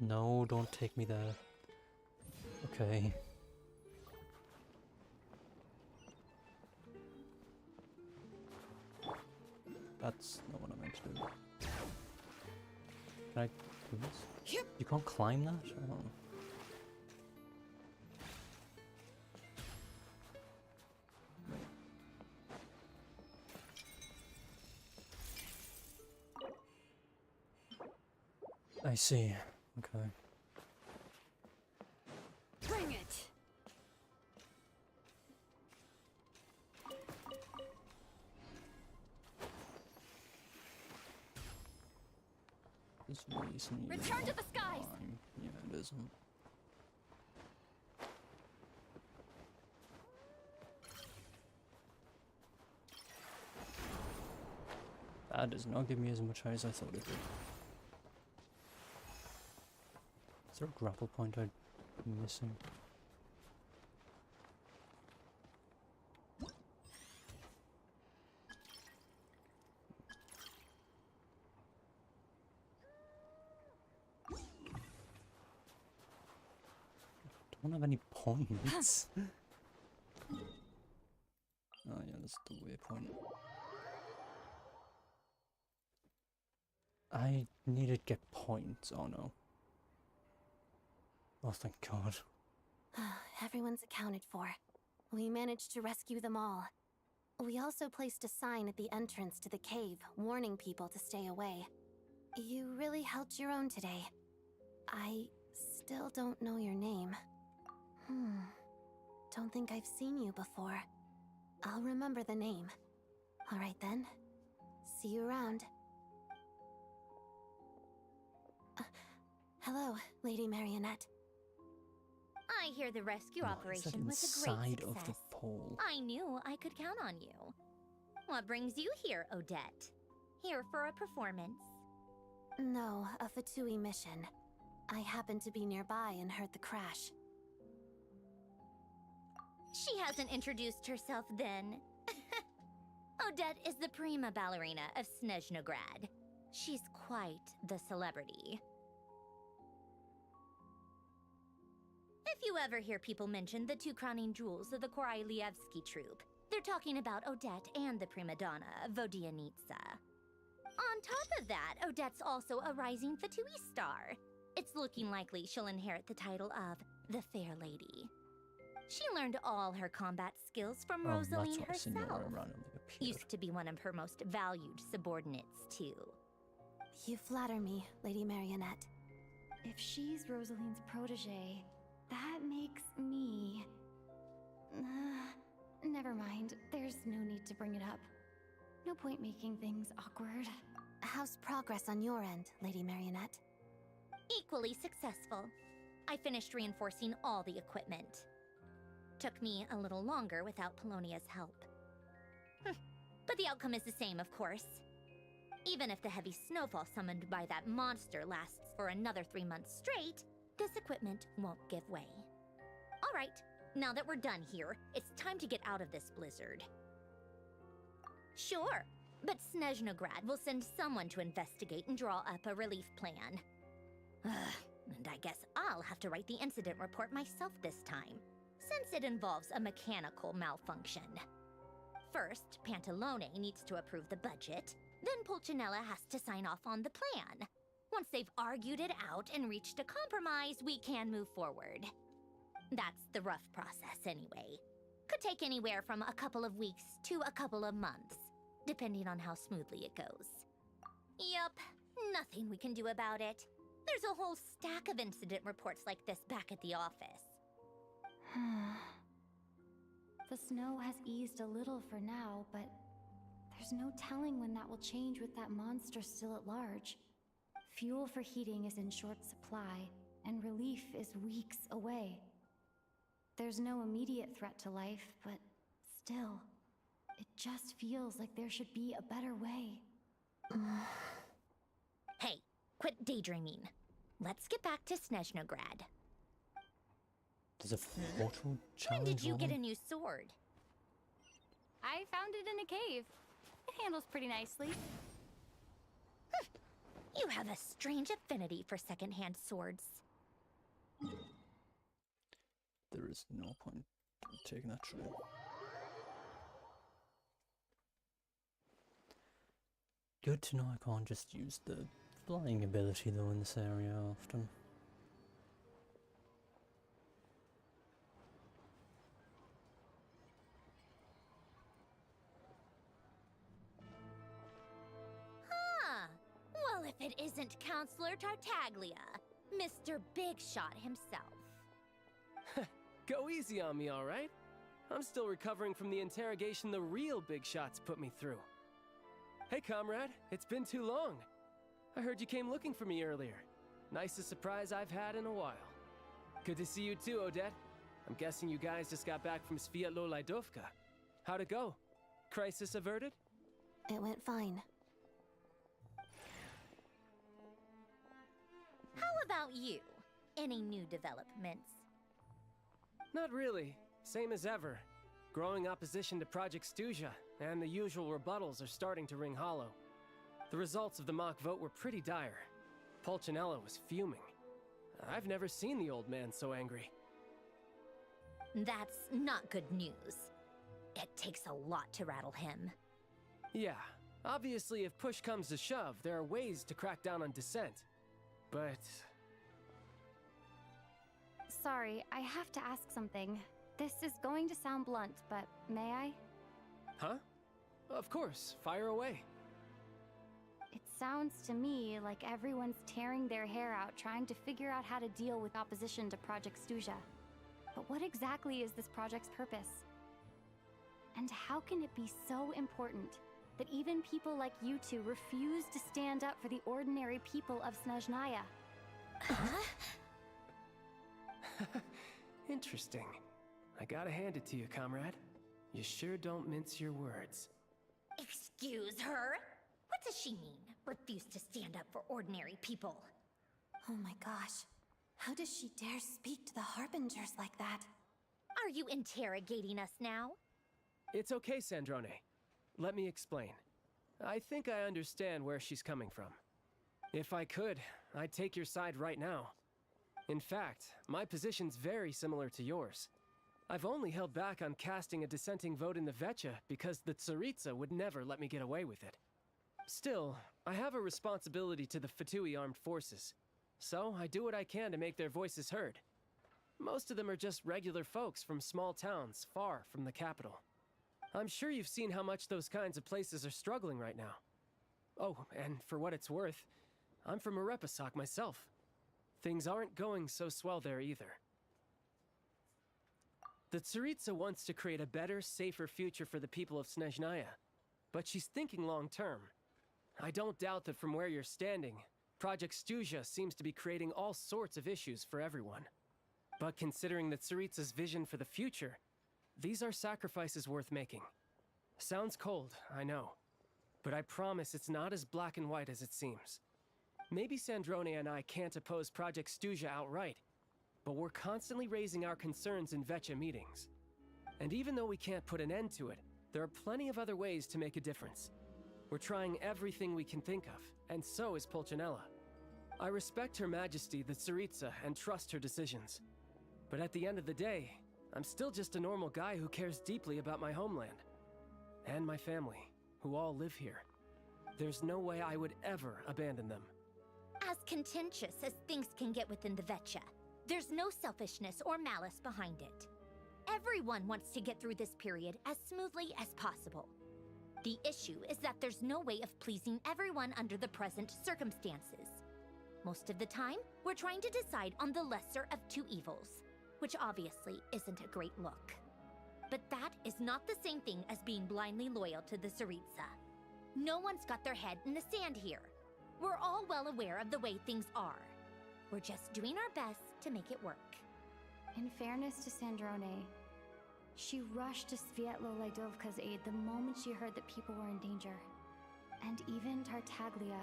No, don't take me there. Okay. That's not what I meant to do. Can I do this? You can't climb that? Oh. I see. Okay.
Bring it!
This reason
Return to the skies!
Yeah, it isn't. That does not give me as much as I thought it would. Is there a grapple point I'm missing? Don't have any points. Oh yeah, that's the waypoint. I need to get points. Oh no. Oh thank God.
Everyone's accounted for. We managed to rescue them all. We also placed a sign at the entrance to the cave, warning people to stay away. You really held your own today. I still don't know your name. Don't think I've seen you before. I'll remember the name. Alright then. See you around. Hello, Lady Marionette.
I hear the rescue
What is
operation
that
was a great
inside
success.
of the pole?
I knew I could count on you. What brings you here, Odette? Here for a performance?
No, a Fatui mission. I happened to be nearby and heard the crash.
She hasn't introduced herself then. Odette is the prima ballerina of Snezhnograd. She's quite the celebrity. If you ever hear people mention the two crowning jewels of the Korailievsky troupe, they're talking about Odette and the prima donna, Vodianitsa. On top of that, Odette's also a rising Fatui star. It's looking likely she'll inherit the title of the Fair Lady. She learned all her combat skills from Rosaline herself. Used to be one of her most valued subordinates, too.
You flatter me, Lady Marionette.
If she's Rosaline's protege, that makes me... never mind. There's no need to bring it up. No point making things awkward.
How's progress on your end, Lady Marionette?
Equally successful. I finished reinforcing all the equipment. Took me a little longer without Polonia's help. But the outcome is the same, of course. Even if the heavy snowfall summoned by that monster lasts for another 3 months straight, this equipment won't give way. All right, now that we're done here, it's time to get out of this blizzard. Sure, but Snezhnograd will send someone to investigate and draw up a relief plan. And I guess I'll have to write the incident report myself this time, since it involves a mechanical malfunction. First, Pantalone needs to approve the budget, then Pulcinella has to sign off on the plan. Once they've argued it out and reached a compromise, we can move forward. That's the rough process anyway. Could take anywhere from a couple of weeks to a couple of months, depending on how smoothly it goes. Yup, nothing we can do about it. There's a whole stack of incident reports like this back at the office.
The snow has eased a little for now, but there's no telling when that will change with that monster still at large. Fuel for heating is in short supply, and relief is weeks away. There's no immediate threat to life, but still, it just feels like there should be a better way.
Hey, quit daydreaming. Let's get back to Snezhnograd.
There's a photo challenge.
When did you get a new sword?
I found it in a cave. It handles pretty nicely.
You have a strange affinity for second-hand swords.
There is no point in taking that trail. Good to know I can't just use the flying ability though in this area often.
Well, if it isn't Counselor Tartaglia, Mr. Big Shot himself.
Go easy on me, all right? I'm still recovering from the interrogation the real Big Shots put me through. Hey, comrade, it's been too long. I heard you came looking for me earlier. Nicest surprise I've had in a while. Good to see you too, Odette. I'm guessing you guys just got back from Sviatlo Laidovka. How'd it go? Crisis averted?
It went fine.
How about you? Any new developments?
Not really. Same as ever. Growing opposition to Project Stuzha, and the usual rebuttals are starting to ring hollow. The results of the mock vote were pretty dire. Pulcinella was fuming. I've never seen the old man so angry.
That's not good news. It takes a lot to rattle him.
Yeah, obviously if push comes to shove, there are ways to crack down on dissent. But...
Sorry, I have to ask something. This is going to sound blunt, but may I?
Huh? Of course, fire away.
It sounds to me like everyone's tearing their hair out trying to figure out how to deal with opposition to Project Stuzha. But what exactly is this project's purpose? And how can it be so important that even people like you two refuse to stand up for the ordinary people of Snezhnaya?
Interesting. I gotta hand it to you, comrade. You sure don't mince your words.
Excuse her? What does she mean? Refuse to stand up for ordinary people?
Oh my gosh. How does she dare speak to the Harbingers like that?
Are you interrogating us now?
It's okay, Sandrone. Let me explain. I think I understand where she's coming from. If I could, I'd take your side right now. In fact, my position's very similar to yours. I've only held back on casting a dissenting vote in the Vecha because the Tsaritsa would never let me get away with it. Still, I have a responsibility to the Fatui armed forces, so I do what I can to make their voices heard. Most of them are just regular folks from small towns far from the capital. I'm sure you've seen how much those kinds of places are struggling right now. Oh, and for what it's worth, I'm from Arepasak myself. Things aren't going so swell there either. The Tsaritsa wants to create a better, safer future for the people of Snezhnaya, but she's thinking long-term. I don't doubt that from where you're standing, Project Stuzha seems to be creating all sorts of issues for everyone. But considering the Tsaritsa's vision for the future, these are sacrifices worth making. Sounds cold, I know, but I promise it's not as black and white as it seems. Maybe Sandrone and I can't oppose Project Stuzha outright, but we're constantly raising our concerns in Vecha meetings. And even though we can't put an end to it, there are plenty of other ways to make a difference. We're trying everything we can think of, and so is Pulcinella. I respect Her Majesty, the Tsaritsa, and trust her decisions. But at the end of the day, I'm still just a normal guy who cares deeply about my homeland. And my family, who all live here. There's no way I would ever abandon them.
As contentious as things can get within the Vecha, there's no selfishness or malice behind it. Everyone wants to get through this period as smoothly as possible. The issue is that there's no way of pleasing everyone under the present circumstances. Most of the time, we're trying to decide on the lesser of two evils, which obviously isn't a great look. But that is not the same thing as being blindly loyal to the Tsaritsa. No one's got their head in the sand here. We're all well aware of the way things are. We're just doing our best to make it work.
In fairness to Sandrone, she rushed to Svietlo Laidovka's aid the moment she heard that people were in danger. And even Tartaglia,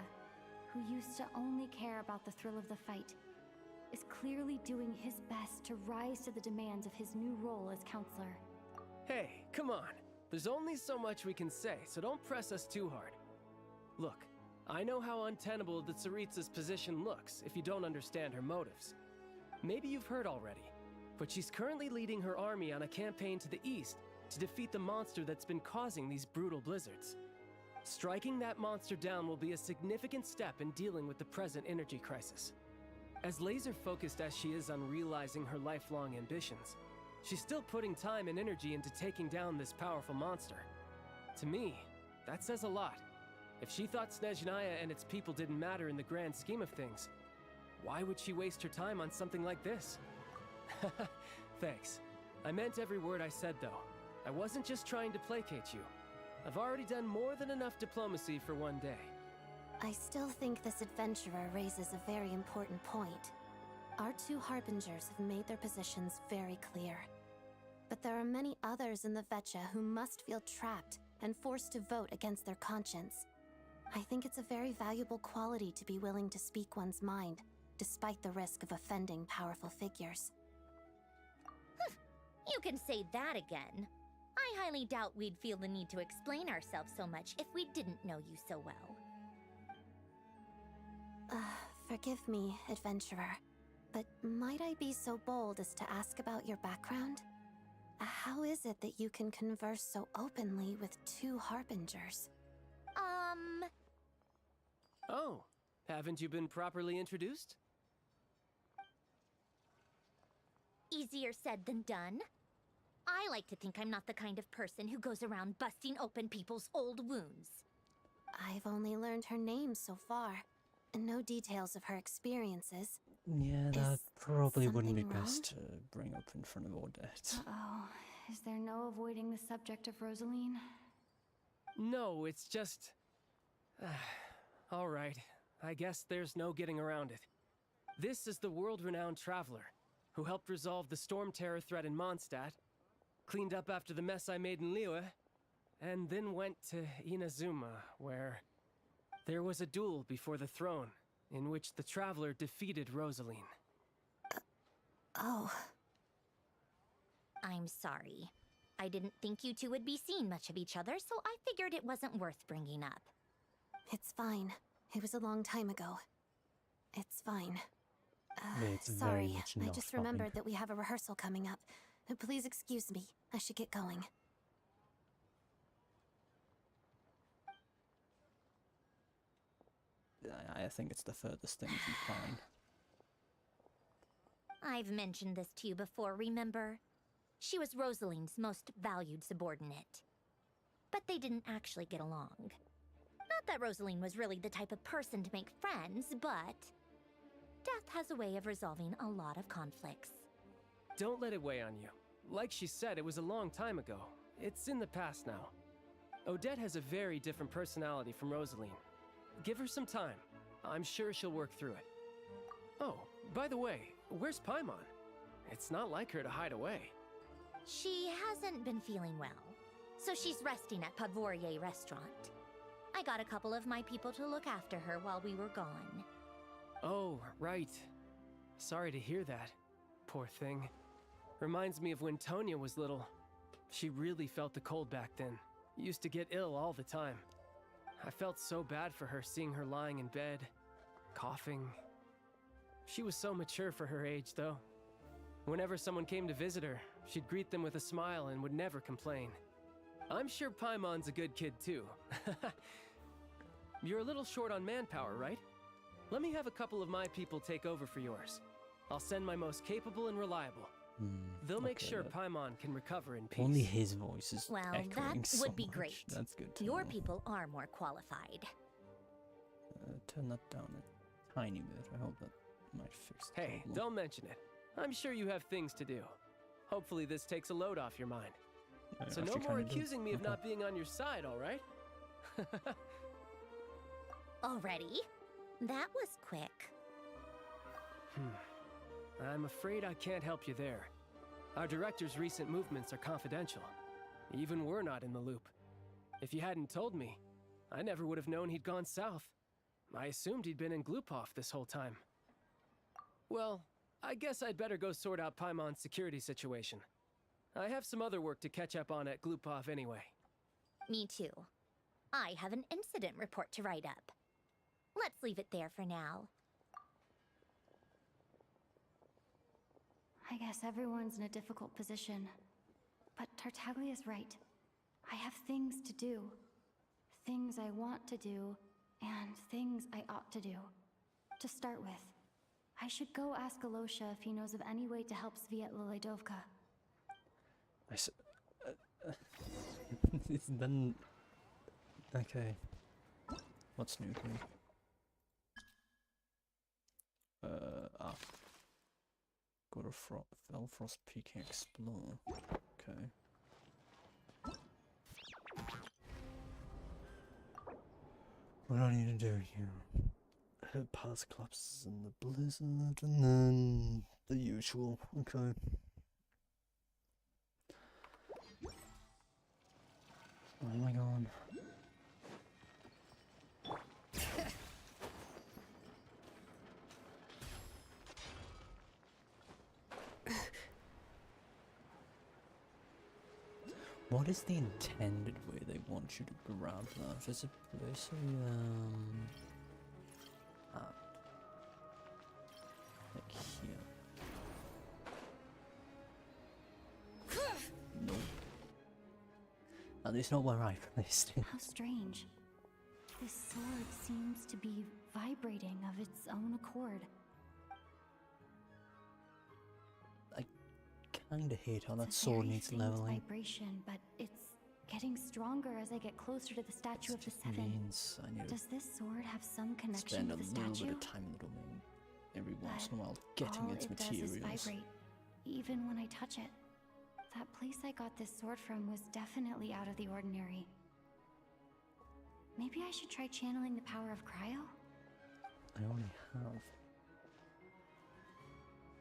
who used to only care about the thrill of the fight, is clearly doing his best to rise to the demands of his new role as counselor.
Hey, come on. There's only so much we can say, so don't press us too hard. Look, I know how untenable the Tsaritsa's position looks if you don't understand her motives. Maybe you've heard already, but she's currently leading her army on a campaign to the east to defeat the monster that's been causing these brutal blizzards. Striking that monster down will be a significant step in dealing with the present energy crisis. As laser-focused as she is on realizing her lifelong ambitions, she's still putting time and energy into taking down this powerful monster. To me, that says a lot. If she thought Snezhnaya and its people didn't matter in the grand scheme of things, why would she waste her time on something like this? Thanks. I meant every word I said, though. I wasn't just trying to placate you. I've already done more than enough diplomacy for one day.
I still think this adventurer raises a very important point. Our two harbingers have made their positions very clear. But there are many others in the Vecha who must feel trapped and forced to vote against their conscience. I think it's a very valuable quality to be willing to speak one's mind, despite the risk of offending powerful figures.
You can say that again. I highly doubt we'd feel the need to explain ourselves so much if we didn't know you so well.
Forgive me, adventurer, but might I be so bold as to ask about your background? How is it that you can converse so openly with two harbingers?
Oh, haven't you been properly introduced?
Easier said than done. I like to think I'm not the kind of person who goes around busting open people's old wounds.
I've only learned her name so far, and no details of her experiences.
Yeah, that probably wouldn't be
something
best to bring up in front of Odette.
Uh-oh. Is there no avoiding the subject of Rosaline?
No, it's just... all right, I guess there's no getting around it. This is the world-renowned traveler, who helped resolve the storm terror threat in Mondstadt, cleaned up after the mess I made in Liyue, and then went to Inazuma, where there was a duel before the throne, in which the traveler defeated Rosaline.
Oh.
I'm sorry. I didn't think you two would be seeing much of each other, so I figured it wasn't worth bringing up.
It's fine. It was a long time ago. It's fine.
It's very
Sorry,
much
I
not
just
fine.
remembered that we have a rehearsal coming up. Please excuse me. I should get going.
I think it's the furthest thing from fine.
I've mentioned this to you before, remember? She was Rosaline's most valued subordinate. But they didn't actually get along. Not that Rosaline was really the type of person to make friends, but death has a way of resolving a lot of conflicts.
Don't let it weigh on you. Like she said, it was a long time ago. It's in the past now. Odette has a very different personality from Rosaline. Give her some time. I'm sure she'll work through it. Oh, by the way, where's Paimon? It's not like her to hide away.
She hasn't been feeling well, so she's resting at Pavorier Restaurant. I got a couple of my people to look after her while we were gone.
Oh, right. Sorry to hear that. Poor thing. Reminds me of when Tonya was little. She really felt the cold back then. Used to get ill all the time. I felt so bad for her seeing her lying in bed, coughing. She was so mature for her age, though. Whenever someone came to visit her, she'd greet them with a smile and would never complain. I'm sure Paimon's a good kid, too. You're a little short on manpower, right? Let me have a couple of my people take over for yours. I'll send my most capable and reliable. They'll make sure Paimon can recover in peace.
Only his voice is
Well,
echoing
that
so
would be
much.
great.
That's good to
Your
know.
people are more qualified.
Turn that down a tiny bit. I hope that might fix the
Hey,
problem.
don't mention it. I'm sure you have things to do. Hopefully this takes a load off your mind. So no
actually
more
kinda does.
accusing me of
Okay.
not being on your side, all right?
Already? That was quick.
I'm afraid I can't help you there. Our director's recent movements are confidential. Even we're not in the loop. If you hadn't told me, I never would have known he'd gone south. I assumed he'd been in Glupov this whole time. Well, I guess I'd better go sort out Paimon's security situation. I have some other work to catch up on at Glupov anyway.
Me too. I have an incident report to write up. Let's leave it there for now.
I guess everyone's in a difficult position. But Tartaglia's right. I have things to do. Things I want to do, and things I ought to do. To start with, I should go ask Alosha if he knows of any way to help Svietla Ledovka.
It's been... Okay. What's new here? Go to Felfrost Peak and explore. Okay. What do I need to do here? Head past collapses in the blizzard, and then the usual. Okay. Where am I going? What is the intended way they want you to grab that? Is it basically, like here? Nope. At least not where I placed it.
How strange. This sword seems to be vibrating of its own accord.
Kinda hate how that
It's a
sword
very
needs
faint
leveling.
vibration, but it's getting stronger as I get closer to the Statue of the Seven.
Means I need to
Does this sword have some connection
spend a
to the
little
statue?
bit of time in the domain every once in a while
All
getting its
it
materials.
does is vibrate, even when I touch it. That place I got this sword from was definitely out of the ordinary. Maybe I should try channeling the power of cryo?
I only have.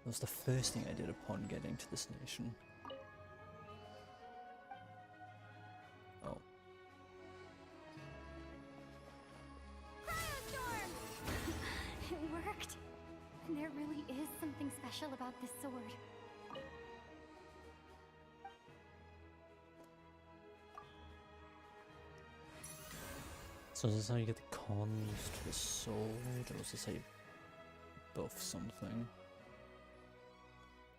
That was the first thing I did upon getting to this nation. Oh.
It worked! There really is something special about this sword.
So is this how you get the cons to the sword, or does it say buff something?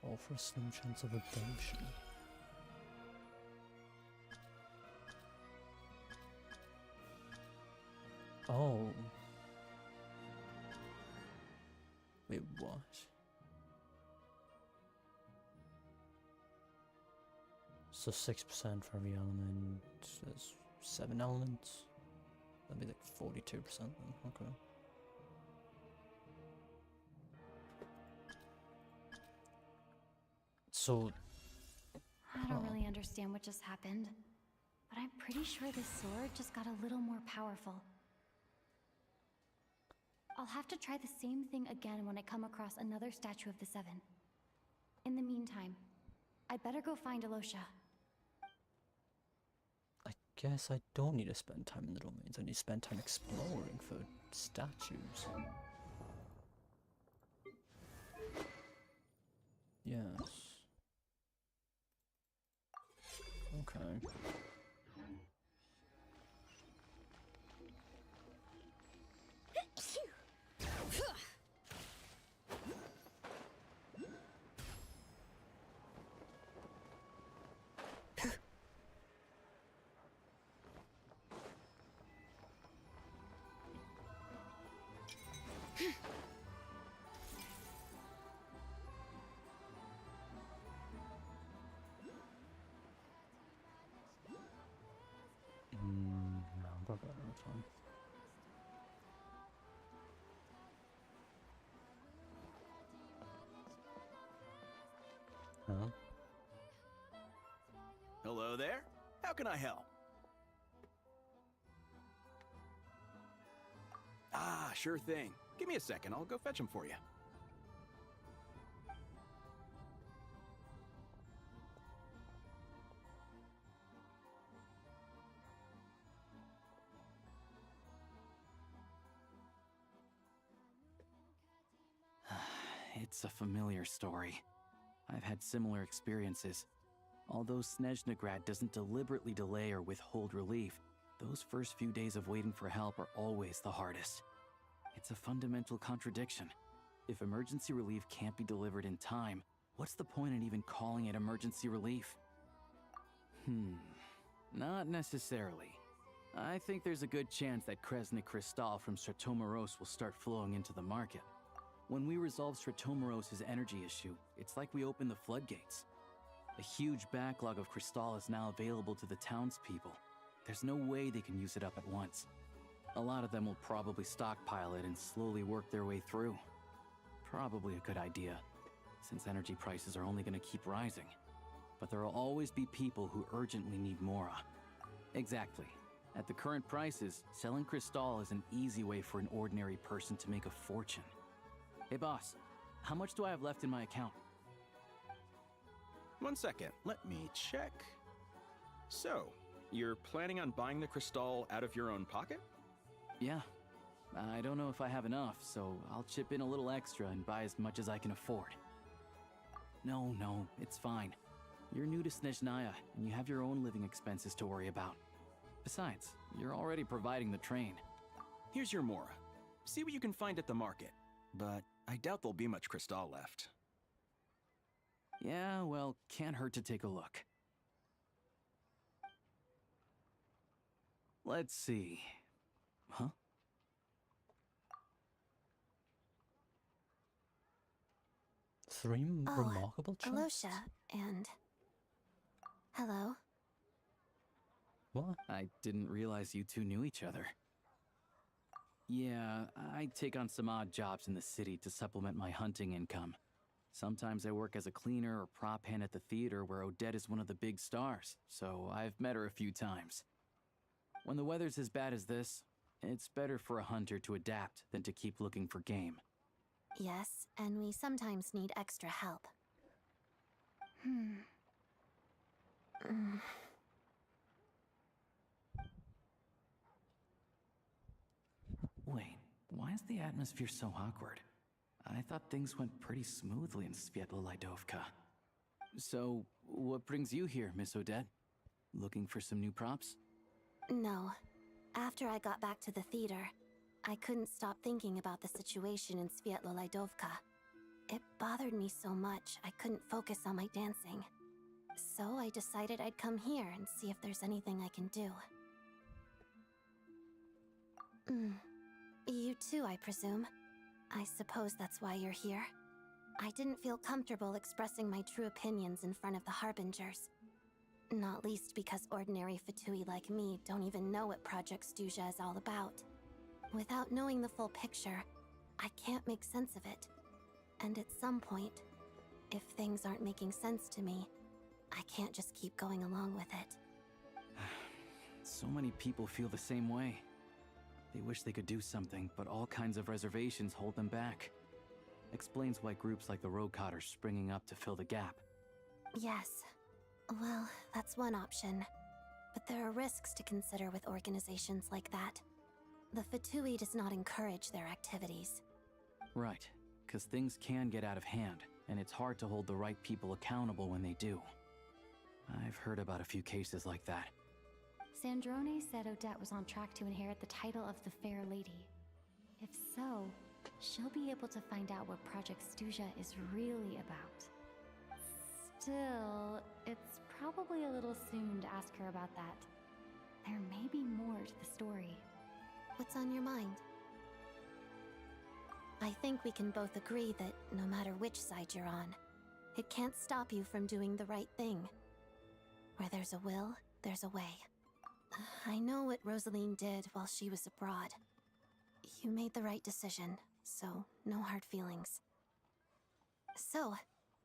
Offer a slim chance of redemption. Oh. Wait, what? So 6% for every element. There's 7 elements. That'd be like 42% then. Okay. So.
I don't really understand what just happened, but I'm pretty sure this sword just got a little more powerful. I'll have to try the same thing again when I come across another statue of the Seven. In the meantime, I'd better go find Alosha.
I guess I don't need to spend time in the domains. I need to spend time exploring for statues. Yes. Okay. No, probably not fun. Huh?
Hello there. How can I help? Ah, sure thing. Give me a second. I'll go fetch him for you.
It's a familiar story. I've had similar experiences. Although Snezhnagrad doesn't deliberately delay or withhold relief, those first few days of waiting for help are always the hardest. It's a fundamental contradiction. If emergency relief can't be delivered in time, what's the point in even calling it emergency relief? Not necessarily. I think there's a good chance that Kresnik Crystal from Stratomoros will start flowing into the market. When we resolve Stratomoros' energy issue, it's like we open the floodgates. A huge backlog of Crystal is now available to the townspeople. There's no way they can use it up at once. A lot of them will probably stockpile it and slowly work their way through. Probably a good idea, since energy prices are only going to keep rising. But there will always be people who urgently need Mora. Exactly. At the current prices, selling Crystal is an easy way for an ordinary person to make a fortune. Hey boss, how much do I have left in my account?
1 second. Let me check. So, you're planning on buying the Crystal out of your own pocket?
Yeah. I don't know if I have enough, so I'll chip in a little extra and buy as much as I can afford. No, it's fine. You're new to Snezhnaya, and you have your own living expenses to worry about. Besides, you're already providing the train.
Here's your Mora. See what you can find at the market. But I doubt there'll be much Crystal left.
Yeah, well, can't hurt to take a look. Let's see. Huh?
Three remarkable chests?
Alosha, and... Hello?
What?
I didn't realize you two knew each other. Yeah, I take on some odd jobs in the city to supplement my hunting income. Sometimes I work as a cleaner or prop hand at the theater where Odette is one of the big stars, so I've met her a few times. When the weather's as bad as this, it's better for a hunter to adapt than to keep looking for game.
Yes, and we sometimes need extra help.
Wait, why is the atmosphere so awkward? I thought things went pretty smoothly in Svietlolidovka. So, what brings you here, Miss Odette? Looking for some new props?
No. After I got back to the theater, I couldn't stop thinking about the situation in Svietlolaidovka. It bothered me so much I couldn't focus on my dancing. So I decided I'd come here and see if there's anything I can do. You too, I presume. I suppose that's why you're here. I didn't feel comfortable expressing my true opinions in front of the Harbingers. Not least because ordinary Fatui like me don't even know what Project Stuzha is all about. Without knowing the full picture, I can't make sense of it. And at some point, if things aren't making sense to me, I can't just keep going along with it.
So many people feel the same way. They wish they could do something, but all kinds of reservations hold them back. Explains why groups like the Rokot are springing up to fill the gap.
Yes. Well, that's one option. But there are risks to consider with organizations like that. The Fatui does not encourage their activities.
Right, because things can get out of hand, and it's hard to hold the right people accountable when they do. I've heard about a few cases like that.
Sandrone said Odette was on track to inherit the title of the Fair Lady. If so, she'll be able to find out what Project Stuzha is really about. Still, it's probably a little soon to ask her about that. There may be more to the story.
What's on your mind? I think we can both agree that no matter which side you're on, it can't stop you from doing the right thing. Where there's a will, there's a way. I know what Rosaline did while she was abroad. You made the right decision, so no hard feelings. So,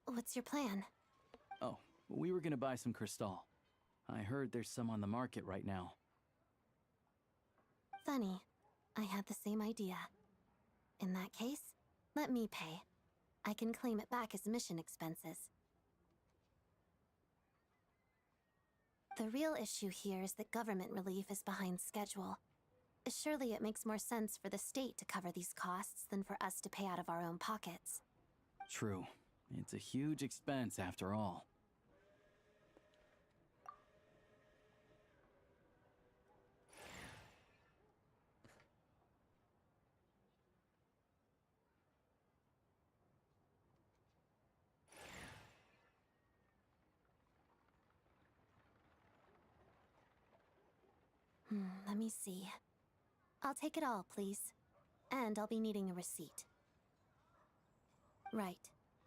what's your plan?
Oh, we were gonna buy some Crystal. I heard there's some on the market right now.
Funny. I had the same idea. In that case, let me pay. I can claim it back as mission expenses. The real issue here is that government relief is behind schedule. Surely it makes more sense for the state to cover these costs than for us to pay out of our own pockets.
True. It's a huge expense after all.
Let me see. I'll take it all, please. And I'll be needing a receipt. Right.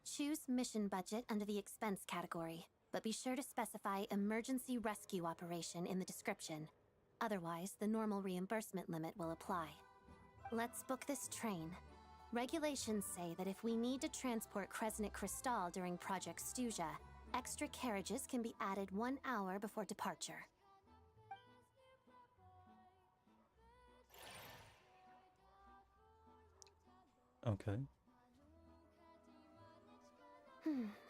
Choose mission budget under the expense category, but be sure to specify emergency rescue operation in the description. Otherwise, the normal reimbursement limit will apply. Let's book this train. Regulations say that if we need to transport Kresnik Crystal during Project Stuzha, extra carriages can be added 1 hour before departure.
Okay.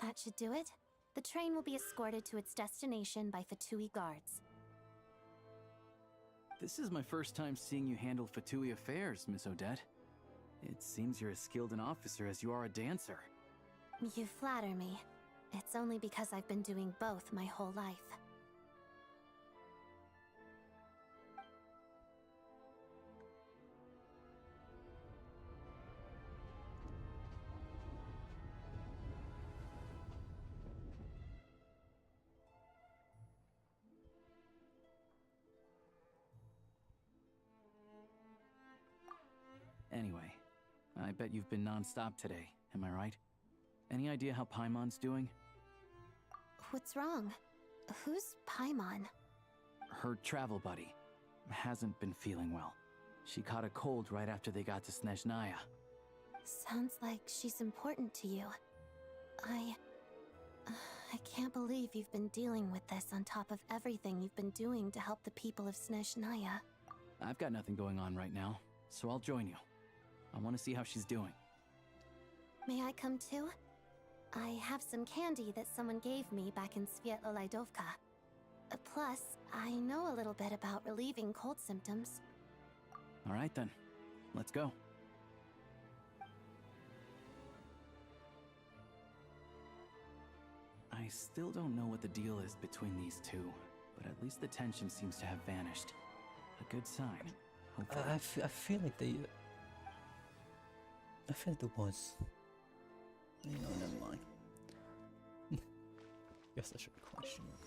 That should do it. The train will be escorted to its destination by Fatui guards.
This is my first time seeing you handle Fatui affairs, Miss Odette. It seems you're as skilled an officer as you are a dancer.
You flatter me. It's only because I've been doing both my whole life.
Anyway, I bet you've been non-stop today, am I right? Any idea how Paimon's doing?
What's wrong? Who's Paimon?
Her travel buddy hasn't been feeling well. She caught a cold right after they got to Snezhnaya.
Sounds like she's important to you. I can't believe you've been dealing with this on top of everything you've been doing to help the people of Snezhnaya.
I've got nothing going on right now, so I'll join you. I want to see how she's doing.
May I come too? I have some candy that someone gave me back in Svietlolaidovka. Plus, I know a little bit about relieving cold symptoms.
All right then, let's go. I still don't know what the deal is between these two, but at least the tension seems to have vanished. good sign. Hopefully.
I feel like they. I feel like there was. You know, never mind. Guess I should question it.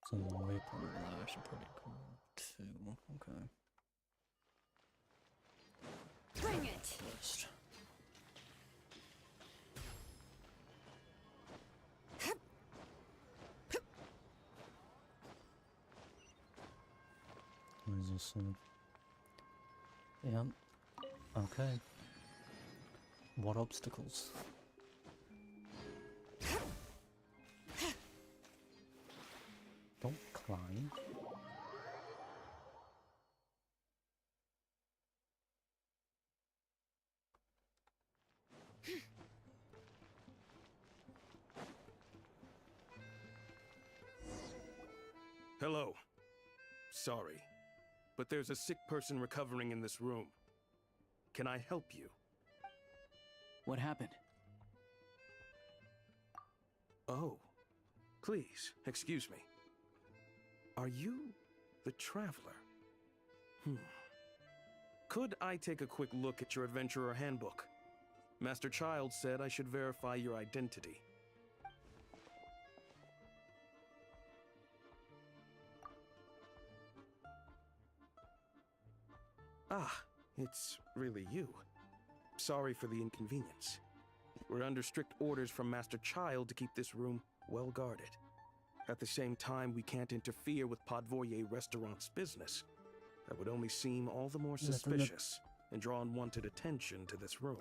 So the waypoint of that actually pretty cool too. Okay.
Bring it!
First. What is this? Yeah. Okay. What obstacles? Don't climb.
Hello. Sorry, but there's a sick person recovering in this room. Can I help you?
What happened?
Oh, please, excuse me. Are you the Traveler? Could I take a quick look at your Adventurer Handbook? Master Child said I should verify your identity. Ah, it's really you. Sorry for the inconvenience. We're under strict orders from Master Child to keep this room well guarded. At the same time, we can't interfere with Podvoye Restaurant's business. That would only seem all the more suspicious and draw unwanted attention to this room.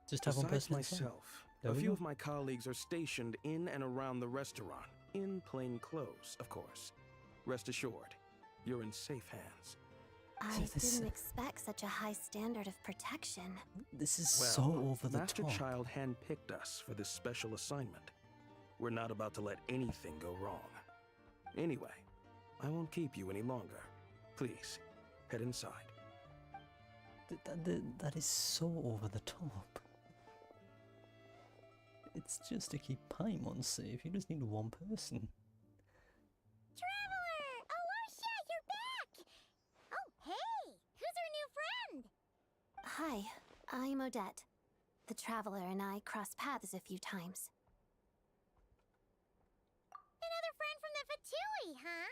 Just have one
Besides
person inside.
myself,
There
a
we
few
go.
of my colleagues are stationed in and around the restaurant, in plain clothes, of course. Rest assured, you're in safe hands.
I didn't expect such a high standard of protection.
This is
Well,
so over the
Master
top.
Child handpicked us for this special assignment. We're not about to let anything go wrong. Anyway, I won't keep you any longer. Please, head inside.
That is so over the top. It's just to keep Paimon safe. You just need one person.
Traveler! Aloysia, you're back! Oh, hey! Who's our new friend?
Hi, I'm Odette. The Traveler and I crossed paths a few times.
Another friend from the Fatui, huh?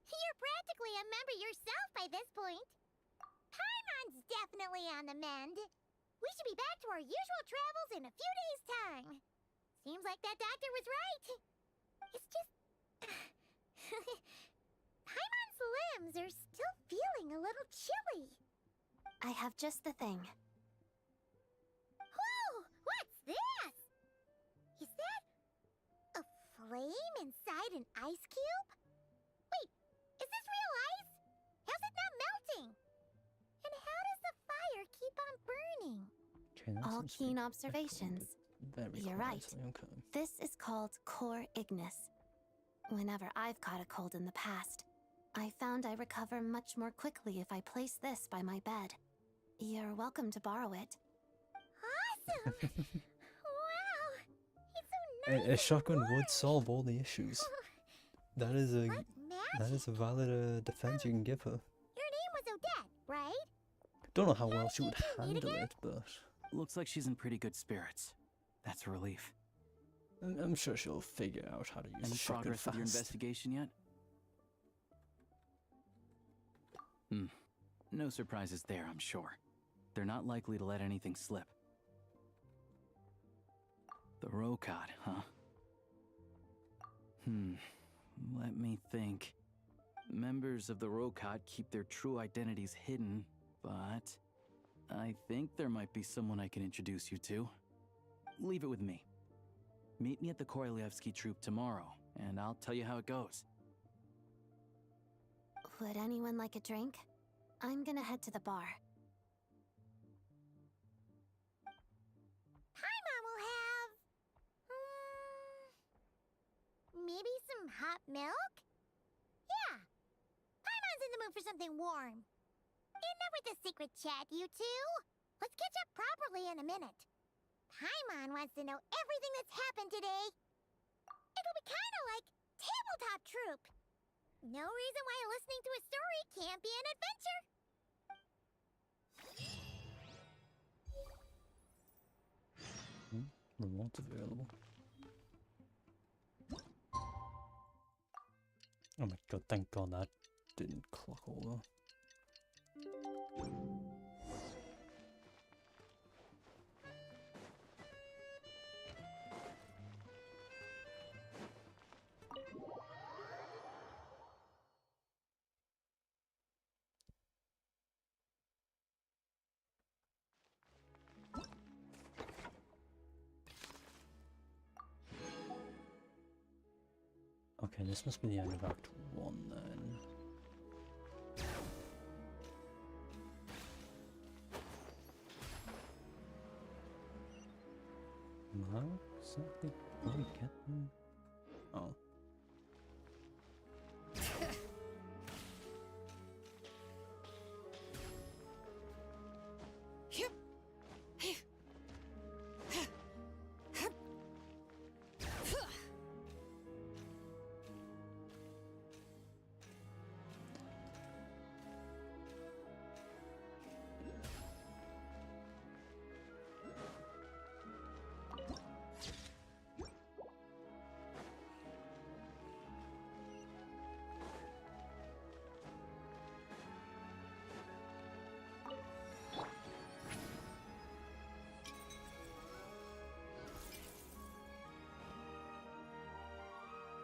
You're practically a member yourself by this point. Paimon's definitely on the mend. We should be back to our usual travels in a few days' time. Seems like that doctor was right. It's just... Paimon's limbs are still feeling a little chilly.
I have just the thing.
Whoa! What's this? Is that a flame inside an ice cube? Wait, is this real ice? How's it not melting? And how does the fire keep on burning?
Okay, that
All
seems
keen
to be
observations.
Very
You're right.
quietly, okay.
This is called core ignis. Whenever I've caught a cold in the past, I found I recover much more quickly if I place this by my bed. You're welcome to borrow it.
Awesome! Wow! It's so nice.
A shotgun would solve all the issues. That is a valid defense you can give her.
Your name was Odette, right?
Don't know how well she would handle it, but
Looks like she's in pretty good spirits. That's a relief.
I'm sure she'll figure out how to use
Any
a shotgun
progress with your
fast.
investigation yet? No surprises there, I'm sure. They're not likely to let anything slip. The Rokad, huh? Let me think. Members of the Rokad keep their true identities hidden, but I think there might be someone I can introduce you to. Leave it with me. Meet me at the Korolyevsky troop tomorrow, and I'll tell you how it goes.
Would anyone like a drink? I'm gonna head to the bar.
Paimon will have... maybe some hot milk? Yeah. Paimon's in the mood for something warm. Enough with the secret chat, you two. Let's catch up properly in a minute. Paimon wants to know everything that's happened today. could be kind of like tabletop troupe. No reason why listening to a story can't be an adventure.
Remote available. Oh my god, thank god that didn't clock over. Okay, this must be the end of Act 1 then. No? Something we get there? Oh.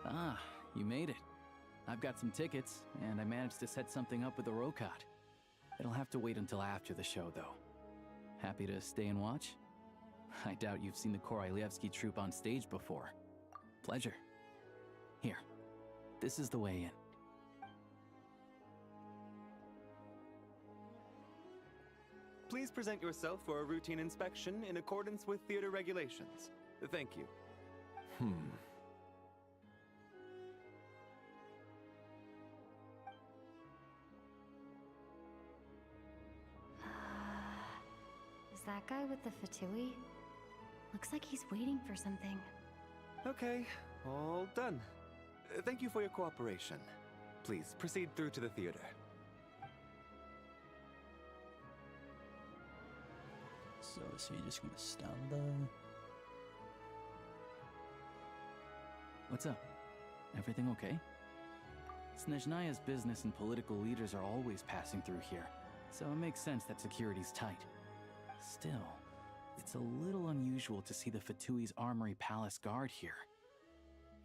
Ah, you made it. I've got some tickets, and I managed to set something up with the Rokot. It'll have to wait until after the show, though. Happy to stay and watch? I doubt you've seen the Korolyevsky troupe on stage before. Pleasure. Here, this is the way in.
Please present yourself for a routine inspection in accordance with theater regulations. Thank you.
Is that guy with the fatui? Looks like he's waiting for something.
Okay, all done. Thank you for your cooperation. Please proceed through to the theater.
So is he just gonna stand there?
What's up? Everything okay? Snezhnaya's business and political leaders are always passing through here, so it makes sense that security's tight. Still, it's a little unusual to see the Fatui's Armory Palace guard here.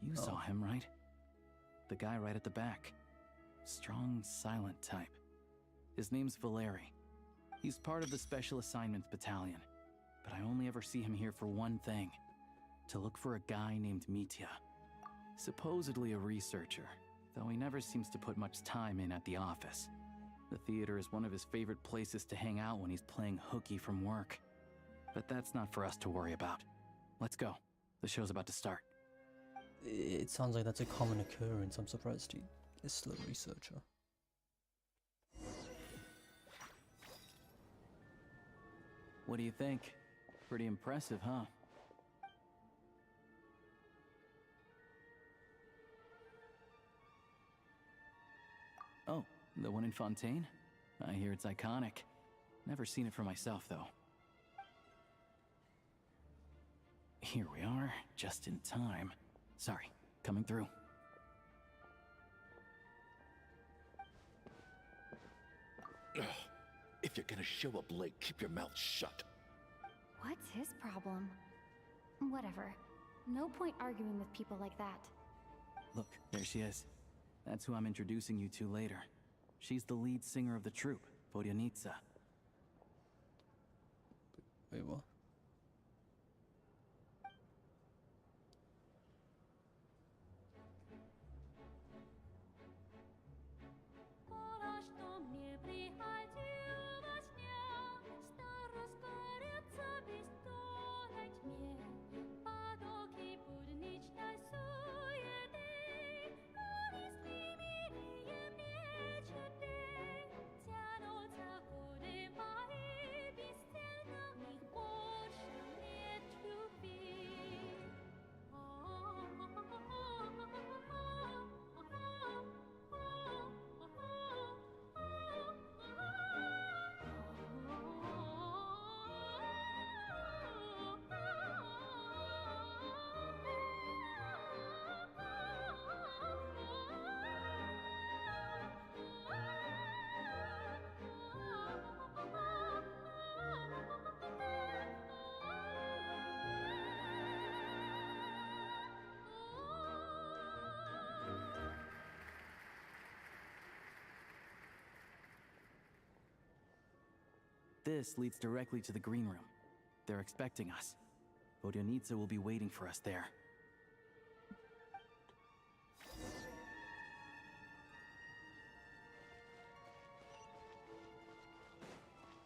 You saw him, right? The guy right at the back. Strong, silent type. His name's Valeri. He's part of the Special Assignments Battalion, but I only ever see him here for one thing. To look for a guy named Mitya. Supposedly a researcher, though he never seems to put much time in at the office. The theater is one of his favorite places to hang out when he's playing hooky from work. But that's not for us to worry about. Let's go. The show's about to start.
It sounds like that's a common occurrence. I'm surprised he is still a researcher.
What do you think? Pretty impressive, huh? Oh, the one in Fontaine? I hear it's iconic. Never seen it for myself, though. Here we are, just in time. Sorry, coming through.
If you're gonna show up late, keep your mouth shut.
What's his problem? Whatever. No point arguing with people like that.
Look, there she is. That's who I'm introducing you to later. She's the lead singer of the troupe, Vodyanitsa.
Wait, what?
this leads directly to the green room. They're expecting us. Vodyanitsa will be waiting for us there.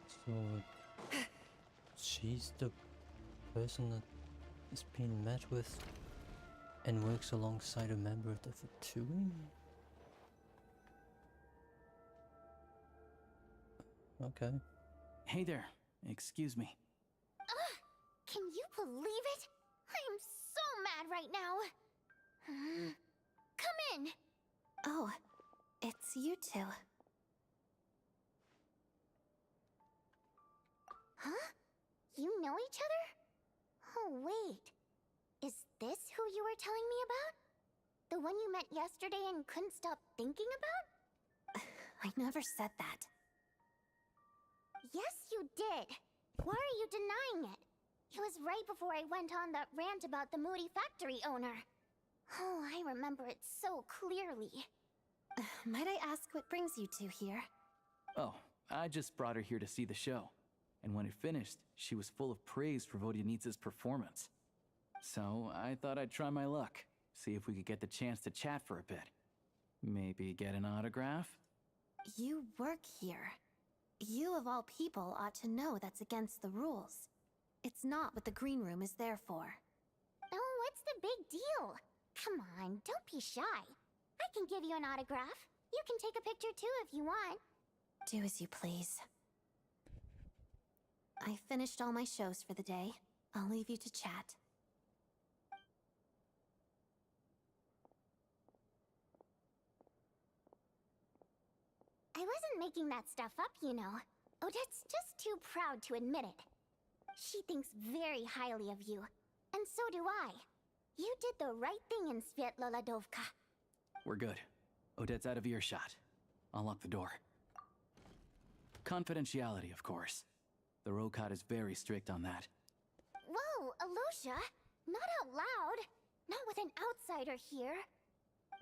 So, she's the person that is being met with and works alongside a member of the Fatui? Okay.
Hey there, excuse me.
Ugh! Can you believe it? I am so mad right now. Come in!
Oh, it's you two.
Huh? You know each other? Oh, wait. Is this who you were telling me about? The one you met yesterday and couldn't stop thinking about?
I never said that.
Yes, you did. Why are you denying it? It was right before I went on that rant about the moody factory owner. Oh, I remember it so clearly.
Might I ask what brings you two here?
Oh, I just brought her here to see the show. And when it finished, she was full of praise for Vodyanitsa's performance. So I thought I'd try my luck, see if we could get the chance to chat for a bit. Maybe get an autograph?
You work here. You of all people ought to know that's against the rules. It's not what the green room is there for.
Oh, what's the big deal? Come on, don't be shy. I can give you an autograph. You can take a picture too if you want.
Do as you please. I finished all my shows for the day. I'll leave you to chat.
I wasn't making that stuff up, you know. Odette's just too proud to admit it. She thinks very highly of you. And so do I. You did the right thing in Svietloladovka.
We're good. Odette's out of earshot. I'll lock the door. Confidentiality, of course. The Rokot is very strict on that.
Whoa, Alosha! Not out loud! Not with an outsider here.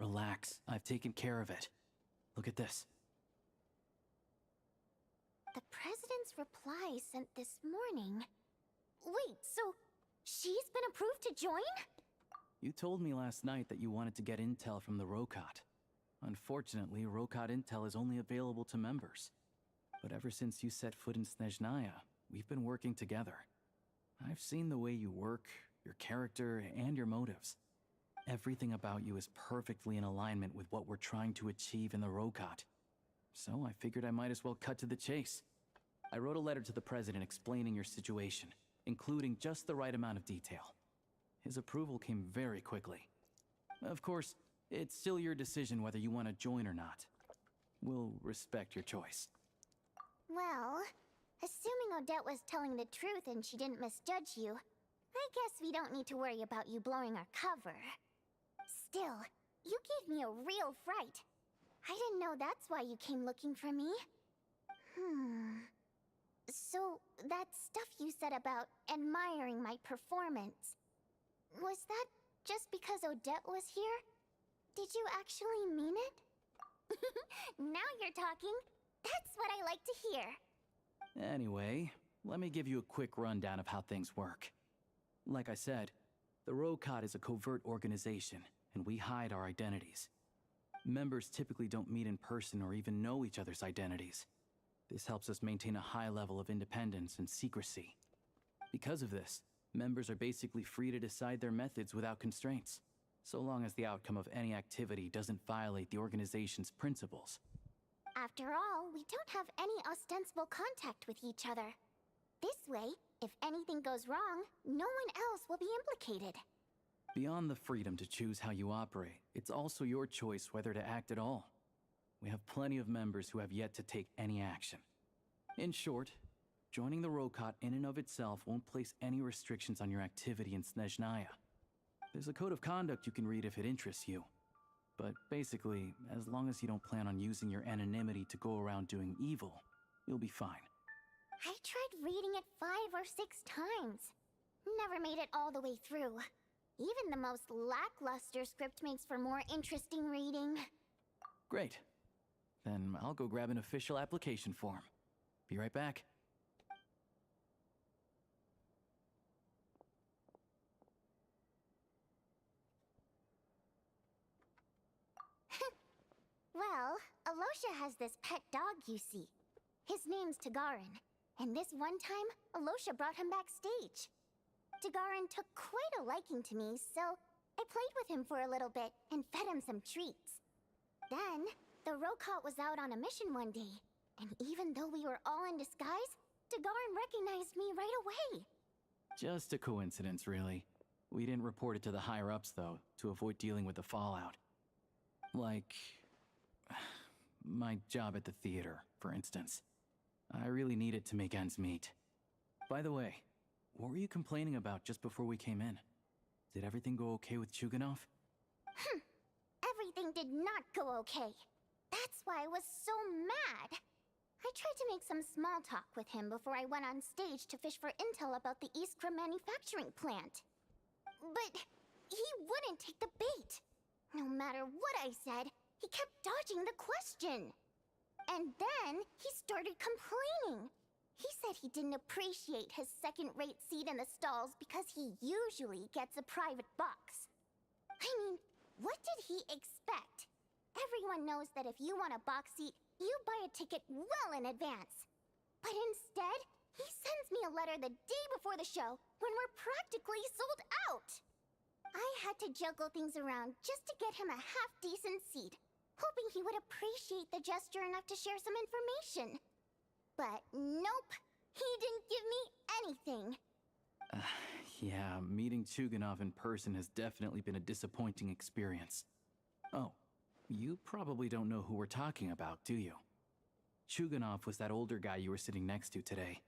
Relax, I've taken care of it. Look at this.
The President's reply sent this morning. Wait, so she's been approved to join?
You told me last night that you wanted to get intel from the Rokot. Unfortunately, Rokot intel is only available to members. But ever since you set foot in Snezhnaya, we've been working together. I've seen the way you work, your character, and your motives. Everything about you is perfectly in alignment with what we're trying to achieve in the Rokot. So I figured I might as well cut to the chase. I wrote a letter to the President explaining your situation, including just the right amount of detail. His approval came very quickly. Of course, it's still your decision whether you want to join or not. We'll respect your choice.
Well, assuming Odette was telling the truth and she didn't misjudge you, I guess we don't need to worry about you blowing our cover. Still, you gave me a real fright. I didn't know that's why you came looking for me. So, that stuff you said about admiring my performance, was that just because Odette was here? Did you actually mean it? Now you're talking. That's what I like to hear.
Anyway, let me give you a quick rundown of how things work. Like I said, the Rokot is a covert organization, and we hide our identities. Members typically don't meet in person or even know each other's identities. This helps us maintain a high level of independence and secrecy. Because of this, members are basically free to decide their methods without constraints, so long as the outcome of any activity doesn't violate the organization's principles.
After all, we don't have any ostensible contact with each other. This way, if anything goes wrong, no one else will be implicated.
Beyond the freedom to choose how you operate, it's also your choice whether to act at all. We have plenty of members who have yet to take any action. In short, joining the Rokot in and of itself won't place any restrictions on your activity in Snezhnaya. There's a code of conduct you can read if it interests you. But basically, as long as you don't plan on using your anonymity to go around doing evil, you'll be fine.
I tried reading it 5 or 6 times. Never made it all the way through. Even the most lackluster script makes for more interesting reading.
Great. Then I'll go grab an official application form. Be right back.
Alosha has this pet dog, you see. His name's Tagarin, and this one time, Alosha brought him backstage. Tagarin took quite a liking to me, so I played with him for a little bit and fed him some treats. Then, the Rokot was out on a mission one day, and even though we were all in disguise, Tagarin recognized me right away.
Just a coincidence, really. We didn't report it to the higher-ups, though, to avoid dealing with the fallout. Like... my job at the theater, for instance. I really needed to make ends meet. By the way, what were you complaining about just before we came in? Did everything go okay with Chuganov?
Everything did not go okay. That's why I was so mad. I tried to make some small talk with him before I went on stage to fish for intel about the Iskra manufacturing plant. But he wouldn't take the bait. No matter what I said, he kept dodging the question. And then he started complaining. He said he didn't appreciate his second-rate seat in the stalls because he usually gets a private box. I mean, what did he expect? Everyone knows that if you want a box seat, you buy a ticket well in advance. But instead, he sends me a letter the day before the show when we're practically sold out. I had to juggle things around just to get him a half-decent seat, hoping he would appreciate the gesture enough to share some information. But nope, he didn't give me anything.
Yeah, meeting Chuganov in person has definitely been a disappointing experience. Oh, you probably don't know who we're talking about, do you? Chuganov was that older guy you were sitting next to today.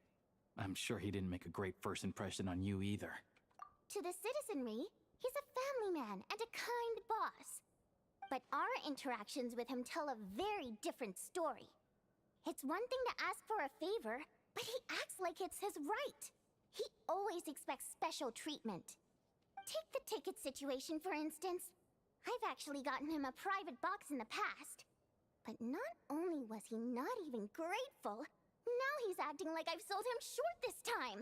I'm sure he didn't make a great first impression on you either.
To the citizenry, he's a family man and a kind boss. But our interactions with him tell a very different story. It's one thing to ask for a favor, but he acts like it's his right. He always expects special treatment. Take the ticket situation, for instance. I've actually gotten him a private box in the past. But not only was he not even grateful, now he's acting like I've sold him short this time.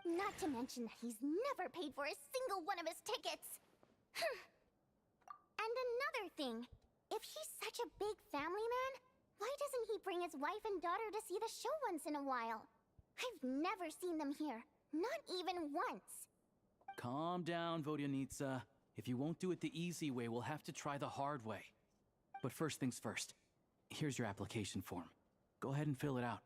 Not to mention that he's never paid for a single one of his tickets. And another thing, if he's such a big family man, why doesn't he bring his wife and daughter to see the show once in a while? I've never seen them here, not even once.
Calm down, Vodyanitsa. If you won't do it the easy way, we'll have to try the hard way. But first things first. Here's your application form. Go ahead and fill it out.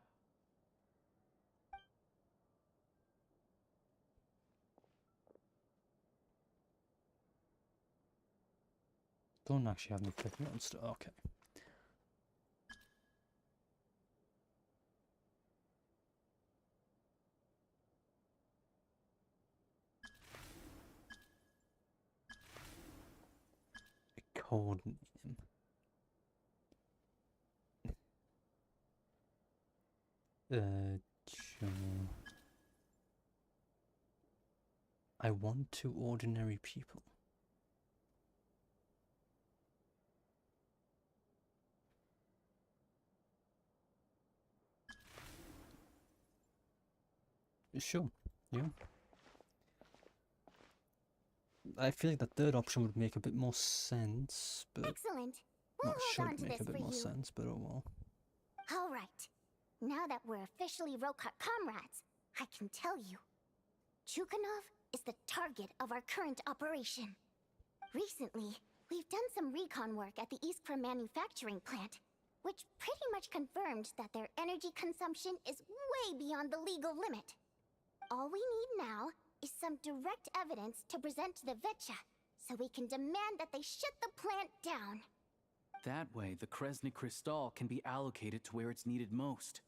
Don't actually have me clicking on stuff. Okay. A code name. I want two ordinary people. Sure, yeah. I feel like the third option would make a bit more sense, but
Excellent. We'll
not
hold on
should
to
make
this
a bit
for
more
you.
sense, but oh well.
All right. Now that we're officially Rokot comrades, I can tell you. Chuganov is the target of our current operation. Recently, we've done some recon work at the Iskra manufacturing plant, which pretty much confirmed that their energy consumption is way beyond the legal limit. All we need now is some direct evidence to present to the Vetcha, so we can demand that they shut the plant down.
That way, the Kresny Crystal can be allocated to where it's needed most.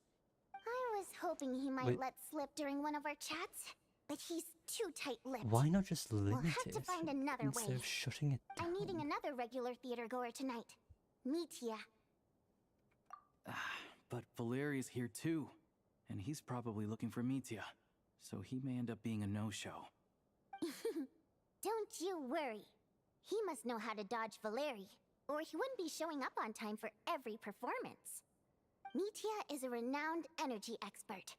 I was hoping he might
Wait.
let slip during one of our chats, but he's too tight-lipped.
Why not just limit
We'll have
it
to find another
instead
way.
of shutting it down?
I'm meeting another regular theater goer tonight. Mitya.
But Valeria's here too, and he's probably looking for Mitya, so he may end up being a no-show.
Don't you worry. He must know how to dodge Valeri, or he wouldn't be showing up on time for every performance. Mitya is a renowned energy expert.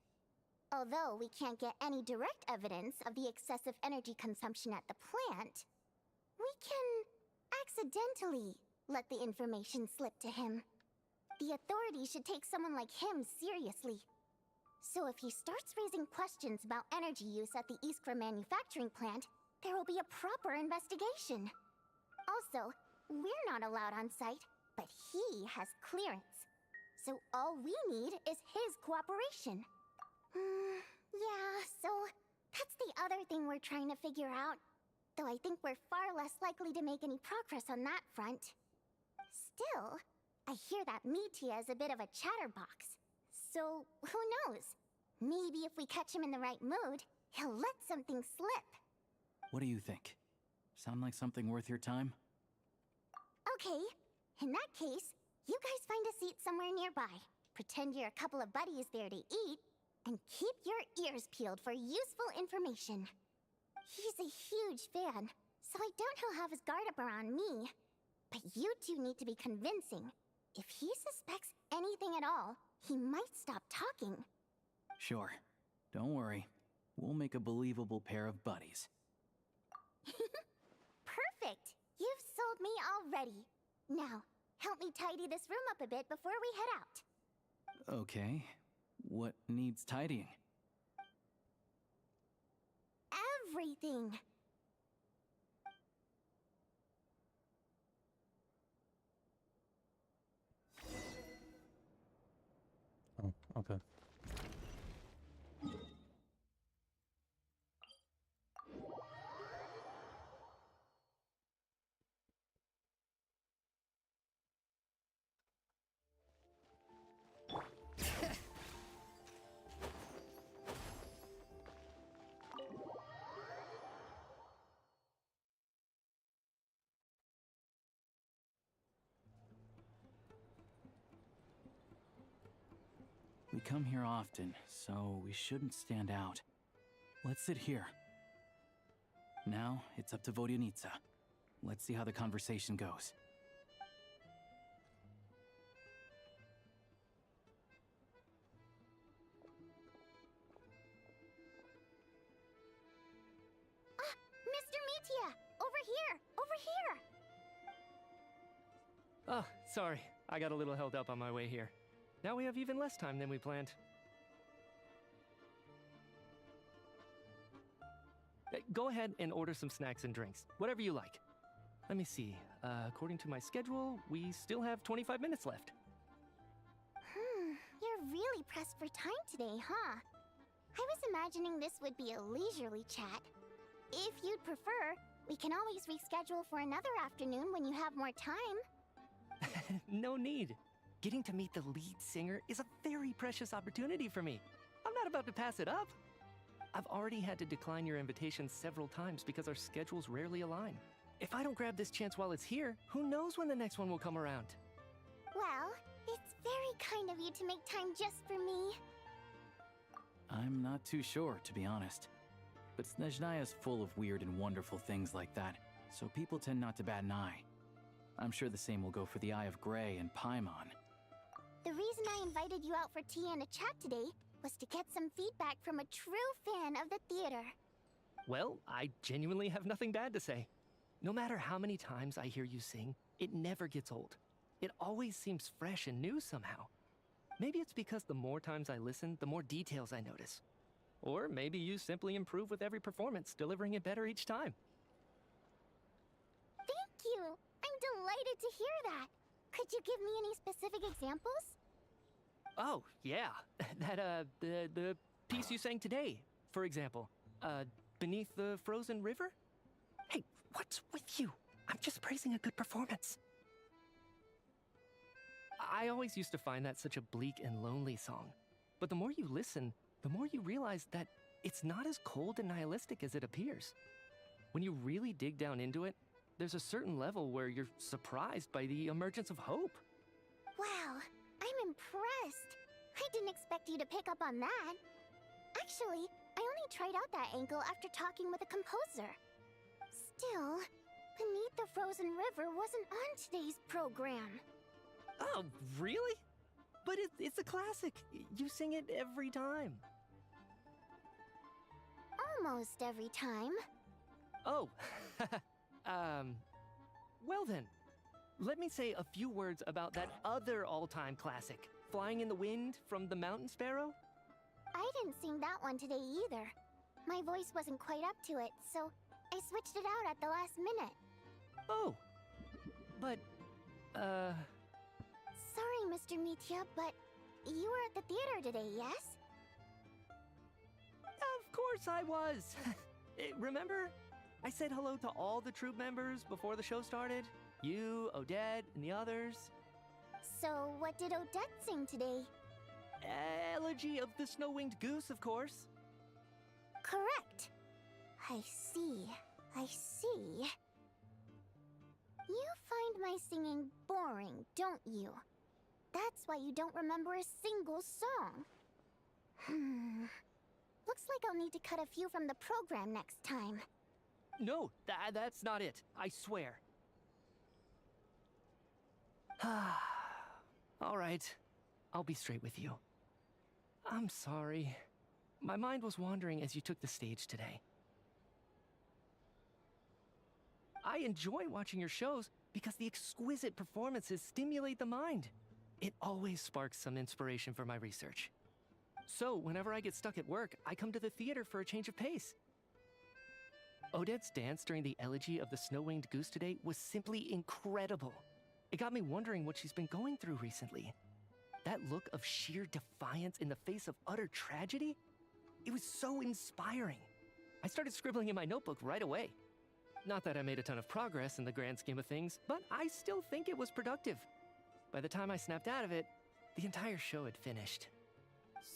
Although we can't get any direct evidence of the excessive energy consumption at the plant, we can accidentally let the information slip to him. The authorities should take someone like him seriously. So if he starts raising questions about energy use at the Iskra manufacturing plant, there will be a proper investigation. Also, we're not allowed on site, but he has clearance. So all we need is his cooperation. Yeah, so that's the other thing we're trying to figure out. Though I think we're far less likely to make any progress on that front. Still, I hear that Metia is a bit of a chatterbox. So, who knows? Maybe if we catch him in the right mood, he'll let something slip.
What do you think? Sound like something worth your time?
Okay, in that case, you guys find a seat somewhere nearby. Pretend you're a couple of buddies there to eat, and keep your ears peeled for useful information. He's a huge fan, so I doubt he'll have his guard up around me. But you two need to be convincing. If he suspects anything at all, he might stop talking.
Sure. Don't worry. We'll make a believable pair of buddies.
Perfect! You've sold me already. Now, help me tidy this room up a bit before we head out.
Okay. What needs tidying?
Everything!
Oh, okay.
We come here often, so we shouldn't stand out. Let's sit here. Now, it's up to Vodyanitsa. Let's see how the conversation goes.
Mr. Metia! Over here! Over here!
Oh, sorry. I got a little held up on my way here. Now we have even less time than we planned. Go ahead and order some snacks and drinks. Whatever you like. Let me see. According to my schedule, we still have 25 minutes left.
You're really pressed for time today, huh? I was imagining this would be a leisurely chat. If you'd prefer, we can always reschedule for another afternoon when you have more time.
No need. Getting to meet the lead singer is a very precious opportunity for me. I'm not about to pass it up. I've already had to decline your invitation several times because our schedules rarely align. If I don't grab this chance while it's here, who knows when the next one will come around?
Well, it's very kind of you to make time just for me.
I'm not too sure, to be honest. But Snezhnaya's full of weird and wonderful things like that, so people tend not to bat an eye. I'm sure the same will go for the Eye of Grey and Paimon.
The reason I invited you out for tea and a chat today was to get some feedback from a true fan of the theater.
Well, I genuinely have nothing bad to say. No matter how many times I hear you sing, it never gets old. It always seems fresh and new somehow. Maybe it's because the more times I listen, the more details I notice. Or maybe you simply improve with every performance, delivering it better each time.
Thank you! I'm delighted to hear that! Could you give me any specific examples?
Oh, yeah. The piece you sang today, for example. Beneath the Frozen River? Hey, what's with you? I'm just praising a good performance. I always used to find that such a bleak and lonely song. But the more you listen, the more you realize that it's not as cold and nihilistic as it appears. When you really dig down into it, there's a certain level where you're surprised by the emergence of hope.
Wow, I'm impressed. I didn't expect you to pick up on that. Actually, I only tried out that angle after talking with a composer. Still, Beneath the Frozen River wasn't on today's program.
Oh, really? But it's a classic. You sing it every time.
Almost every time.
Oh, well then. let me say a few words about that other all-time classic, Flying in the Wind from the Mountain Sparrow.
I didn't sing that one today either. My voice wasn't quite up to it, so I switched it out at the last minute.
Oh, but,
Sorry, Mr. Mitya, but you were at the theater today, yes?
Of course I was. Remember? I said hello to all the troupe members before the show started. You, Odette, and the others.
So, what did Odette sing today?
Elegy of the Snow-Winged Goose, of course.
Correct. I see. I see. You find my singing boring, don't you? That's why you don't remember a single song. Looks like I'll need to cut a few from the program next time.
No, that's not it. I swear. All right. I'll be straight with you. I'm sorry. My mind was wandering as you took the stage today. I enjoy watching your shows because the exquisite performances stimulate the mind. It always sparks some inspiration for my research. So, whenever I get stuck at work, I come to the theater for a change of pace. Odette's dance during the Elegy of the Snow-Winged Goose today was simply incredible. It got me wondering what she's been going through recently. That look of sheer defiance in the face of utter tragedy? It was so inspiring. I started scribbling in my notebook right away. Not that I made a ton of progress in the grand scheme of things, but I still think it was productive. By the time I snapped out of it, the entire show had finished.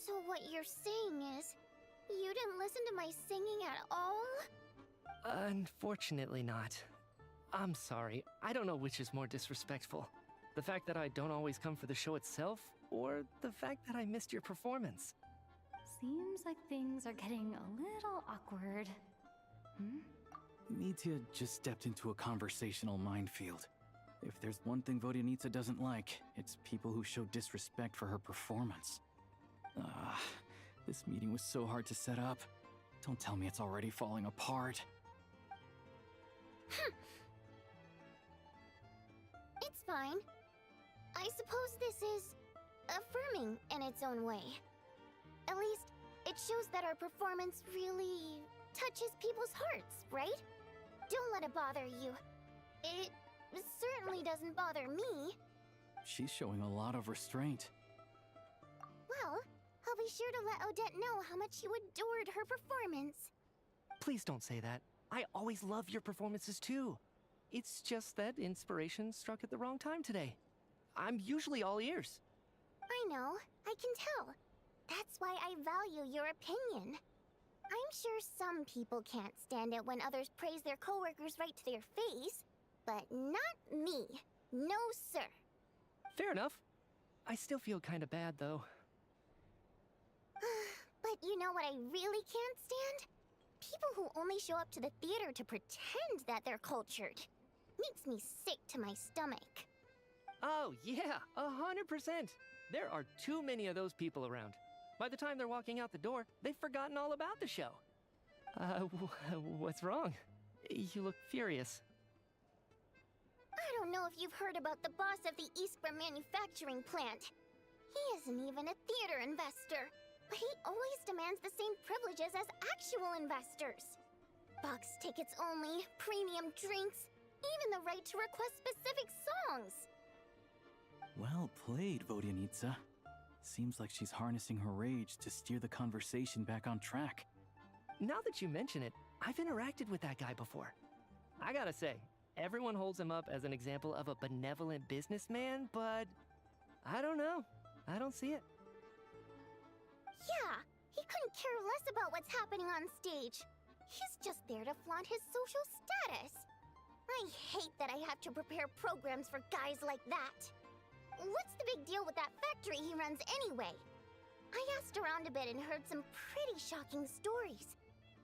So what you're saying is, you didn't listen to my singing at all?
Unfortunately not. I'm sorry, I don't know which is more disrespectful. The fact that I don't always come for the show itself, or the fact that I missed your performance.
Seems like things are getting a little awkward.
Mitya just stepped into a conversational minefield. If there's one thing Vodyanitsa doesn't like, it's people who show disrespect for her performance. This meeting was so hard to set up. Don't tell me it's already falling apart.
It's fine. I suppose this is affirming in its own way. At least, it shows that our performance really touches people's hearts, right? Don't let it bother you. It certainly doesn't bother me.
She's showing a lot of restraint.
Well, I'll be sure to let Odette know how much you adored her performance.
Please don't say that. I always love your performances too. It's just that inspiration struck at the wrong time today. I'm usually all ears.
I know, I can tell. That's why I value your opinion. I'm sure some people can't stand it when others praise their coworkers right to their face, but not me. No, sir.
Fair enough. I still feel kind of bad, though.
But you know what I really can't stand? People who only show up to the theater to pretend that they're cultured. Makes me sick to my stomach.
Oh, yeah, 100%. There are too many of those people around. By the time they're walking out the door, they've forgotten all about the show. What's wrong? You look furious.
I don't know if you've heard about the boss of the Eastborough manufacturing plant. He isn't even a theater investor, but he always demands the same privileges as actual investors. Box tickets only, premium drinks, even the right to request specific songs.
Well played, Vodyanitsa. Seems like she's harnessing her rage to steer the conversation back on track.
Now that you mention it, I've interacted with that guy before. I gotta say, everyone holds him up as an example of a benevolent businessman, but I don't know. I don't see it.
Yeah, he couldn't care less about what's happening on stage. He's just there to flaunt his social status. I hate that I have to prepare programs for guys like that. What's the big deal with that factory he runs anyway? I asked around a bit and heard some pretty shocking stories.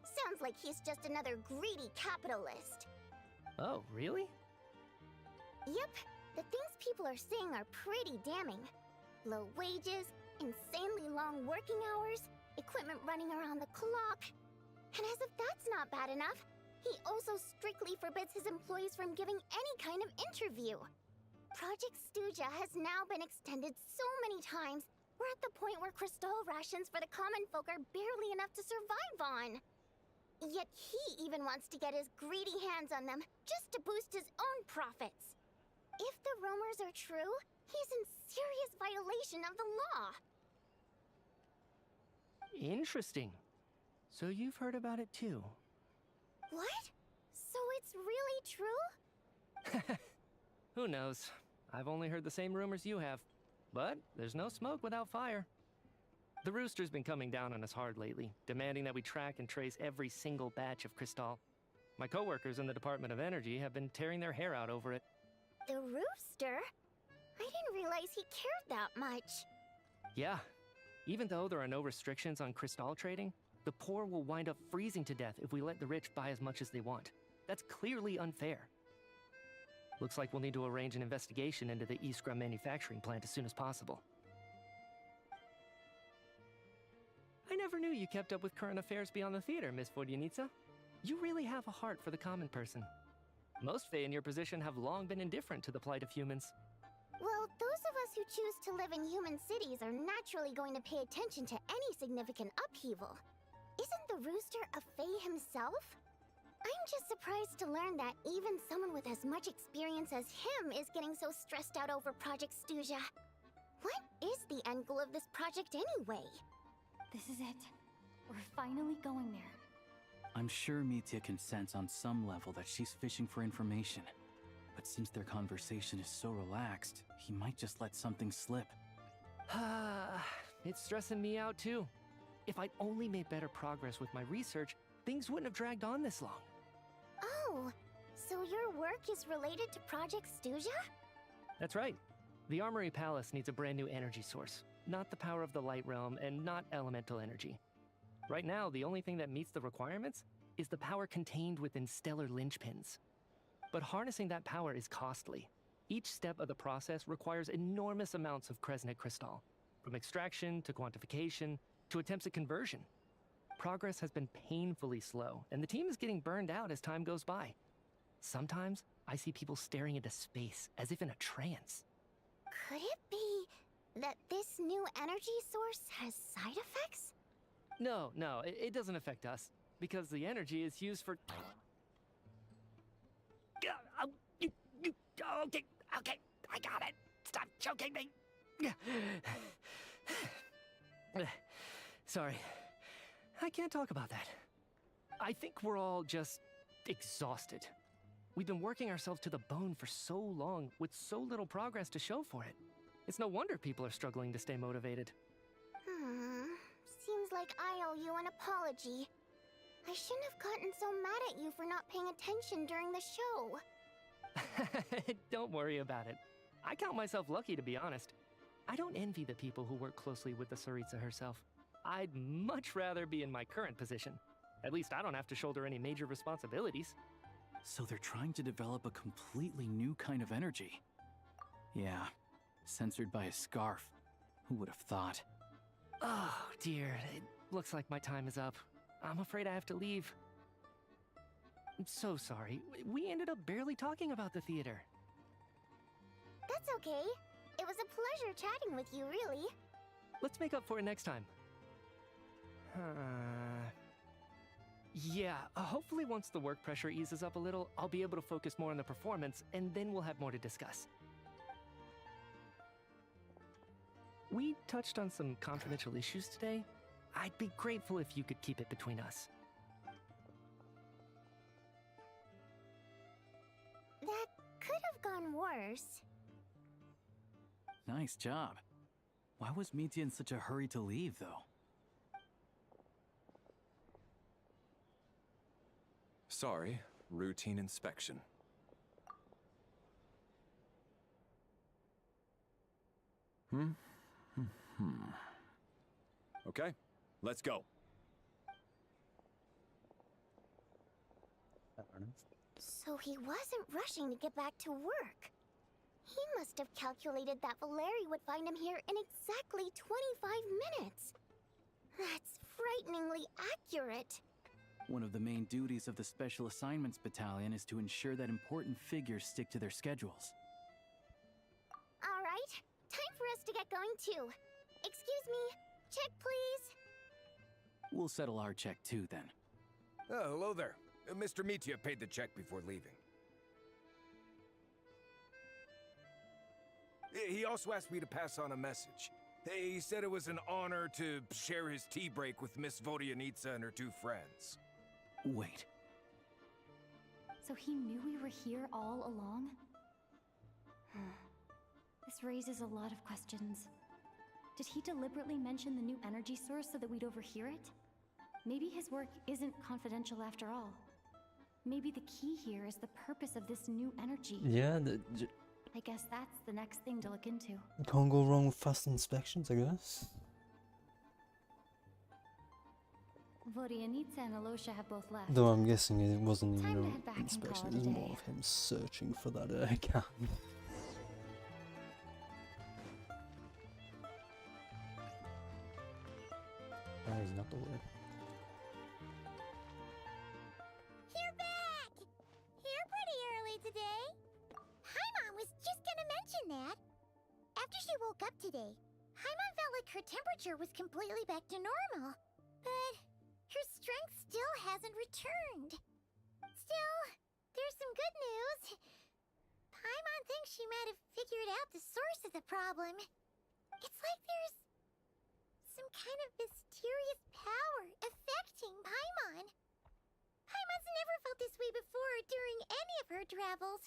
Sounds like he's just another greedy capitalist.
Oh, really?
Yep, the things people are saying are pretty damning. Low wages, insanely long working hours, equipment running around the clock. And as if that's not bad enough, he also strictly forbids his employees from giving any kind of interview. Project Stuja has now been extended so many times, we're at the point where crystal rations for the common folk are barely enough to survive on. Yet he even wants to get his greedy hands on them just to boost his own profits. If the rumors are true, he's in serious violation of the law.
Interesting. So you've heard about it too.
What? So it's really true?
Who knows? I've only heard the same rumors you have. But there's no smoke without fire. The Rooster's been coming down on us hard lately, demanding that we track and trace every single batch of Crystal. My coworkers in the Department of Energy have been tearing their hair out over it.
The Rooster? I didn't realize he cared that much.
Yeah. Even though there are no restrictions on Crystal trading, the poor will wind up freezing to death if we let the rich buy as much as they want. That's clearly unfair. Looks like we'll need to arrange an investigation into the Iskra manufacturing plant as soon as possible. I never knew you kept up with current affairs beyond the theater, Miss Vodyanitsa. You really have a heart for the common person. Most Fae in your position have long been indifferent to the plight of humans.
Well, those of us who choose to live in human cities are naturally going to pay attention to any significant upheaval. Isn't the Rooster a Fae himself? I'm just surprised to learn that even someone with as much experience as him is getting so stressed out over Project Stuja. What is the end goal of this project anyway?
This is it. We're finally going there.
I'm sure Mitya can sense on some level that she's fishing for information. But since their conversation is so relaxed, he might just let something slip.
It's stressing me out too. If I'd only made better progress with my research, things wouldn't have dragged on this long.
Oh, so your work is related to Project Stuja?
That's right. The Armory Palace needs a brand new energy source. Not the power of the Light Realm, and not elemental energy. Right now, the only thing that meets the requirements is the power contained within stellar linchpins. But harnessing that power is costly. Each step of the process requires enormous amounts of Kresnik crystal, from extraction to quantification to attempts at conversion. Progress has been painfully slow, and the team is getting burned out as time goes by. Sometimes, I see people staring into space as if in a trance.
Could it be that this new energy source has side effects?
No, it doesn't affect us, because the energy is used for... Okay, I got it. Stop choking me. Sorry, I can't talk about that. I think we're all just exhausted. We've been working ourselves to the bone for so long with so little progress to show for it. It's no wonder people are struggling to stay motivated.
Seems like I owe you an apology. I shouldn't have gotten so mad at you for not paying attention during the show.
Don't worry about it. I count myself lucky, to be honest. I don't envy the people who work closely with the Tsaritsa herself. I'd much rather be in my current position. At least I don't have to shoulder any major responsibilities.
So they're trying to develop a completely new kind of energy. Yeah, censored by a scarf. Who would have thought?
Oh, dear. It looks like my time is up. I'm afraid I have to leave. I'm so sorry. We ended up barely talking about the theater.
That's okay. It was a pleasure chatting with you, really.
Let's make up for it next time. Yeah, hopefully once the work pressure eases up a little, I'll be able to focus more on the performance, and then we'll have more to discuss. We touched on some confidential issues today. I'd be grateful if you could keep it between us.
That could have gone worse.
Nice job. Why was Mitya in such a hurry to leave, though?
Sorry, routine inspection. Okay, let's go.
So he wasn't rushing to get back to work. He must have calculated that Valeri would find him here in exactly 25 minutes. That's frighteningly accurate.
One of the main duties of the Special Assignments Battalion is to ensure that important figures stick to their schedules.
to get going too. Excuse me. Check, please.
We'll settle our check too, then.
Oh, hello there. Mr. Mitya paid the check before leaving. He also asked me to pass on a message. He said it was an honor to share his tea break with Miss Vodyanitsa and her two friends.
Wait.
So he knew we were here all along? This raises a lot of questions. Did he deliberately mention the new energy source so that we'd overhear it? Maybe his work isn't confidential after all. Maybe the key here is the purpose of this new energy.
Yeah,
I guess that's the next thing to look into.
can't go wrong with fast inspections, I guess.
Vodyanitsa and Alosha have both left.
Though I'm guessing it wasn't
Time to
even
head back
an
and call
inspection,
it
it
a
was more
day.
of him searching for that can. That is not the way.
You're back! Here pretty early today. Paimon was just gonna mention that. After she woke up today, Paimon felt like her temperature was completely back to normal. But her strength still hasn't returned. Still, there's some good news. Paimon thinks she might have figured out the source of the problem. It's like there's some kind of mysterious power affecting Paimon. Paimon's never felt this way before during any of her travels.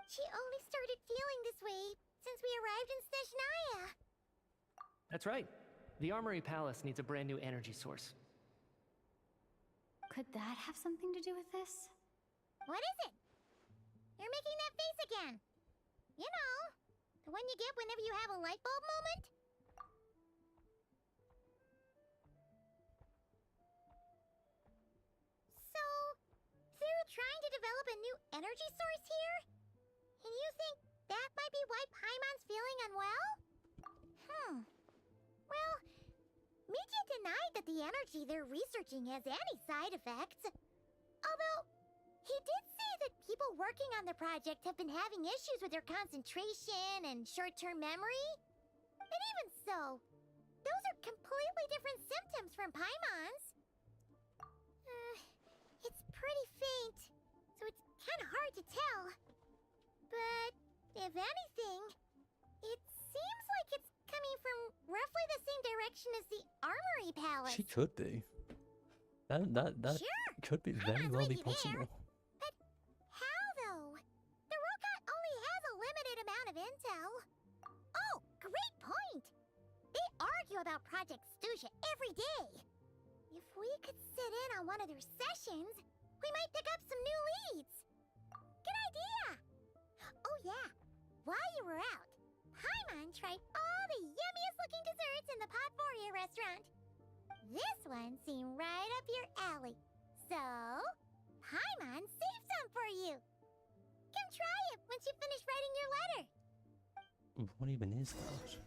She only started feeling this way since we arrived in Snezhnaya.
That's right. The Armory Palace needs a brand new energy source.
Could that have something to do with this?
What is it? You're making that face again. You know, the one you get whenever you have a light bulb moment? So, they're trying to develop a new energy source here? And you think that might be why Paimon's feeling unwell? Well, Mitya denied that the energy they're researching has any side effects. Although, he did say that people working on the project have been having issues with their concentration and short-term memory. And even so, those are completely different symptoms from Paimon's. It's pretty faint, so it's kind of hard to tell. But, if anything, it seems like it's coming from roughly the same direction as the Armory Palace.
She could be. That
Sure,
could be very well be
with you there.
possible.
But how, though? The Rokot only has a limited amount of intel. Oh, great point! They argue about Project Snezhnaya every day. If we could sit in on one of their sessions, we might pick up some new leads. Good idea! Oh yeah, while you were out, Paimon tried all the yummiest looking desserts in the Potvoria restaurant. This one seemed right up your alley. So, Paimon saved some for you. Come try it once you finish writing your letter.
What even is that?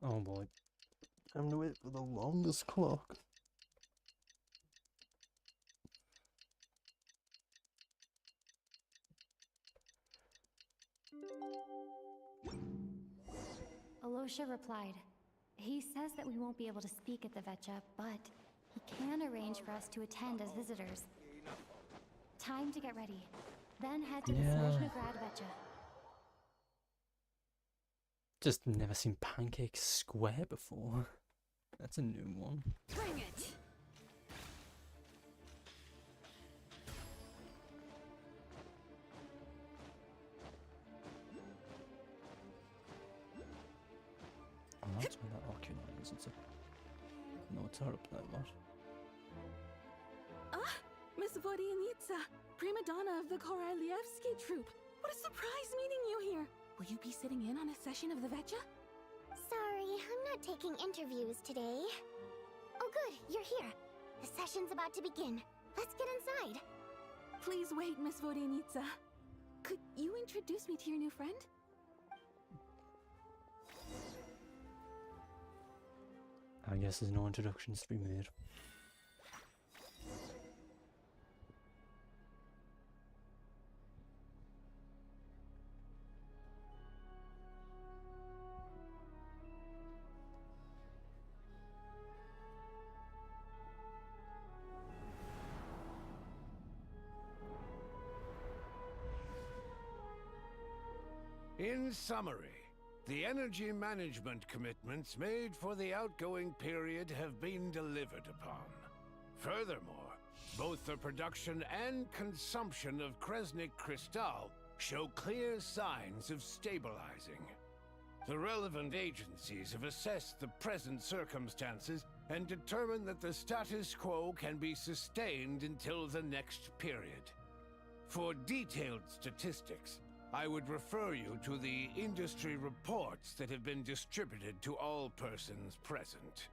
Oh boy. I'm gonna wait for the longest clock.
Alosha replied. He says that we won't be able to speak at the Vetcha, but he can arrange for us to attend as visitors. Time to get ready. Then head to the Snezhnaya Vetcha.
Just never seen Pancake Square before. That's a new one.
Bring it!
Oh, that's where that Archon is. It's a... No, it's her up there, what?
Ah, Miss Vodyanitsa, prima donna of the Korolievsky troupe. What a surprise meeting you here. Will you be sitting in on a session of the Vetcha?
Sorry, I'm not taking interviews today. Oh good, you're here. The session's about to begin. Let's get inside.
Please wait, Miss Vodyanitsa. Could you introduce me to your new friend?
I guess there's no introductions to be made.
In summary, the energy management commitments made for the outgoing period have been delivered upon. Furthermore, both the production and consumption of Kresnik Crystal show clear signs of stabilizing. The relevant agencies have assessed the present circumstances and determined that the status quo can be sustained until the next period. For detailed statistics, I would refer you to the industry reports that have been distributed to all persons present.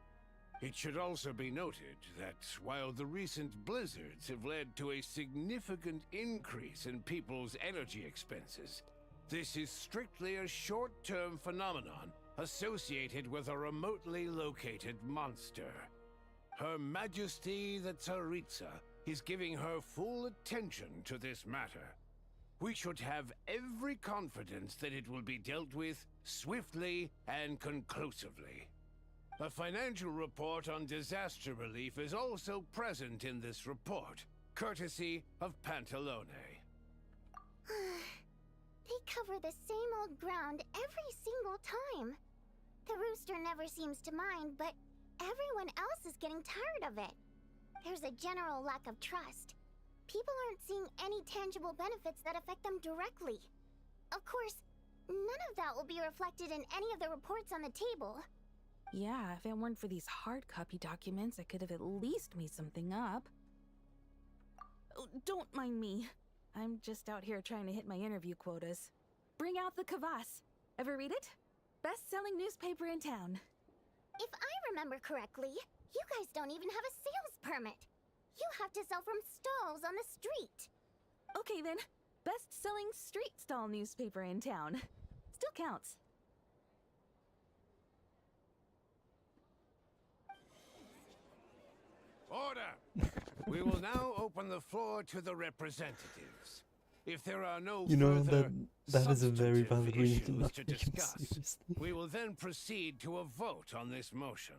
It should also be noted that while the recent blizzards have led to a significant increase in people's energy expenses, this is strictly a short-term phenomenon associated with a remotely located monster. Her Majesty the Tsaritsa is giving her full attention to this matter. We should have every confidence that it will be dealt with swiftly and conclusively. A financial report on disaster relief is also present in this report, courtesy of Pantalone.
They cover the same old ground every single time. The rooster never seems to mind, but everyone else is getting tired of it. There's a general lack of trust. People aren't seeing any tangible benefits that affect them directly. Of course, none of that will be reflected in any of the reports on the table.
Yeah, if it weren't for these hard copy documents, I could have at least made something up. Oh, don't mind me. I'm just out here trying to hit my interview quotas. Bring out the kvass. Ever read it? Best-selling newspaper in town.
If I remember correctly, you guys don't even have a sales permit. You have to sell from stalls on the street.
Okay then, best-selling street stall newspaper in town. Still counts.
Order! We will now open the floor to the representatives. If there are no
You know,
further
that is a very valid reason
issues
not
to
to take him
discuss,
seriously.
we will then proceed to a vote on this motion.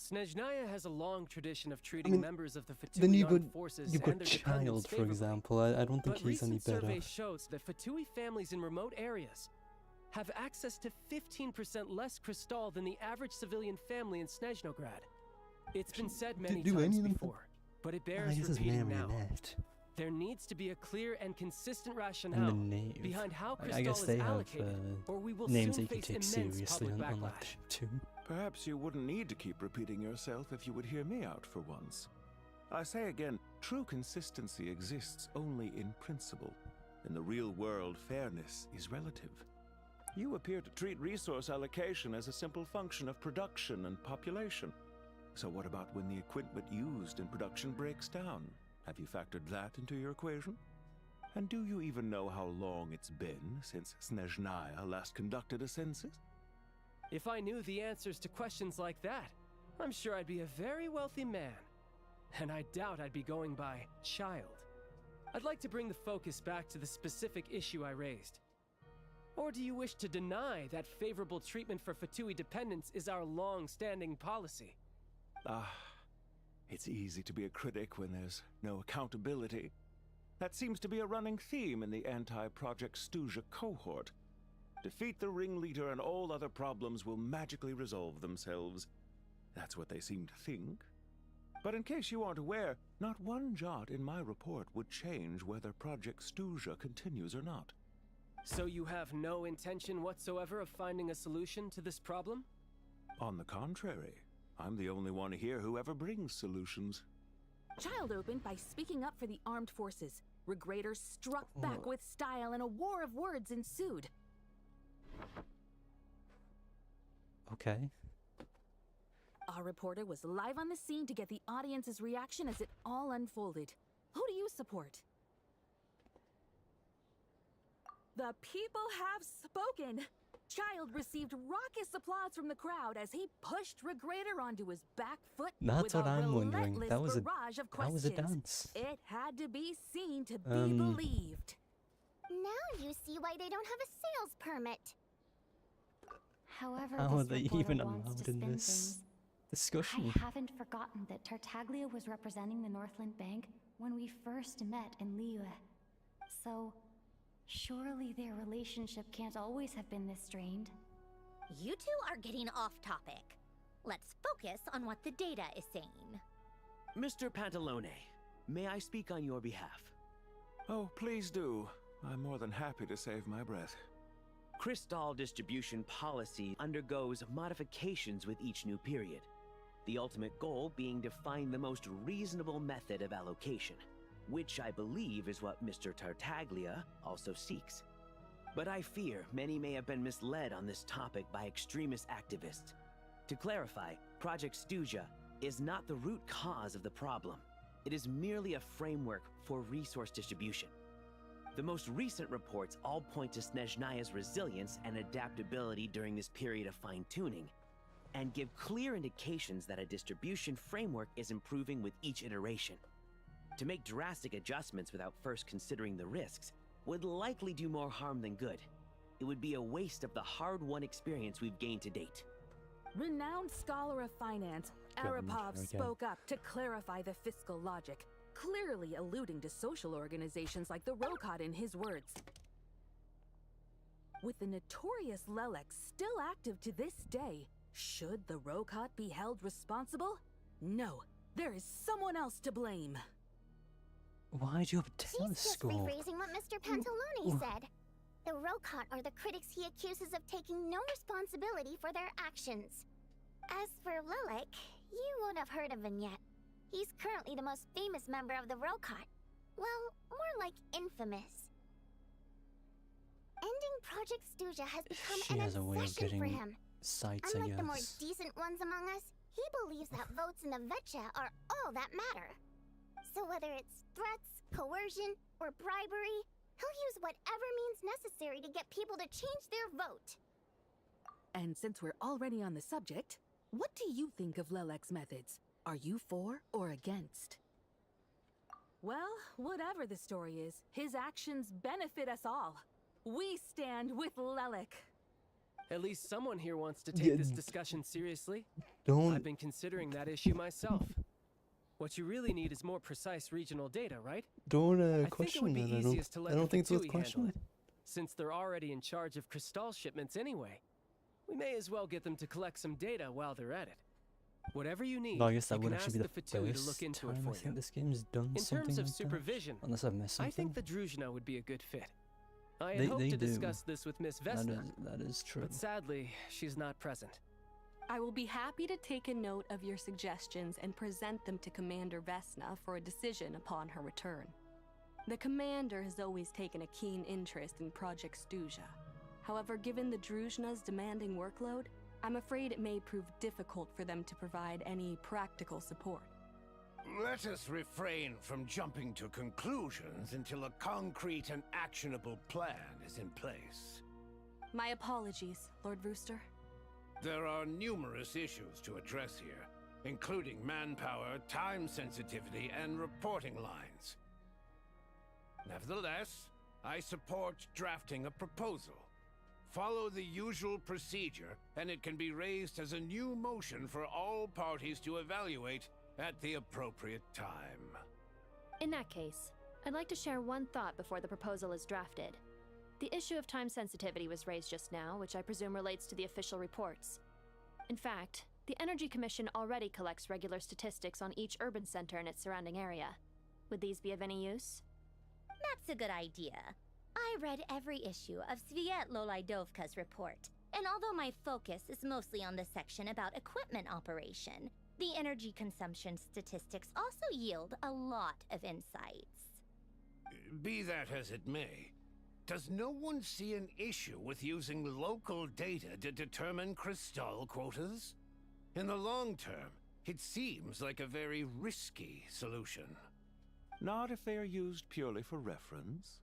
Snezhnaya has a long tradition of treating members of the
Then
Fatui
you've
armed
got,
forces
you've
and
got
their dependents
Child, for
favorably.
example. I don't think
But
he's any
recent
better.
survey shows that Fatui families in remote areas have access to 15% less crystal than the average civilian family in Snezhnograd. It's been said many
do any
times
of them-
before, but it
I
bears
guess it's
repeating now.
Marionette.
There needs to be a clear and consistent
And
rationale
the knave.
behind how
I
crystal
guess
is
they have
allocated, or we will
names that
soon
you can
face
take
immense
seriously,
public
unlike the
backlash.
ship too.
Perhaps you wouldn't need to keep repeating yourself if you would hear me out for once. I say again, true consistency exists only in principle. In the real world, fairness is relative. You appear to treat resource allocation as a simple function of production and population. So what about when the equipment used in production breaks down? Have you factored that into your equation? And do you even know how long it's been since Snezhnaya last conducted a census?
If I knew the answers to questions like that, I'm sure I'd be a very wealthy man. And I doubt I'd be going by child. I'd like to bring the focus back to the specific issue I raised. Or do you wish to deny that favorable treatment for Fatui dependents is our long-standing policy?
It's easy to be a critic when there's no accountability. That seems to be a running theme in the anti-Project Stuzha cohort. Defeat the ringleader and all other problems will magically resolve themselves. That's what they seem to think. But in case you aren't aware, not one jot in my report would change whether Project Stuzha continues or not.
So you have no intention whatsoever of finding a solution to this problem?
On the contrary, I'm the only one here who ever brings solutions.
Child opened by speaking up for the armed forces. Regrator struck back with style and a war of words ensued.
Okay.
Our reporter was live on the scene to get the audience's reaction as it all unfolded. Who do you support? The people have spoken! Child received raucous applause from the crowd as he pushed Regrator onto his back foot
That's
with
what
a
I'm wondering.
relentless
That was a
barrage of
that was a
questions.
dance.
It had to be seen to be believed.
Now you see why they don't have a sales permit.
However,
How are
this
they
reporter
even
wants
allowed
to
in
spin
this
things.
discussion?
I haven't forgotten that Tartaglia was representing the Northland Bank when we first met in Liyue. So, Surely their relationship can't always have been this strained.
You two are getting off topic. Let's focus on what the data is saying.
Mr. Pantalone, may I speak on your behalf?
Oh, please do. I'm more than happy to save my breath.
Crystal distribution policy undergoes modifications with each new period. The ultimate goal being to find the most reasonable method of allocation, which I believe is what Mr. Tartaglia also seeks. But I fear many may have been misled on this topic by extremist activists. To clarify, Project Stuja is not the root cause of the problem. It is merely a framework for resource distribution. The most recent reports all point to Snezhnaya's resilience and adaptability during this period of fine-tuning, and give clear indications that a distribution framework is improving with each iteration. To make drastic adjustments without first considering the risks would likely do more harm than good. It would be a waste of the hard-won experience we've gained to date.
Renowned scholar of finance, Arapov spoke up to clarify the fiscal logic, clearly alluding to social organizations like the Rokot in his words. With the notorious Lelek still active to this day, should the Rokot be held responsible? No, there is someone else to blame.
Why do you have a
She's just
telescope?
rephrasing what Mr. Pantalone said. The Rokot are the critics he accuses of taking no responsibility for their actions. As for Lilac, you won't have heard of him yet. He's currently the most famous member of the Rokot. Well, more like infamous. Ending Project Stuja has become
She
an
has a way of
obsession for
getting
him.
sights, I
Unlike the more
guess.
decent ones among us, he believes that votes in the Vetcha are all that matter. So whether it's threats, coercion, or bribery, he'll use whatever means necessary to get people to change their vote.
And since we're already on the subject, what do you think of Lelek's methods? Are you for or against? Well, whatever the story is, his actions benefit us all. We stand with Lelek.
At least someone here wants to take this discussion seriously.
Don't-
I've been considering that issue myself. What you really need is more precise regional data, right?
Don't
I think it
question
would be
that.
easiest to let
I don't think it's
the
worth
Fatui handle
questioning.
it, since they're already in charge of Crystal shipments anyway. We may as well get them to collect some data while they're at it. Whatever you need,
No, I guess that
you
would
can
actually be
ask
the
the Fatui to look
first
into it
time I
for
think
you.
this game's done
In
something
terms of
like that.
supervision,
Unless I've missed
I
something.
think the Druzhna would be a good fit. I
They-
had hoped
they
to
do.
discuss this with Miss Vesna,
That is true.
but sadly, she's not present.
I will be happy to take a note of your suggestions and present them to Commander Vesna for a decision upon her return. The Commander has always taken a keen interest in Project Stuja. However, given the Druzhna's demanding workload, I'm afraid it may prove difficult for them to provide any practical support.
Let us refrain from jumping to conclusions until a concrete and actionable plan is in place.
My apologies, Lord Rooster.
There are numerous issues to address here, including manpower, time sensitivity, and reporting lines. Nevertheless, I support drafting a proposal. Follow the usual procedure, and it can be raised as a new motion for all parties to evaluate at the appropriate time.
In that case, I'd like to share one thought before the proposal is drafted. The issue of time sensitivity was raised just now, which I presume relates to the official reports. In fact, the Energy Commission already collects regular statistics on each urban center and its surrounding area. Would these be of any use?
That's a good idea. I read every issue of Sviet Lolaidovka's report, and although my focus is mostly on the section about equipment operation, the energy consumption statistics also yield a lot of insights.
Be that as it may, does no one see an issue with using local data to determine Crystal quotas? In the long term, it seems like a very risky solution.
Not if they are used purely for reference.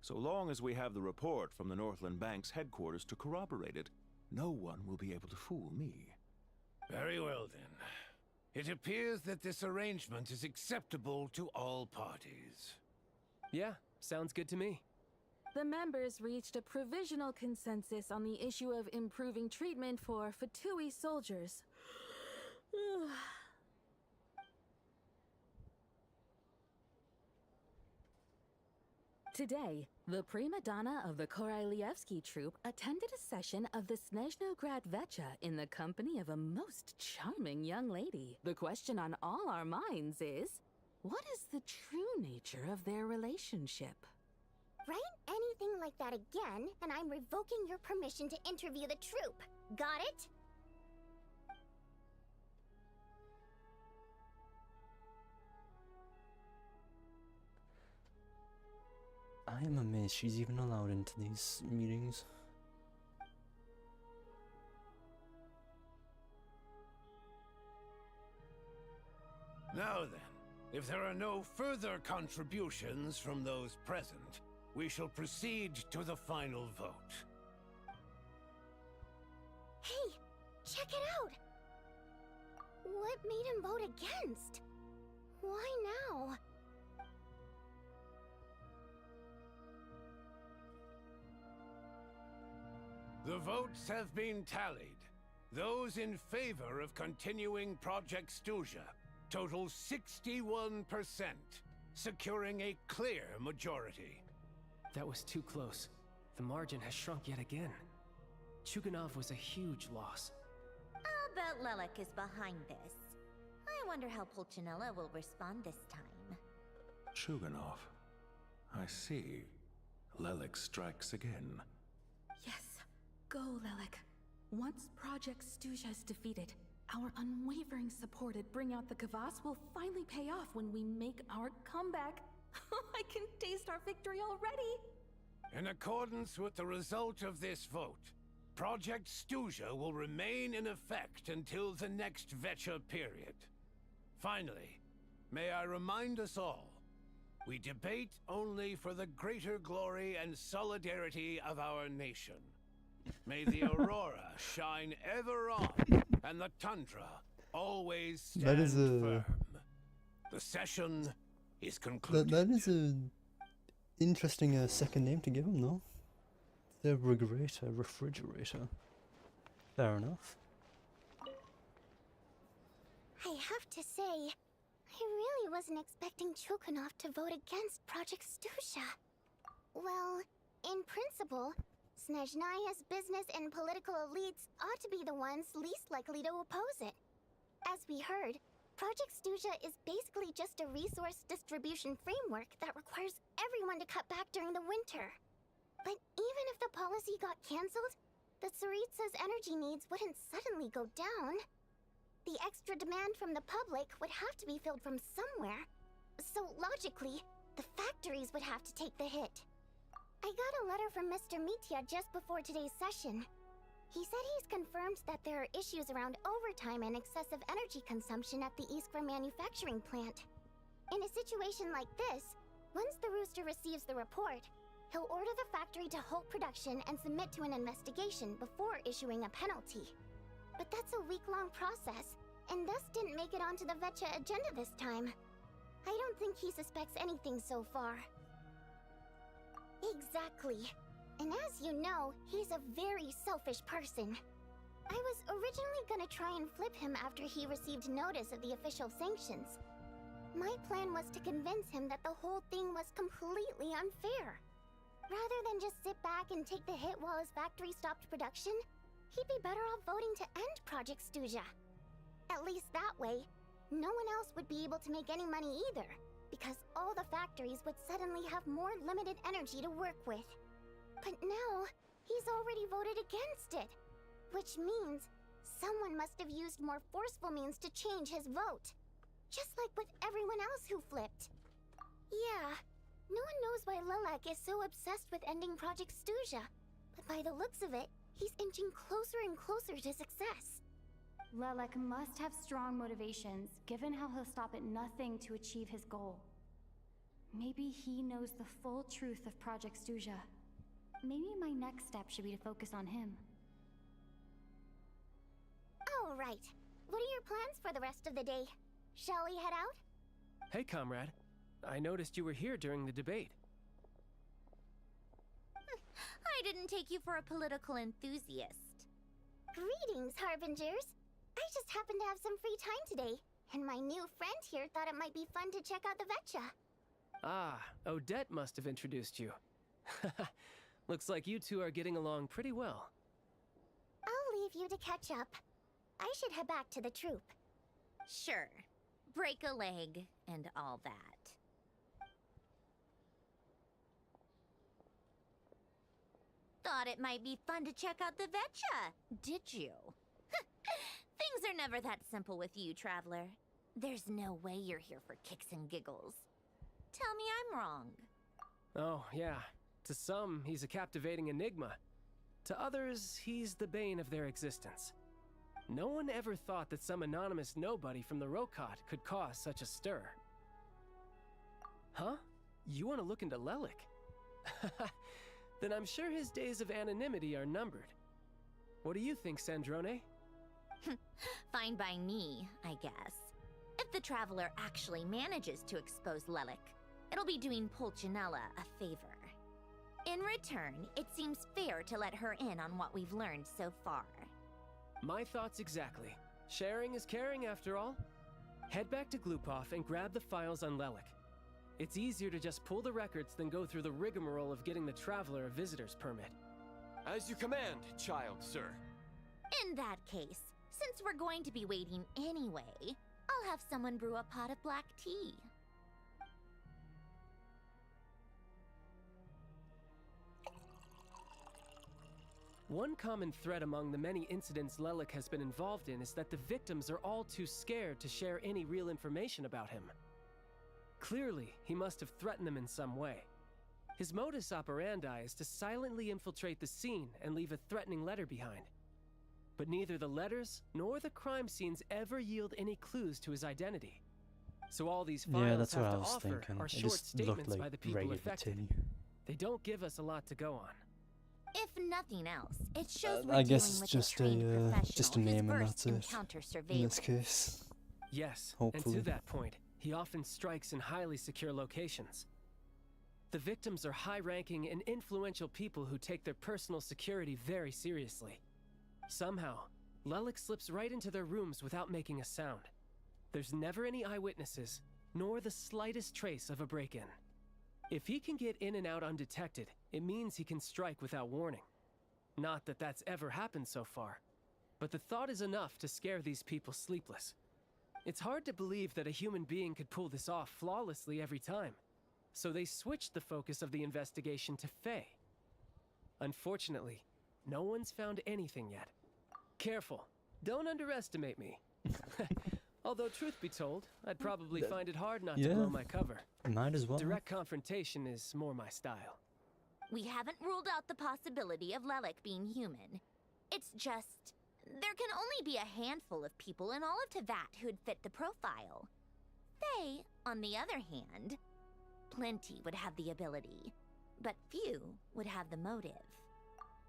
So long as we have the report from the Northland Bank's headquarters to corroborate it, no one will be able to fool me.
Very well then. It appears that this arrangement is acceptable to all parties.
Yeah, sounds good to me.
The members reached a provisional consensus on the issue of improving treatment for Fatui soldiers. Today, the prima donna of the Korailievsky troupe attended a session of the Snezhnograd Vecha in the company of a most charming young lady. The question on all our minds is, what is the true nature of their relationship?
Write anything like that again, and I'm revoking your permission to interview the troupe. Got it?
I am amazed she's even allowed into these meetings.
Now then, if there are no further contributions from those present, we shall proceed to the final vote.
Hey, check it out! What made him vote against? Why now?
The votes have been tallied. Those in favor of continuing Project Stuzha total 61%, securing a clear majority.
That was too close. The margin has shrunk yet again. Chuganov was a huge loss.
I'll bet Lelek is behind this. I wonder how Pulcinella will respond this time.
Chuganov. I see. Lelek strikes again.
Yes, go, Lelek. Once Project Stuzha is defeated, our unwavering support at Bring Out the Kvass will finally pay off when we make our comeback. I can taste our victory already!
In accordance with the result of this vote, Project Stuzha will remain in effect until the next Vecha period. Finally, may I remind us all, we debate only for the greater glory and solidarity of our nation. May the aurora shine ever on, and the tundra always stand firm. The session is concluded.
That is a interesting second name to give him, though. The refrigerator. Fair enough.
I have to say, I really wasn't expecting Chuganov to vote against Project Stuzha. Well, in principle, Snezhnaya's business and political elites ought to be the ones least likely to oppose it. As we heard, Project Stuzha is basically just a resource distribution framework that requires everyone to cut back during the winter. But even if the policy got cancelled, the Tsaritsa's energy needs wouldn't suddenly go down. The extra demand from the public would have to be filled from somewhere. So logically, the factories would have to take the hit. I got a letter from Mr. Mitya just before today's session. He said he's confirmed that there are issues around overtime and excessive energy consumption at the Iskra manufacturing plant. In a situation like this, once the Rooster receives the report, he'll order the factory to halt production and submit to an investigation before issuing a penalty. But that's a week-long process, and thus didn't make it onto the Vecha agenda this time. I don't think he suspects anything so far. Exactly. And as you know, he's a very selfish person. I was originally gonna try and flip him after he received notice of the official sanctions. My plan was to convince him that the whole thing was completely unfair. Rather than just sit back and take the hit while his factory stopped production, he'd be better off voting to end Project Stuzha. At least that way, no one else would be able to make any money either, because all the factories would suddenly have more limited energy to work with. But now, he's already voted against it, which means someone must have used more forceful means to change his vote. Just like with everyone else who flipped. Yeah, no one knows why Lelek is so obsessed with ending Project Stuzha, but by the looks of it, he's inching closer and closer to success.
Lelek must have strong motivations, given how he'll stop at nothing to achieve his goal. Maybe he knows the full truth of Project Stuzha. Maybe my next step should be to focus on him.
All right. What are your plans for the rest of the day? Shall we head out?
Hey, comrade. I noticed you were here during the debate.
I didn't take you for a political enthusiast.
Greetings, Harbingers. I just happened to have some free time today, and my new friend here thought it might be fun to check out the Vecha.
Ah, Odette must have introduced you. Looks like you two are getting along pretty well.
I'll leave you to catch up. I should head back to the troop.
Sure. Break a leg and all that. Thought it might be fun to check out the Vetcha, did you? Things are never that simple with you, Traveler. There's no way you're here for kicks and giggles. Tell me I'm wrong.
Oh, yeah. To some, he's a captivating enigma. To others, he's the bane of their existence. No one ever thought that some anonymous nobody from the Rokot could cause such a stir. Huh? You want to look into Lelik? Then I'm sure his days of anonymity are numbered. What do you think, Sandrone?
Fine by me, I guess. If the Traveler actually manages to expose Lelik, it'll be doing Pulcinella a favor. In return, it seems fair to let her in on what we've learned so far.
My thoughts exactly. Sharing is caring, after all. Head back to Glupov and grab the files on Lelik. It's easier to just pull the records than go through the rigmarole of getting the Traveler a visitor's permit.
As you command, child, sir.
In that case, since we're going to be waiting anyway, I'll have someone brew a pot of black tea.
One common thread among the many incidents Lelik has been involved in is that the victims are all too scared to share any real information about him. Clearly, he must have threatened them in some way. His modus operandi is to silently infiltrate the scene and leave a threatening letter behind. But neither the letters nor the crime scenes ever yield any clues to his identity. So all these files have to offer are short statements by the people affected. They don't give us a lot to go on.
If nothing else, it shows
I guess it's just a name and that's it. In this case.
Yes,
hopefully.
And to that point, he often strikes in highly secure locations. The victims are high-ranking and influential people who take their personal security very seriously. Somehow, Lelik slips right into their rooms without making a sound. There's never any eyewitnesses, nor the slightest trace of a break-in. If he can get in and out undetected, it means he can strike without warning. Not that that's ever happened so far, but the thought is enough to scare these people sleepless. It's hard to believe that a human being could pull this off flawlessly every time, so they switched the focus of the investigation to Faye. Unfortunately, no one's found anything yet. Careful, don't underestimate me. Although, truth be told, I'd probably find it hard not to blow my cover.
Might as well.
Direct confrontation is more my style.
We haven't ruled out the possibility of Lelik being human. It's just, there can only be a handful of people in all of Teyvat who'd fit the profile. Faye, on the other hand, plenty would have the ability, but few would have the motive.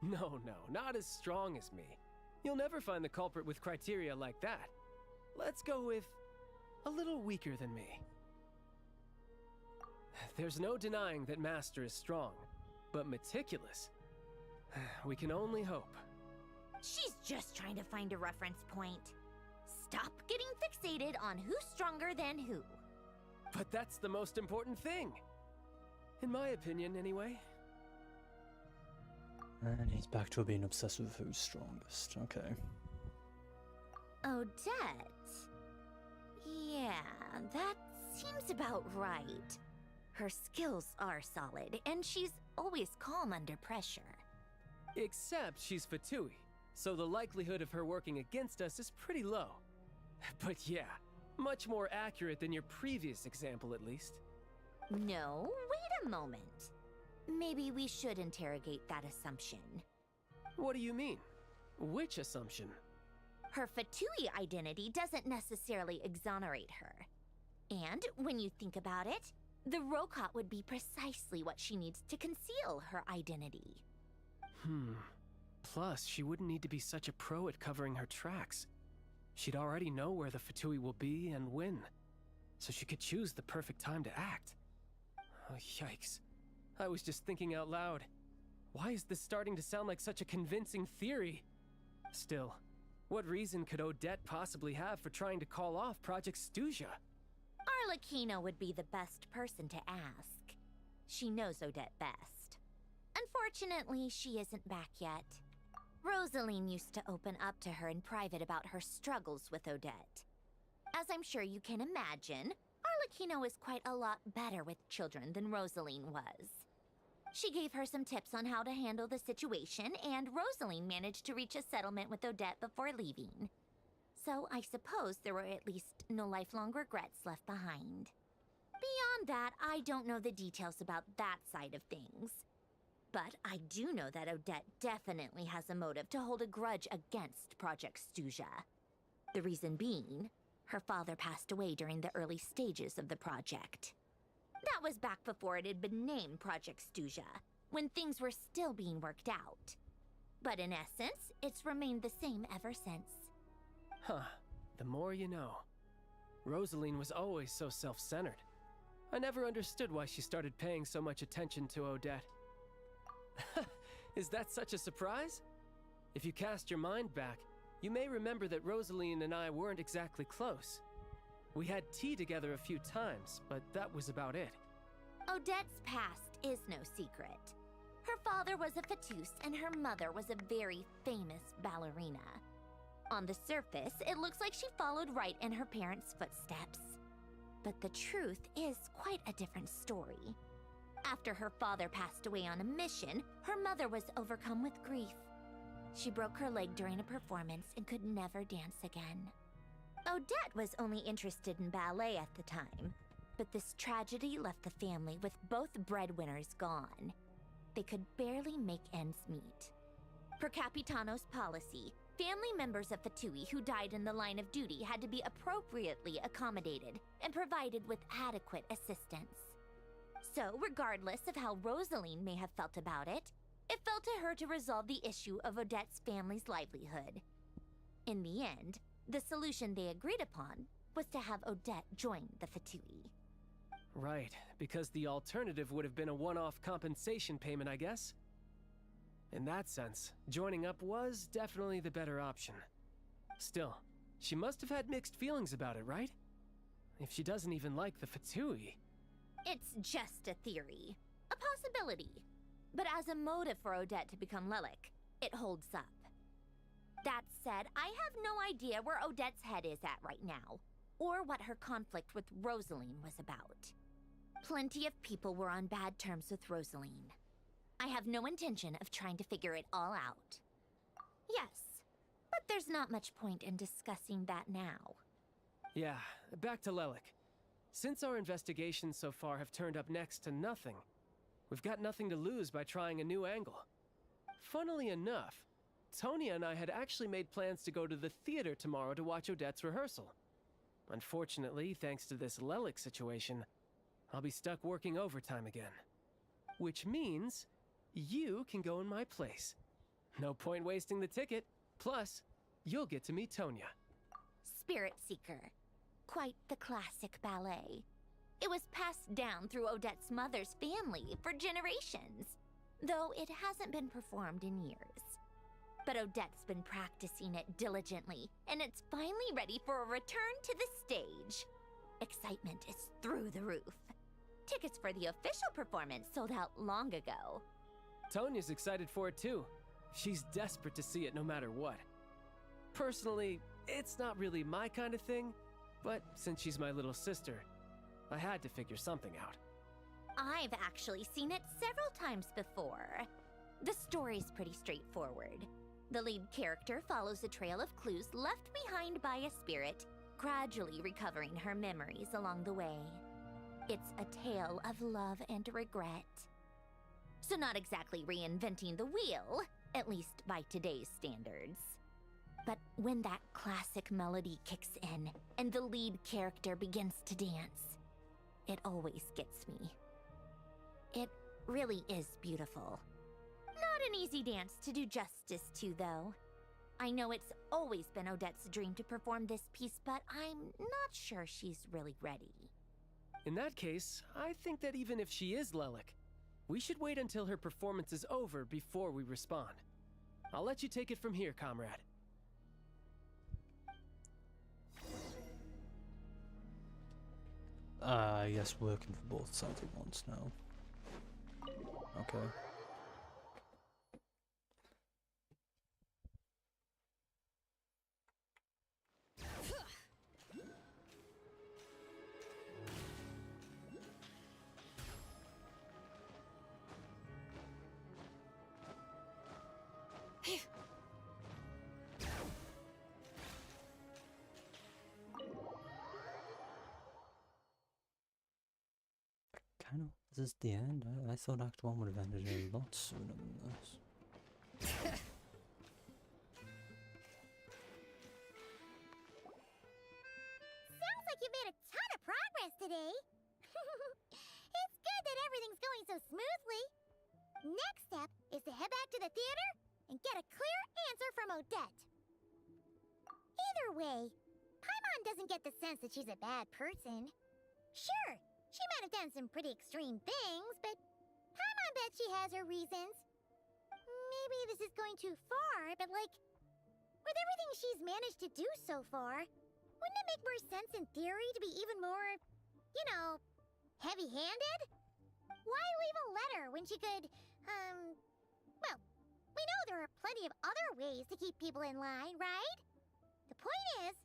No, not as strong as me. You'll never find the culprit with criteria like that. Let's go with a little weaker than me. There's no denying that Master is strong, but meticulous. We can only hope.
She's just trying to find a reference point. Stop getting fixated on who's stronger than who.
But that's the most important thing. In my opinion, anyway.
And he's back to being obsessed with who's strongest. Okay.
Odette? Yeah, that seems about right. Her skills are solid, and she's always calm under pressure.
Except she's Fatui, so the likelihood of her working against us is pretty low. But yeah, much more accurate than your previous example, at least.
No, wait a moment. Maybe we should interrogate that assumption.
What do you mean? Which assumption?
Her Fatui identity doesn't necessarily exonerate her. And when you think about it, the Rokot would be precisely what she needs to conceal her identity.
Plus, she wouldn't need to be such a pro at covering her tracks. She'd already know where the Fatui will be and when, so she could choose the perfect time to act. Oh, yikes. I was just thinking out loud. Why is this starting to sound like such a convincing theory? Still, what reason could Odette possibly have for trying to call off Project Stuzha?
Our Arlecchino would be the best person to ask. She knows Odette best. Unfortunately, she isn't back yet. Rosaline used to open up to her in private about her struggles with Odette. As I'm sure you can imagine, Arlecchino is quite a lot better with children than Rosaline was. She gave her some tips on how to handle the situation, and Rosaline managed to reach a settlement with Odette before leaving. So I suppose there were at least no lifelong regrets left behind. Beyond that, I don't know the details about that side of things. But I do know that Odette definitely has a motive to hold a grudge against Project Stuzha. The reason being, her father passed away during the early stages of the project. That was back before it had been named Project Stuzha, when things were still being worked out. But in essence, it's remained the same ever since.
Huh. The more you know. Rosaline was always so self-centered. I never understood why she started paying so much attention to Odette. Is that such a surprise? If you cast your mind back, you may remember that Rosaline and I weren't exactly close. We had tea together a few times, but that was about it.
Odette's past is no secret. Her father was a Fatus and her mother was a very famous ballerina. On the surface, it looks like she followed right in her parents' footsteps. But the truth is quite a different story. After her father passed away on a mission, her mother was overcome with grief. She broke her leg during a performance and could never dance again. Odette was only interested in ballet at the time, but this tragedy left the family with both breadwinners gone. They could barely make ends meet. Per Capitano's policy, family members of Fatui who died in the line of duty had to be appropriately accommodated and provided with adequate assistance. So, regardless of how Rosaline may have felt about it, it fell to her to resolve the issue of Odette's family's livelihood. In the end, the solution they agreed upon was to have Odette join the Fatui.
Right, because the alternative would have been a one-off compensation payment, I guess. In that sense, joining up was definitely the better option. Still, she must have had mixed feelings about it, right? If she doesn't even like the Fatui...
It's just a theory. A possibility. But as a motive for Odette to become Lelik, it holds up. That said, I have no idea where Odette's head is at right now, or what her conflict with Rosaline was about. Plenty of people were on bad terms with Rosaline. I have no intention of trying to figure it all out. Yes, but there's not much point in discussing that now.
Yeah, back to Lelik. Since our investigations so far have turned up next to nothing, we've got nothing to lose by trying a new angle. Funnily enough, Tonya and I had actually made plans to go to the theater tomorrow to watch Odette's rehearsal. Unfortunately, thanks to this Lelik situation, I'll be stuck working overtime again. Which means you can go in my place. No point wasting the ticket. Plus, you'll get to meet Tonya.
Spirit Seeker. Quite the classic ballet. It was passed down through Odette's mother's family for generations, though it hasn't been performed in years. But Odette's been practicing it diligently, and it's finally ready for a return to the stage. Excitement is through the roof. Tickets for the official performance sold out long ago.
Tonya's excited for it too. She's desperate to see it no matter what. Personally, it's not really my kind of thing, but since she's my little sister, I had to figure something out.
I've actually seen it several times before. The story's pretty straightforward. The lead character follows a trail of clues left behind by a spirit, gradually recovering her memories along the way. It's a tale of love and regret. So not exactly reinventing the wheel, at least by today's standards. But when that classic melody kicks in and the lead character begins to dance, it always gets me. It really is beautiful. Not an easy dance to do justice to, though. I know it's always been Odette's dream to perform this piece, but I'm not sure she's really ready.
In that case, I think that even if she is Lelik, we should wait until her performance is over before we respond. I'll let you take it from here, comrade.
Yes, working for both sides at once now. Okay. Kind of. This is the end. I thought Act 1 would have ended a lot sooner than this.
Sounds like you made a ton of progress today. It's good that everything's going so smoothly. Next step is to head back to the theater and get a clear answer from Odette. Either way, Paimon doesn't get the sense that she's a bad person. Sure, she might have done some pretty extreme things, but Paimon bets she has her reasons. Maybe this is going too far, but like, with everything she's managed to do so far, wouldn't it make more sense in theory to be even more, you know, heavy-handed? Why leave a letter when she could, well, we know there are plenty of other ways to keep people in line, right? The point is,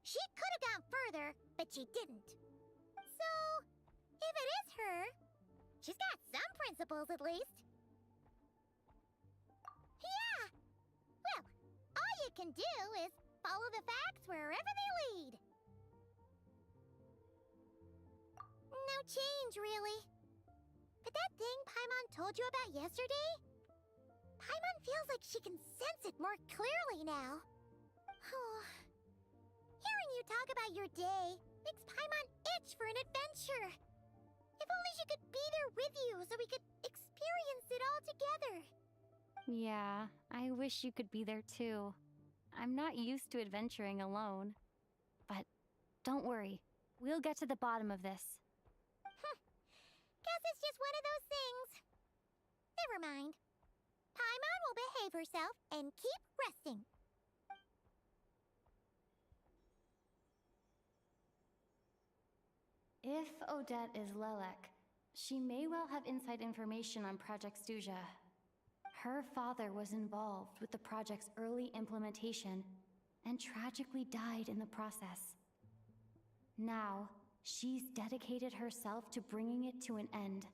she could have gone further, but she didn't. So, if it is her, she's got some principles at least. Yeah! Well, all you can do is follow the facts wherever they lead. No change, really. But that thing Paimon told you about yesterday? Paimon feels like she can sense it more clearly now. Hearing you talk about your day makes Paimon itch for an adventure. If only she could be there with you so we could experience it all together.
Yeah, I wish you could be there too. I'm not used to adventuring alone. But don't worry, we'll get to the bottom of this.
Guess it's just one of those things. Never mind. Paimon will behave herself and keep resting.
If Odette is Lelek, she may well have inside information on Project Stuja. Her father was involved with the project's early implementation and tragically died in the process. Now, she's dedicated herself to bringing it to an end.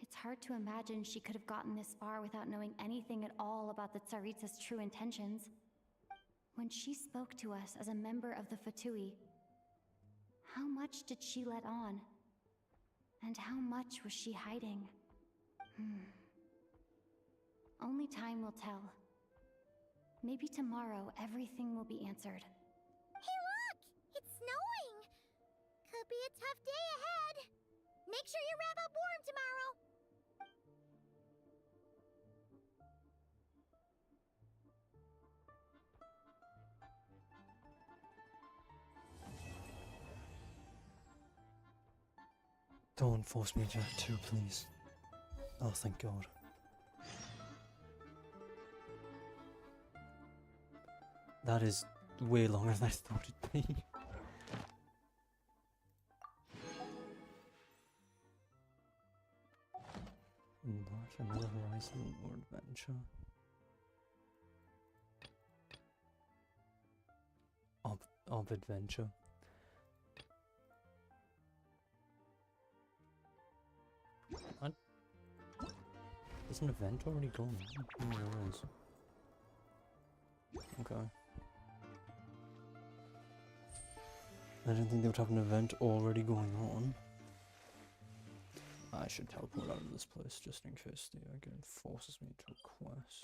It's hard to imagine she could have gotten this far without knowing anything at all about the Tsaritsa's true intentions. When she spoke to us as a member of the Fatui, how much did she let on? And how much was she hiding? Only time will tell. Maybe tomorrow everything will be answered.
Hey look! It's snowing! Could be a tough day ahead. Make sure you wrap up warm tomorrow.
Don't force me to Act 2, please. Oh, thank God. That is way longer than I thought it'd be. Embark another horizon or adventure. Of adventure. What? Is an event already going on? Oh, there is. Okay. I didn't think they would have an event already going on. I should teleport out of this place just in case the game forces me to a quest.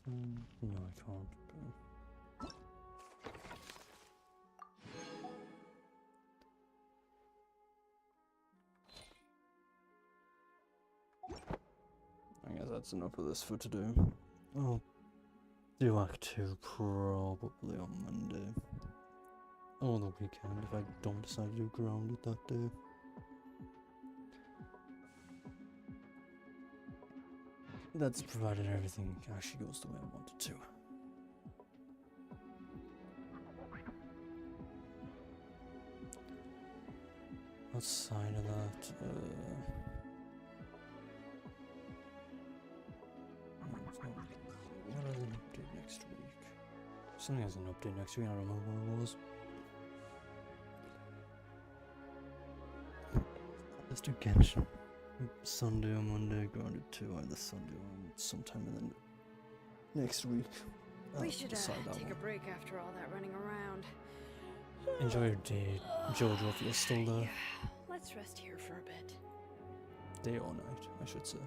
No, I can't. I guess that's enough of this for today. I'll do Act 2 probably on Monday. Or the weekend if I don't decide to do Grounded that day. That's provided everything actually goes the way I want it to. Outside of that, no, it's not really. What has an update next week? Something has an update next week, I don't remember what it was. Let's do Genshin. Sunday or Monday, Grounded 2, either Sunday or sometime in the next week.
We should
decide that
take
one.
a break after all that running around.
Enjoy your day, Jojo, if you're still there.
Let's rest here for a bit.
Day or night, I should say.